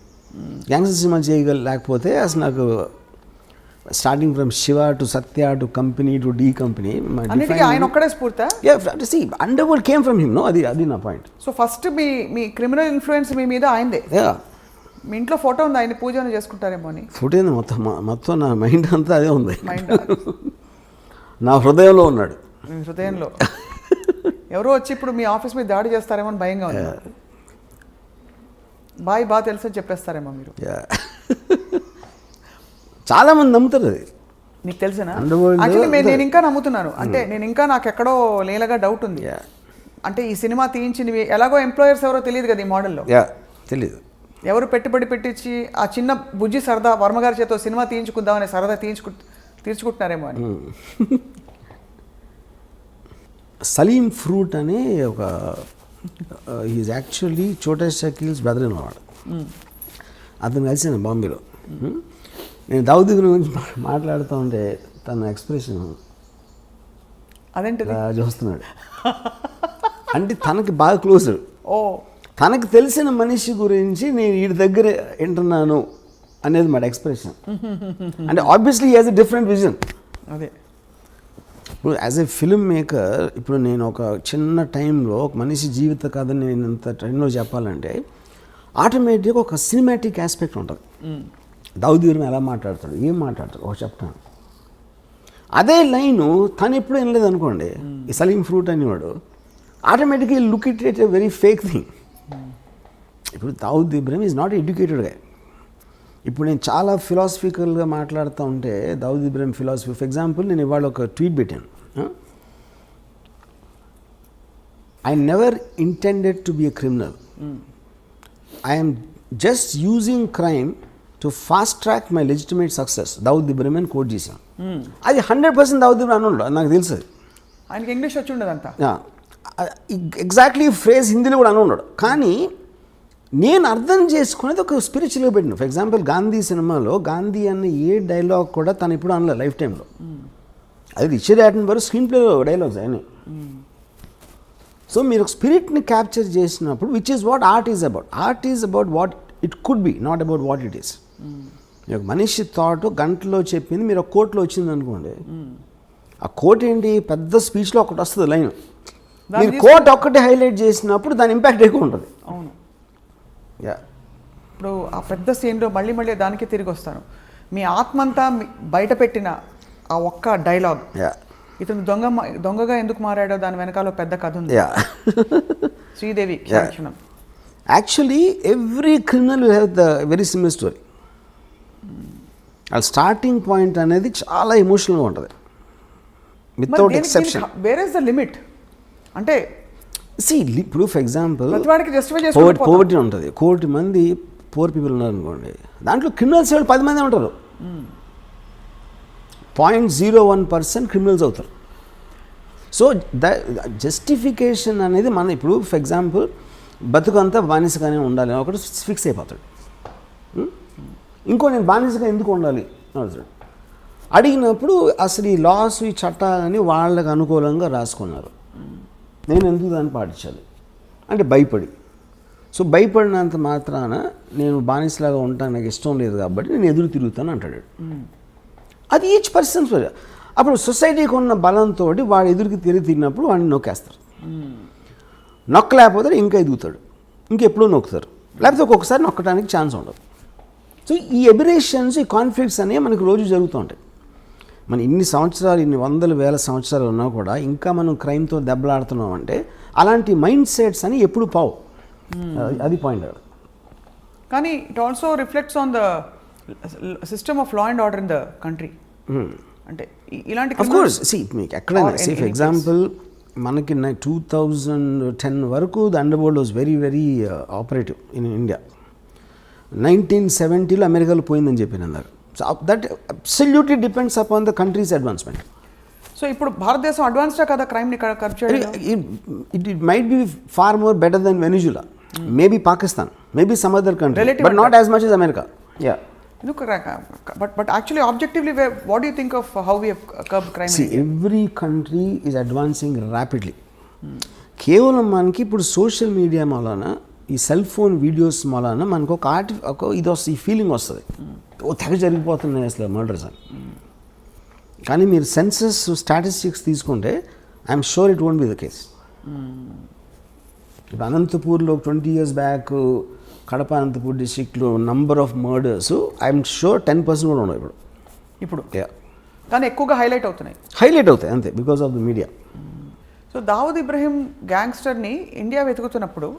గ్యాంగ్స్టర్ సినిమాలు లేకపోతే అసలు నాకు starting from Shiva to Satya to Company to D Company ఆయన ఒక్కడే స్ఫూర్తి. Underworld came from him. అది నా పాయింట్. సో ఫస్ట్ మీ క్రిమినల్ ఇన్ఫ్లుయెన్స్ మీ మీద ఆయనదే. మీ ఇంట్లో ఫోటో ఉంది, ఆయన పూజ చేసుకుంటారేమో అని. ఫోటో ఏంది, మొత్తం నా మైండ్ అంతా అదే ఉంది. నా హృదయంలో ఉన్నాడు. మీ హృదయంలో ఎవరో వచ్చి ఇప్పుడు మీ ఆఫీస్ మీద దాడి చేస్తారేమో అని భయంగా ఉంది. బాగా తెలుసు అని చెప్పేస్తారేమో మీరు. చాలా మంది నమ్ముతారు అది. నీకు తెలిసినా నేను ఇంకా నమ్ముతున్నాను. అంటే నేను ఇంకా నాకు ఎక్కడో లేలగా డౌట్ ఉంది. అంటే ఈ సినిమా తీయించినవి ఎలాగో ఎంప్లాయర్స్ ఎవరో తెలియదు కదా ఈ మోడల్లో. తెలియదు. ఎవరు పెట్టుబడి పెట్టించి ఆ చిన్న బుజ్జి సరదా వర్మగారి చేతో సినిమా తీయించుకుందామనే సరదా తీర్చుకుంటున్నారేమో అని. సలీం ఫ్రూట్ అనే ఒక ఈజ్ యాక్చువల్లీ చోటా షకీల్స్ బ్రదర్ ఇన్ వాడు. అతను కలిసాను బాంబేలో. నేను దావుద్ గురించి మాట్లాడుతూ ఉంటే తన ఎక్స్ప్రెషన్ అదేంటి చూస్తున్నాడు. అంటే తనకి బాగా క్లోజ్. ఓ, తనకు తెలిసిన మనిషి గురించి నేను వీడి దగ్గర వింటున్నాను అనేది మాట ఎక్స్ప్రెషన్. అంటే obviously he has a different vision. అదే ఇప్పుడు యాజ్ ఎ ఫిల్మ్ మేకర్ ఇప్పుడు నేను ఒక చిన్న టైంలో ఒక మనిషి జీవిత కథని నేను ఇంత టైంలో చెప్పాలంటే ఆటోమేటిక్గా ఒక సినిమాటిక్ ఆస్పెక్ట్ ఉంటుంది. దావుద్ ఇబ్రహీం ఎలా మాట్లాడతాడు, ఏం మాట్లాడతాడు ఒక చెప్తాను. అదే లైను తను ఎప్పుడు వినలేదు అనుకోండి, ఈ సలీం ఫ్రూట్ అనేవాడు ఆటోమేటిక్గా look it a very fake thing. ఇప్పుడు Dawood Ibrahim is not educated గా. ఇప్పుడు నేను చాలా ఫిలాసఫికల్గా మాట్లాడుతూ ఉంటే Dawood Ibrahim philosophy, for example నేను ఇవాళ ఒక ట్వీట్ పెట్టాను. I never intended to be a criminal, I'm just using crime to fast track my legitimate success. Dawood Ibrahim అని కోట్ చేశాను. అది 100% దావుద్ ఇబ్రహీం అని నాకు తెలుసు. ఆయనకి ఇంగ్లీష్ వచ్చి ఉండదంతా ఎగ్జాక్ట్లీ ఫ్రేజ్ హిందీలో కూడా అని ఉన్నాడు. కానీ నేను అర్థం చేసుకునేది ఒక స్పిరిచువల్గా పెట్టిన. ఫర్ ఎగ్జాంపుల్ గాంధీ సినిమాలో గాంధీ అన్న ఏ డైలాగ్ కూడా తను ఎప్పుడు అనలేదు లైఫ్ టైంలో. అది రిచర్డ్ యాటన్బర్గ్ స్క్రీన్ ప్లేలో డైలాగ్స్ అయినాయి. సో మీరు ఒక స్పిరిట్ని క్యాప్చర్ చేసినప్పుడు which is what art is about. Art is about what it could be, not about what it is. ఒక మనిషి థాట్ గంటలో చెప్పింది మీరు ఒక కోట్లో వచ్చింది అనుకోండి, ఆ కోట్ ఏంటి పెద్ద స్పీచ్లో ఒకటి వస్తుంది లైన్, మీరు కోట్ ఒక్కటి హైలైట్ చేసినప్పుడు దాని ఇంపాక్ట్ ఎక్కువ ఉంటుంది. అవును. ఇప్పుడు ఆ పెద్ద సీన్లో మళ్ళీ మళ్ళీ దానికి తిరిగి వస్తాను. మీ ఆత్మంతా బయట పెట్టిన ఆ ఒక్క డైలాగ్, ఇతను దొంగగా ఎందుకు మారాడో దాని వెనకాల పెద్ద కథ ఉంది. శ్రీదేవి క్షణం. Actually every criminal will have the very similar story. ఆ స్టార్టింగ్ పాయింట్ అనేది చాలా ఎమోషనల్గా ఉంటుంది without exception. Where is the limit అంటే ఇప్పుడు ఫర్ ఎగ్జాంపుల్ పోవర్టీ ఉంటుంది, 1 కోటి మంది పూర్ పీపుల్ ఉన్నారు అనుకోండి, దాంట్లో క్రిమినల్స్ 10 మంది ఉంటారు. 0.01% క్రిమినల్స్ అవుతారు. సో ద జస్టిఫికేషన్ అనేది మన ఇప్పుడు ఫర్ ఎగ్జాంపుల్ బతుకంతా బానిసగానే ఉండాలి అని ఒకటి ఫిక్స్ అయిపోతాడు. ఇంకో నేను బానిసగా ఎందుకు ఉండాలి అడుగుతాడు. అడిగినప్పుడు అసలు ఈ లాస్ ఈ చట్టాలని వాళ్ళకు అనుకూలంగా రాసుకున్నారు, నేను ఎందుకు దాన్ని పాటించాలి అంటే భయపడి. సో భయపడినంత మాత్రాన నేను బానిసలాగా ఉంటాను, నాకు ఇష్టం లేదు కాబట్టి నేను ఎదురు తిరుగుతాను అంటాడు. అది ఈచ్ పర్సన్. అప్పుడు సొసైటీకి ఉన్న బలంతో వాడు ఎదురుకి తిరిగినప్పుడు వాడిని నొక్కేస్తారు. నొక్కలేకపోతే ఇంకా ఎదుగుతాడు, ఇంకెప్పుడూ నొక్కుతారు, లేకపోతే ఒక్కొక్కసారి నొక్కడానికి ఛాన్స్ ఉండదు. సో ఈ ఎబిరేషన్స్, ఈ కాన్ఫ్లిక్ట్స్ అనేవి మనకు రోజు జరుగుతూ ఉంటాయి. మన ఇన్ని సంవత్సరాలు, ఇన్ని వందల వేల సంవత్సరాలు ఉన్నా కూడా ఇంకా మనం క్రైమ్తో దెబ్బలాడుతున్నాం అంటే అలాంటి మైండ్ సెట్స్ అని ఎప్పుడు పావు. అది పాయింట్. కానీ it also reflects on the system of law and order in the country. అంటే ఇలాంటి ఆఫ్ కోర్స్ మీకు ఎక్కడైనా ఫర్ ఎగ్జాంపుల్ మనకి 2010 వరకు the under world was very very operative in India. 1970లో అమెరికాలో పోయిందని చెప్పిన అన్నారు. So that absolutely depends upon the country's advancement. So ఇప్పుడు భారతదేశం అడ్వాన్స్డా కదా క్రైమ్ని కర్బ్ చేయడం? It might be far more better than Venezuela, maybe Pakistan, maybe some other country, but not as much as America. But actually objectively what do you think of how we have curbed crime? See, every country is advancing rapidly. కేవలం మనకి ఇప్పుడు social media మూలాన, ఈ cell phone videos మూలాన మనకు ఒక ఇది వస్తుంది, ఈ ఫీలింగ్ వస్తుంది, ఓ తెగ జరిగిపోతున్నాయి అసలు మర్డర్స్ అని. కానీ మీరు సెన్సస్ స్టాటిస్టిక్స్ తీసుకుంటే I'm sure it won't be the case. ఇప్పుడు అనంతపూర్లో 20 years బ్యాక్ కడప అనంతపూర్ డిస్ట్రిక్ట్లో number of murders I'm sure 10% కూడా ఉండవు ఇప్పుడు. కానీ ఎక్కువగా హైలైట్ అవుతాయి అంతే, because of the media. So Dawood Ibrahim గ్యాంగ్స్టర్ని ఇండియా వెతుకుతున్నప్పుడు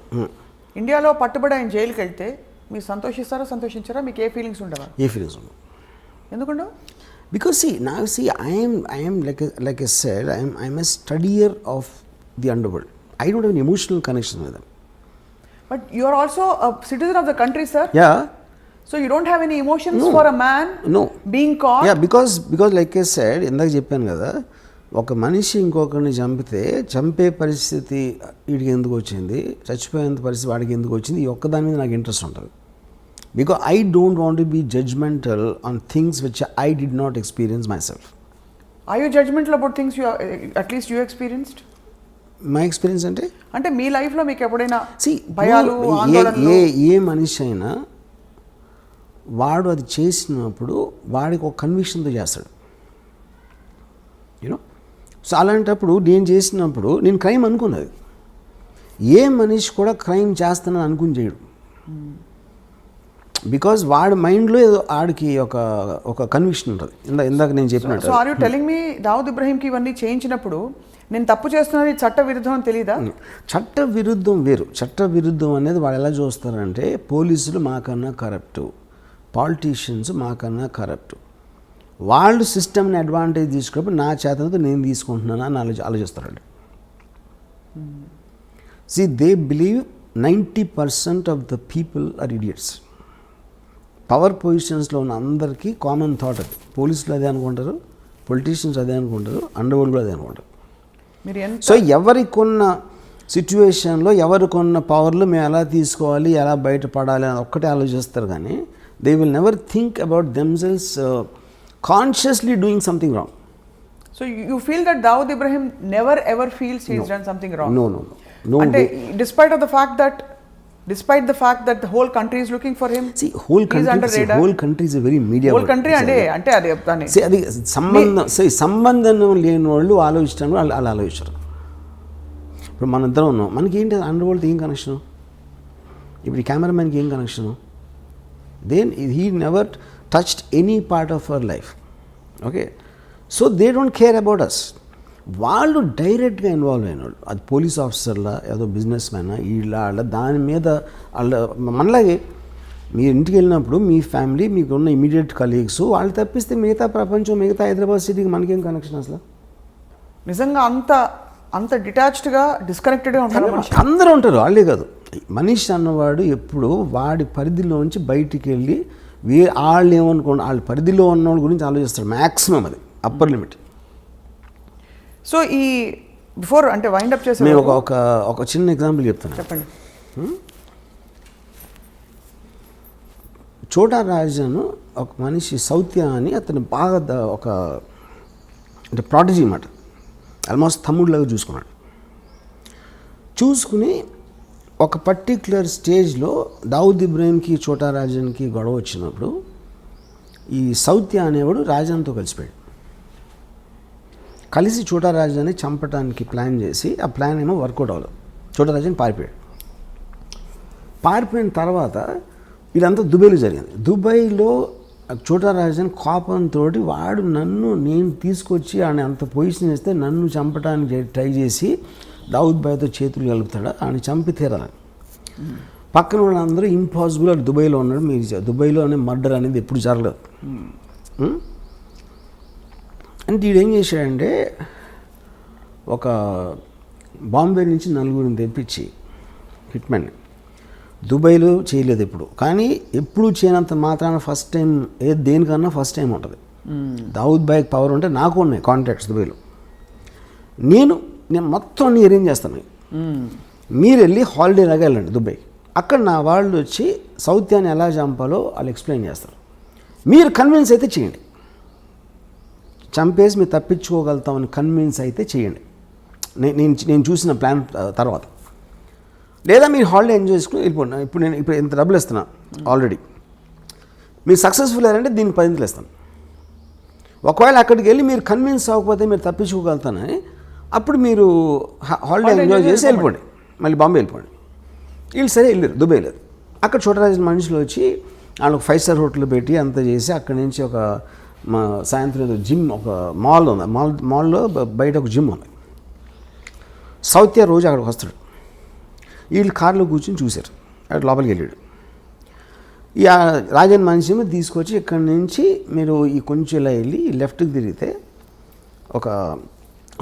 ఇండియాలో పట్టుబడి ఆయన జైలుకి వెళ్తే మీరు సంతోషించారా? మీకు ఏ ఫీలింగ్స్ ఉండవా? ఏ ఫీలింగ్స్ ఉండవు. ఎందుకుండవు? Because I am like I said, I am a studier of the underworld. I don't have an emotional connection with them. But you are also a citizen of the country, sir. Yeah. So you don't have any emotions No. for a man No. being caught? Yeah because like I said ఇందాక చెప్పాను కదా, ఒక మనిషి ఇంకొకరిని చంపితే చంపే పరిస్థితి వీడికి ఎందుకు వచ్చింది, చచ్చిపోయేంత పరిస్థితి వాడికి ఎందుకు వచ్చింది, ఈ ఒక్కదాని మీద నాకు ఇంట్రెస్ట్ ఉంటుంది. Because I don't want to be judgmental on things which I did not experience myself. Are you judgmental about things you at least you experienced? My experience అంటే మీ లైఫ్లో మీకు ఎప్పుడైనా See, భయాలు, ఆందోళనలు? ఏ మనిషి అయినా వాడు అది చేసినప్పుడు వాడికి ఒక కన్విక్షన్తో చేస్తాడు, యూనో. సో అలాంటప్పుడు నేను చేసినప్పుడు నేను క్రైమ్ అనుకున్నది. ఏ మనిషి కూడా క్రైమ్ చేస్తానని అనుకుని చేయడు. బికాజ్ వాడి మైండ్లో ఏదో ఆడికి ఒక కన్విక్షన్ ఉంటుంది. ఇందాక నేను చెప్పినట్టు. So are you telling me Dawood ఇబ్రహీంకి ఇవన్నీ చేయించినప్పుడు నేను తప్పు చేస్తున్నది చట్ట విరుద్ధం అని తెలీదా? చట్ట విరుద్ధం వేరు. చట్ట విరుద్ధం అనేది వాళ్ళు ఎలా చూస్తారంటే, పోలీసులు మాకన్నా కరప్టు, పాలిటీషియన్స్ మాకన్నా కరప్టు, వాళ్ళు సిస్టమ్ని అడ్వాంటేజ్ తీసుకున్నప్పుడు నా చేతనతో నేను తీసుకుంటున్నాను అని ఆలోచిస్తారండి. See, they believe 90% of the people are idiots. Power పొజిషన్స్లో ఉన్న అందరికీ కామన్ థాట్ అది. పోలీసులు అదే అనుకుంటారు, పొలిటీషియన్స్ అదే అనుకుంటారు, అండర్వరల్డ్ కూడా అదే అనుకుంటారు. సో ఎవరికొన్న సిచ్యువేషన్లో ఎవరికొన్న పవర్లు మేము ఎలా తీసుకోవాలి, ఎలా బయటపడాలి అని ఒక్కటే ఆలోచిస్తారు. కానీ they will never think about themselves consciously doing something wrong. So you feel that Dawood Ibrahim never ever feels he has done something wrong? No. అంటే despite the fact that the whole country is looking for him. See, whole country is a very media. Whole country అంటే అది చెప్తాను. See, అది సంబంధం లేని వాళ్ళు ఆలోచిస్తాను, వాళ్ళు అలా ఆలోచిస్తారు. ఇప్పుడు మన ఇద్దరం ఉన్నాం, మనకి ఏంటి అండర్ వరల్డ్ ఏం కనెక్షను? ఇప్పుడు ఈ కెమెరామెన్కి ఏం connection? Then he never touched any part of our life. Okay, so they don't care about us. వాళ్ళు డైరెక్ట్గా ఇన్వాల్వ్ అయిన వాళ్ళు, అది పోలీస్ ఆఫీసర్లా, ఏదో బిజినెస్ మ్యానా, వీళ్ళ దాని మీద వాళ్ళ మనలాగే మీరు ఇంటికి వెళ్ళినప్పుడు మీ ఫ్యామిలీ, మీకు ఉన్న ఇమీడియట్ కలీగ్స్, వాళ్ళు తప్పిస్తే మిగతా ప్రపంచం, మిగతా హైదరాబాద్ సిటీకి మనకేం కనెక్షన్ అసలు? నిజంగా అంత డిటాచ్డ్గా, డిస్కనెక్టెడ్గా ఉంటారు. అందరూ ఉంటారు, వాళ్ళే కాదు. మనిషి అన్నవాడు ఎప్పుడు వాడి పరిధిలోంచి బయటికి వెళ్ళి వాళ్ళు ఏమనుకోండి, వాళ్ళ పరిధిలో ఉన్న వాళ్ళ గురించి ఆలోచిస్తాడు మ్యాక్సిమం, అది అప్పర్ లిమిట్. సో ఈ బిఫోర్ అంటే వైండ్ అప్ చేసే నేను ఒక చిన్న ఎగ్జాంపుల్ చెప్తాను. చెప్పండి. చోటా రాజన్ ఒక మనిషి, సౌత్య అని అతను బాగా అంటే ప్రాటజీ అన్నమాట, ఆల్మోస్ట్ తమ్ముడిలాగా చూసుకుని ఒక పర్టిక్యులర్ స్టేజ్లో దావుద్ ఇబ్రహీంకి చోటా రాజన్కి గొడవ వచ్చినప్పుడు ఈ సౌత్య అనేవాడు రాజన్తో కలిసి చోటా రాజాని చంపడానికి ప్లాన్ చేసి, ఆ ప్లాన్ ఏమో వర్కౌట్ అవ్వలేదు. చోటా రాజాని పారిపోయిన తర్వాత ఇదంతా దుబాయ్లో జరిగింది. దుబాయ్లో చోటా రాజాని కోపంతో వాడు నేను తీసుకొచ్చి ఆయన అంత పొజిషన్ చేస్తే నన్ను చంపడానికి ట్రై చేసి దావుద్ భాయ్తో చేతులు కలుపుతాడు, ఆయన చంపి తీరాలని. పక్కన వాళ్ళందరూ ఇంపాసిబుల్, అది దుబాయ్లో ఉన్నాడు, మీరు దుబాయ్లో అనే మర్డర్ అనేది ఎప్పుడు జరగలేదు. అంటే వీడు ఏం చేశాడంటే, ఒక బాంబే నుంచి 4 తెప్పించి హిట్మెన్ని దుబాయ్లో చేయలేదు ఎప్పుడు, కానీ ఎప్పుడు చేయనంత మాత్రాన ఫస్ట్ టైం దేనికన్నా ఫస్ట్ టైం ఉంటుంది. దావుద్ భాయ్ పవర్ ఉంటే నాకు ఉన్నాయి కాంటాక్ట్స్ దుబాయ్లో. నేను మొత్తం అన్ని అరేంజ్ చేస్తాను. మీరు వెళ్ళి హాలిడే లాగా వెళ్ళండి దుబాయ్, అక్కడ నా వాళ్ళు వచ్చి సౌత్యాన్ని ఎలా చంపాలో వాళ్ళు ఎక్స్ప్లెయిన్ చేస్తారు. మీరు కన్విన్స్ అయితే చేయండి, చంపేసి మీరు తప్పించుకోగలుగుతామని కన్విన్స్ అయితే చేయండి, నేను చూసిన ప్లాన్ తర్వాత. లేదా మీరు హాలిడే ఎంజాయ్ చేసుకుని వెళ్ళిపోండి. ఇప్పుడు ఇంత డబ్బులు ఇస్తున్నా ఆల్రెడీ, మీరు సక్సెస్ఫుల్ అయ్యారంటే దీనికి 10 ఇస్తాను. ఒకవేళ అక్కడికి వెళ్ళి మీరు కన్విన్స్ అవ్వకపోతే మీరు తప్పించుకోగలుగుతానని, అప్పుడు మీరు హాలిడే ఎంజాయ్ చేసి వెళ్ళిపోండి, మళ్ళీ బాంబే వెళ్ళిపోండి. వీళ్ళు సరే వెళ్ళారు, దుబాయ్ లేదు. అక్కడ చోటరాజు మనుషులు వచ్చి వాళ్ళకి 5 స్టార్ హోటల్ పెట్టి అంతా చేసి, అక్కడి నుంచి ఒక సాయంత్రం జిమ్, ఒక మాల్ ఉంది, మాల్లో బయట ఒక జిమ్ ఉంది. సౌత్య రోజు అక్కడికి వస్తాడు. వీళ్ళు కార్లో కూర్చొని చూశారు, అక్కడ లోపలికి వెళ్ళాడు. ఈ రాజన్ మనిషి తీసుకొచ్చి ఇక్కడి నుంచి మీరు ఈ కొంచెం ఇలా వెళ్ళి లెఫ్ట్కి తిరిగితే ఒక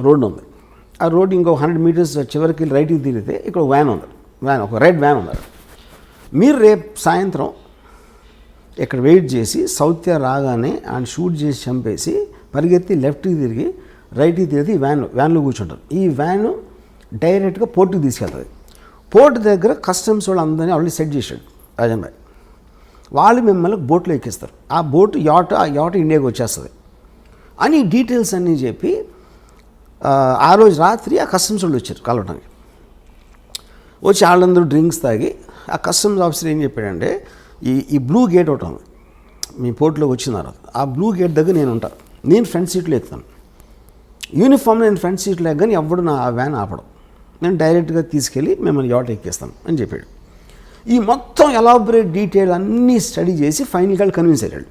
రోడ్డు ఉంది, ఆ రోడ్డు ఇంకో 100 మీటర్స్ చివరికి రైట్కి తిరిగితే ఇక్కడ వ్యాన్ ఉంది, ఒక రెడ్ వ్యాన్ ఉంది. మీరు రేపు సాయంత్రం ఇక్కడ వెయిట్ చేసి సౌత్య రాగానే ఆయన షూట్ చేసి చంపేసి పరిగెత్తి లెఫ్ట్కి తిరిగి రైట్కి తిరిగి వ్యాన్లో కూర్చుంటారు. ఈ వ్యాను డైరెక్ట్గా పోర్టుకి తీసుకెళ్తుంది. పోర్టు దగ్గర కస్టమ్స్ వాళ్ళు అందరినీ ఆల్రెడీ సెట్ చేశాడు రాజన్ భాయ్. వాళ్ళు మిమ్మల్ని బోట్లో ఎక్కిస్తారు. ఆ యాట ఇండియాకి వచ్చేస్తుంది అని డీటెయిల్స్ అన్నీ చెప్పి ఆ రోజు రాత్రి ఆ కస్టమ్స్ వాళ్ళు వచ్చారు కలవడానికి. వచ్చి వాళ్ళందరూ డ్రింక్స్ తాగి ఆ కస్టమ్స్ ఆఫీసర్ ఏం చెప్పాడంటే ఈ బ్లూ గేట్ ఒకటి ఉంది మీ పోర్టులోకి వచ్చిన తర్వాత, ఆ బ్లూ గేట్ దగ్గర నేను ఉంటాను, నేను ఫ్రంట్ సీట్లో ఎక్కుతాను, యూనిఫామ్ నేను ఫ్రంట్ సీట్లో ఎక్కని ఎవడు నా వ్యాన్ ఆపడం, నేను డైరెక్ట్గా తీసుకెళ్ళి మిమ్మల్ని యాట ఎక్కేస్తాను అని చెప్పాడు. ఈ మొత్తం ఎలాబరేట్ డీటెయిల్ అన్నీ స్టడీ చేసి ఫైనల్గా కన్విన్స్ అయ్యాడు.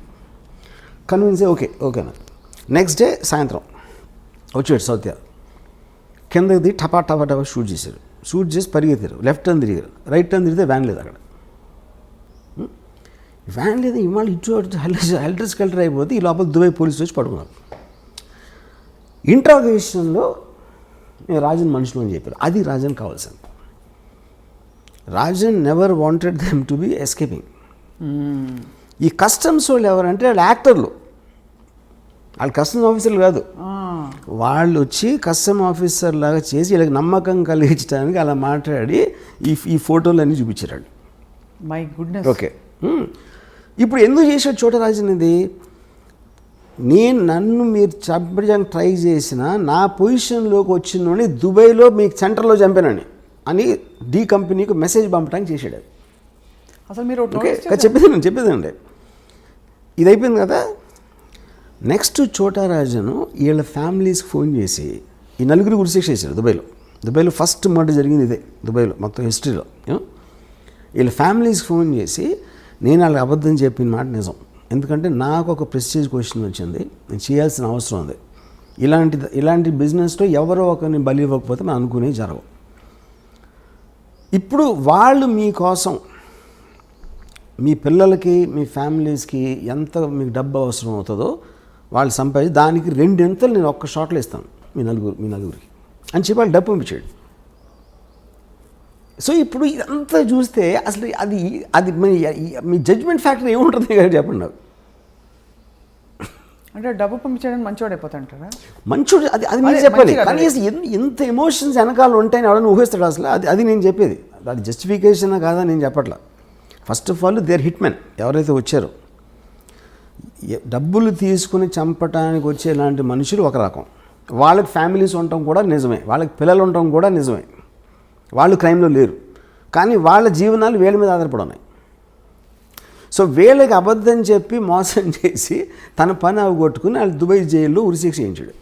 కన్విన్స్ అయ్యి ఓకేనా. నెక్స్ట్ డే సాయంత్రం వచ్చాడు సౌత్య, కిందకి దిగి టపా షూట్ చేశారు. షూట్ చేసి పరిగెత్తారు, లెఫ్ట్ టర్న్ తిరిగారు, రైట్ టర్న్ తిరిగితే వ్యాన్ లేదు అక్కడ. వ్యాన్ లేదు, ఇవాళ ఇటు హెల్టర్ స్కెల్టర్ అయిపోతే ఈ లోపల దుబాయ్ పోలీసులు వచ్చి పడుకున్నారు. ఇంట్రాగేషన్లో నేను రాజన్ మనుషులు అని చెప్పారు. అది రాజన్ కావాల్సింది. Rajan never wanted them to be escaping. ఈ కస్టమ్స్ వాళ్ళు ఎవరంటే వాళ్ళు యాక్టర్లు, వాళ్ళు కస్టమ్స్ ఆఫీసర్లు కాదు. వాళ్ళు వచ్చి కస్టమ్ ఆఫీసర్ లాగా చేసి వీళ్ళకి నమ్మకం కలిగించడానికి అలా మాట్లాడి ఈ ఫోటోలు అన్నీ చూపించారు. My goodness. ఓకే, ఇప్పుడు ఎందుకు చేశాడు చోటరాజన్ ఇది? నన్ను మీరు చంపడానికి ట్రై చేసిన నా పొజిషన్లోకి వచ్చినోని దుబాయ్లో మీకు సెంటర్లో చంపానని అని డి కంపెనీకి మెసేజ్ పంపడానికి చేశాడు. అసలు మీరు ఓకే చెప్పేదండి. ఇది అయిపోయింది కదా. నెక్స్ట్ చోటరాజను వీళ్ళ ఫ్యామిలీస్కి ఫోన్ చేసి ఈ నలుగురు గురిశిక్ష చేశారు దుబాయ్లో ఫస్ట్ మర్డర్ జరిగింది ఇదే దుబాయ్లో మొత్తం హిస్టరీలో. వీళ్ళ ఫ్యామిలీస్కి ఫోన్ చేసి నేను వాళ్ళకి అబద్ధం చెప్పిన మాట నిజం, ఎందుకంటే నాకు ఒక ప్రెస్టీజ్ క్వశ్చన్ వచ్చింది, నేను చేయాల్సిన అవసరం ఉంది, ఇలాంటి బిజినెస్లో ఎవరో ఒకరిని బలి ఇవ్వకపోతే మనం అనుకునే జరగవు. ఇప్పుడు వాళ్ళు మీకోసం మీ పిల్లలకి మీ ఫ్యామిలీస్కి ఎంత మీకు డబ్బు అవసరం అవుతుందో వాళ్ళు సంపాదించి దానికి 2 ఎంతలు నేను ఒక్క షాట్లో ఇస్తాను మీ నలుగురికి అని చెప్పి వాళ్ళు డబ్బు పంపించాడు. సో ఇప్పుడు ఇదంతా చూస్తే అసలు అది మీ జడ్జ్మెంట్ ఫ్యాక్టర్ ఏముంటుంది కదా చెప్పండి నాకు. అంటే డబ్బు పంపించడానికి మంచివాడు అయిపోతాడంటారా? మంచోడు అది మీరు చెప్పాలి. కానీ ఎంత ఎమోషన్స్ వెనకాల ఉంటాయని ఎవరైనా ఊహిస్తాడు అసలు. అది నేను చెప్పేది, అది జస్టిఫికేషన్ కాదా నేను చెప్పట్లా. First of all their hit men ఎవరైతే వచ్చారో, డబ్బులు తీసుకుని చంపటానికి వచ్చే ఇలాంటి మనుషులు ఒక రకం, వాళ్ళకి ఫ్యామిలీస్ ఉండటం కూడా నిజమే, వాళ్ళకి పిల్లలు ఉండటం కూడా నిజమే, వాళ్ళు క్రైమ్లో లేరు, కానీ వాళ్ళ జీవనాలు వీళ్ళ మీద ఆధారపడి ఉన్నాయి. సో వీళ్ళకి అబద్ధం చెప్పి మోసం చేసి తన పని అవగొట్టుకుని వాళ్ళు దుబాయ్ జైల్లో ఉరిశిక్ష చేయించాడు.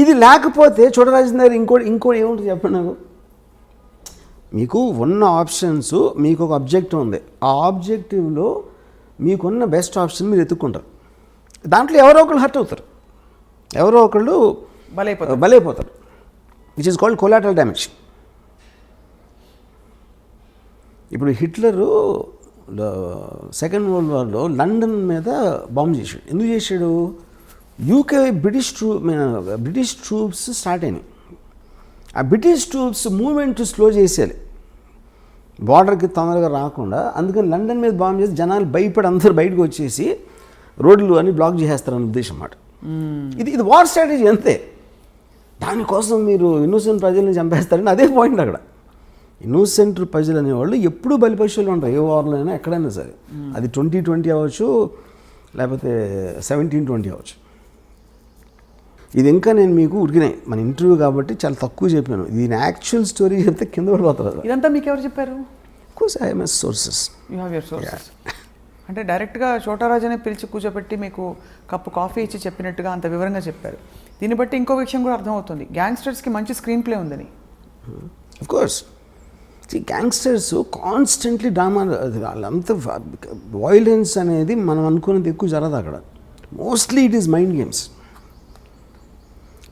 ఇది లేకపోతే చోటరాజన్ దగ్గర ఇంకోటి ఏముంటుంది చెప్పండి నాకు. మీకు ఉన్న ఆప్షన్స్, మీకు ఒక ఆబ్జెక్టివ్ ఉంది, ఆ ఆబ్జెక్టివ్లో మీకున్న బెస్ట్ ఆప్షన్ మీరు ఎత్తుక్కుంటారు, దాంట్లో ఎవరో ఒకళ్ళు హర్ట్ అవుతారు, ఎవరో ఒకళ్ళు బలైపోతారు, which is called collateral damage. ఇప్పుడు హిట్లరు సెకండ్ వరల్డ్ వార్లో లండన్ మీద బాంబు చేశాడు. ఎందుకు చేశాడు? యూకే బ్రిటిష్ ట్రూప్స్ స్టార్ట్ అయినాయి. ఆ బ్రిటిష్ ట్రూప్స్ మూవ్మెంట్ స్లో చేసేయాలి, బార్డర్కి తొందరగా రాకుండా. అందుకని లండన్ మీద బాంబు చేసి జనాలు భయపడి అందరూ బయటకు వచ్చేసి రోడ్లు అన్ని బ్లాక్ చేసేస్తారని ఉద్దేశం అన్నమాట. ఇది వార్ స్ట్రాటజీ అంతే. దానికోసం మీరు ఇన్నోసెంట్ ప్రజల్ని చంపేస్తారని అదే పాయింట్ అక్కడ. ఇన్నోసెంట్ ప్రజలు అనేవాళ్ళు ఎప్పుడూ బలిపశువులు ఉంటారు, ఏ వార్లో అయినా ఎక్కడైనా సరే. అది 2020 అవ్వచ్చు, లేకపోతే 1720 అవ్వచ్చు. ఇది ఇంకా నేను మీకు ఉరికినాయి మన ఇంటర్వ్యూ కాబట్టి చాలా తక్కువ చెప్పాను. దీని యాక్చువల్ స్టోరీ చెప్తే కింద పడిపోతారు. ఇదంతా మీకు ఎవరు చెప్పారు? Course I have sources. You have your sources. అంటే డైరెక్ట్గా చోటరాజనే పిలిచి కూర్చోబెట్టి మీకు కప్పు కాఫీ ఇచ్చి చెప్పినట్టుగా అంత వివరంగా చెప్పారు. దీన్ని బట్టి ఇంకో విషయం కూడా అర్థమవుతుంది, గ్యాంగ్స్టర్స్కి మంచి స్క్రీన్ ప్లే ఉందని. Of course gangsters constantly drama, వాళ్ళంతా వైలెన్స్ అనేది మనం అనుకున్నది ఎక్కువ జరగదు అక్కడ. Mostly it is mind games.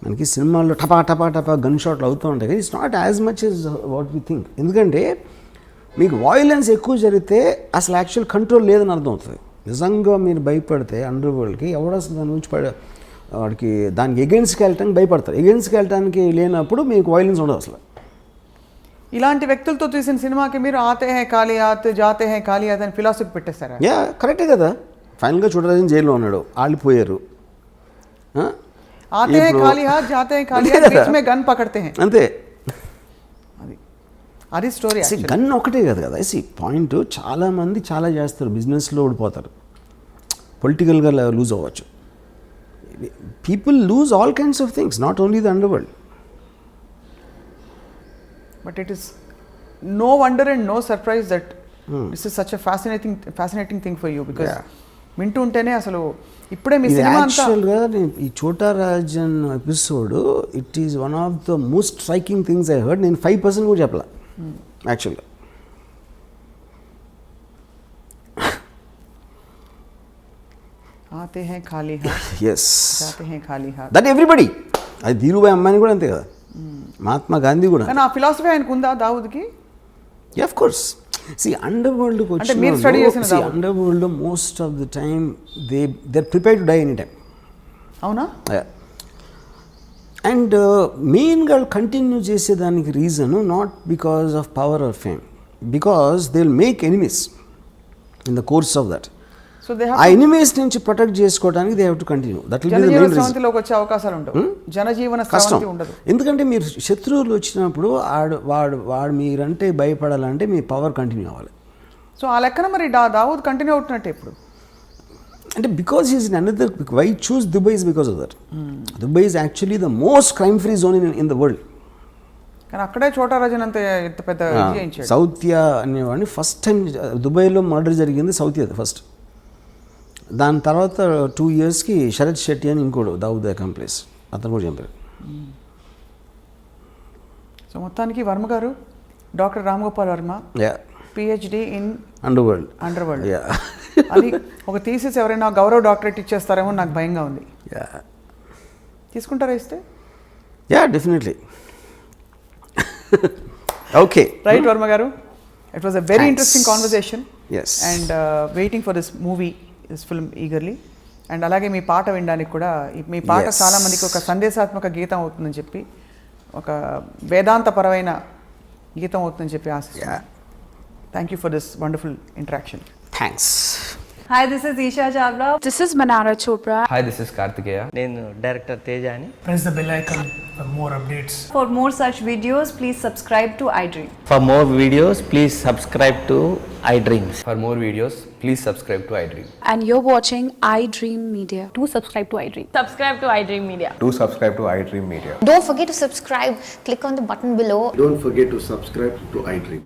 మనకి సినిమాల్లో టపా గన్ షాట్లు అవుతూ ఉంటాయి, కానీ it's not as much as what we think. ఎందుకంటే మీకు వాయిలెన్స్ ఎక్కువ జరిగితే అసలు యాక్చువల్ కంట్రోల్ లేదని అర్థం అవుతుంది. నిజంగా మీరు భయపడితే అండర్ వరల్డ్కి ఎవడ అసలు దాని నుంచి వాడికి దానికి ఎగెన్స్ట్కి వెళ్ళటానికి భయపడతారు. ఎగెన్స్ట్కి వెళ్ళటానికి లేనప్పుడు మీకు వాయిలెన్స్ ఉండదు అసలు. ఇలాంటి వ్యక్తులతో తీసిన సినిమాకి మీరు ఆతే హై కాళియాత్ జాతే హై కాళియాత్ అని ఫిలాసఫీ పెట్టేస్తారా? యా కరెక్టే కదా. ఫైనల్గా చూడరాజన్ జైల్లో ఉన్నాడు, ఆళ్ళిపోయారు. ఆతే హై కాళియాత్ జాతే హై కాళియాత్ బీచ్ మే గన్ పకడ్తే హై, అంతే. అది స్టోరీ. గన్ ఒకటే కాదు కదా. పాయింట్ చాలామంది చాలా చేస్తారు, బిజినెస్లో ఓడిపోతారు, పొలిటికల్గా లూజ్ అవ్వచ్చు. People lose all kinds of things, not only the under world. But it is no wonder and no surprise that this is such a fascinating thing for you, because వింటూ ఉంటేనే అసలు ఇప్పుడే మీ సినిమా అంతా. యాక్చువల్గా ఈ చోటా Rajan episode it is one of the most striking things I heard. నేను 5% కూడా చెప్పలా యాక్చువల్గా. ఆతే హై ఖాళీ హాత్ ఎస్ జాతే హై ఖాళీ హాత్, దట్ ఎవ్రీబడి. అది ధీరుభాయ్ అంబానీ కూడా అంతే కదా, మహాత్మా గాంధీ కూడా. కానీ ఆ ఫిలాసఫీ ఆయనకు ఉందా దావుద్కి? Of course. అండర్ వరల్డ్కి అంటే మీరు స్టడీ చేసిన వచ్చి under world most of the time they prepare to die any time. అవునా? అండ్ మెయిన్గా కంటిన్యూ చేసేదానికి reason not because of power or fame, because they will make enemies in the course of that. So they ఆ enemies నుంచి protect చేసుకోవడానికి they have to continue. That will be the main reason. స్రవంతిలోకి వచ్చే అవకాశాలు ఉండవు, జనజీవన స్రవంతి ఉండదు. ఎందుకంటే మీరు శత్రువులు వచ్చినప్పుడు వాడు మీరంటే భయపడాలంటే మీ పవర్ కంటిన్యూ అవ్వాలి. సో ఆ లెక్కన మరి దావూద్ కంటిన్యూ అవుతున్నట్టే ఇప్పుడు. అంటే because is in another, why choose Dubai is because of that. Dubai is actually the most crime free zone in the world. కానీ అక్కడే చోటా రాజన్ అంత ఇంత పెద్ద చేయించాడు. సౌత్యా అనేవాడిని ఫస్ట్ టైం దుబాయ్లో మర్డర్ జరిగింది సౌత్యా ఫస్ట్. దాని తర్వాత 2 yearsకి శరత్ శెట్టి అని ఇంకోడు దావుద్ అకంప్లీస్, అతను కూడా చంపారు. సో మొత్తానికి వర్మ గారు, doctor Ram Gopal Varma, PhD in under world. అది ఒక థీసిస్ ఎవరైనా గౌరవ డాక్టరేట్ ఇచ్చేస్తారేమో నాకు భయంగా ఉంది. తీసుకుంటారా ఇస్తే? Yeah definitely. Okay right Varma garu, it was a very interesting conversation. Yes. And waiting for this movie, this film eagerly. And అలాగే మీ పాట వినడానికి కూడా, మీ పాట చాలామందికి ఒక సందేశాత్మక గీతం అవుతుందని చెప్పి, ఒక వేదాంతపరమైన గీతం అవుతుందని చెప్పి ఆశిస్తున్నాను. Thank you for this wonderful interaction. Thanks. Hi, this is Isha Chavla. This is Manara Chopra. Hi, this is Kartikeya. నేను డైరెక్టర్ తేజ అని. Press the bell icon for more updates. For more such videos, please subscribe to iDream. For more videos, please subscribe to iDreams. For more videos, please subscribe to iDream. And you're watching iDream Media. Do subscribe to iDream. Subscribe to iDream Media. Do subscribe to iDream Media. Don't forget to subscribe. Click on the button below. Don't forget to subscribe to iDream.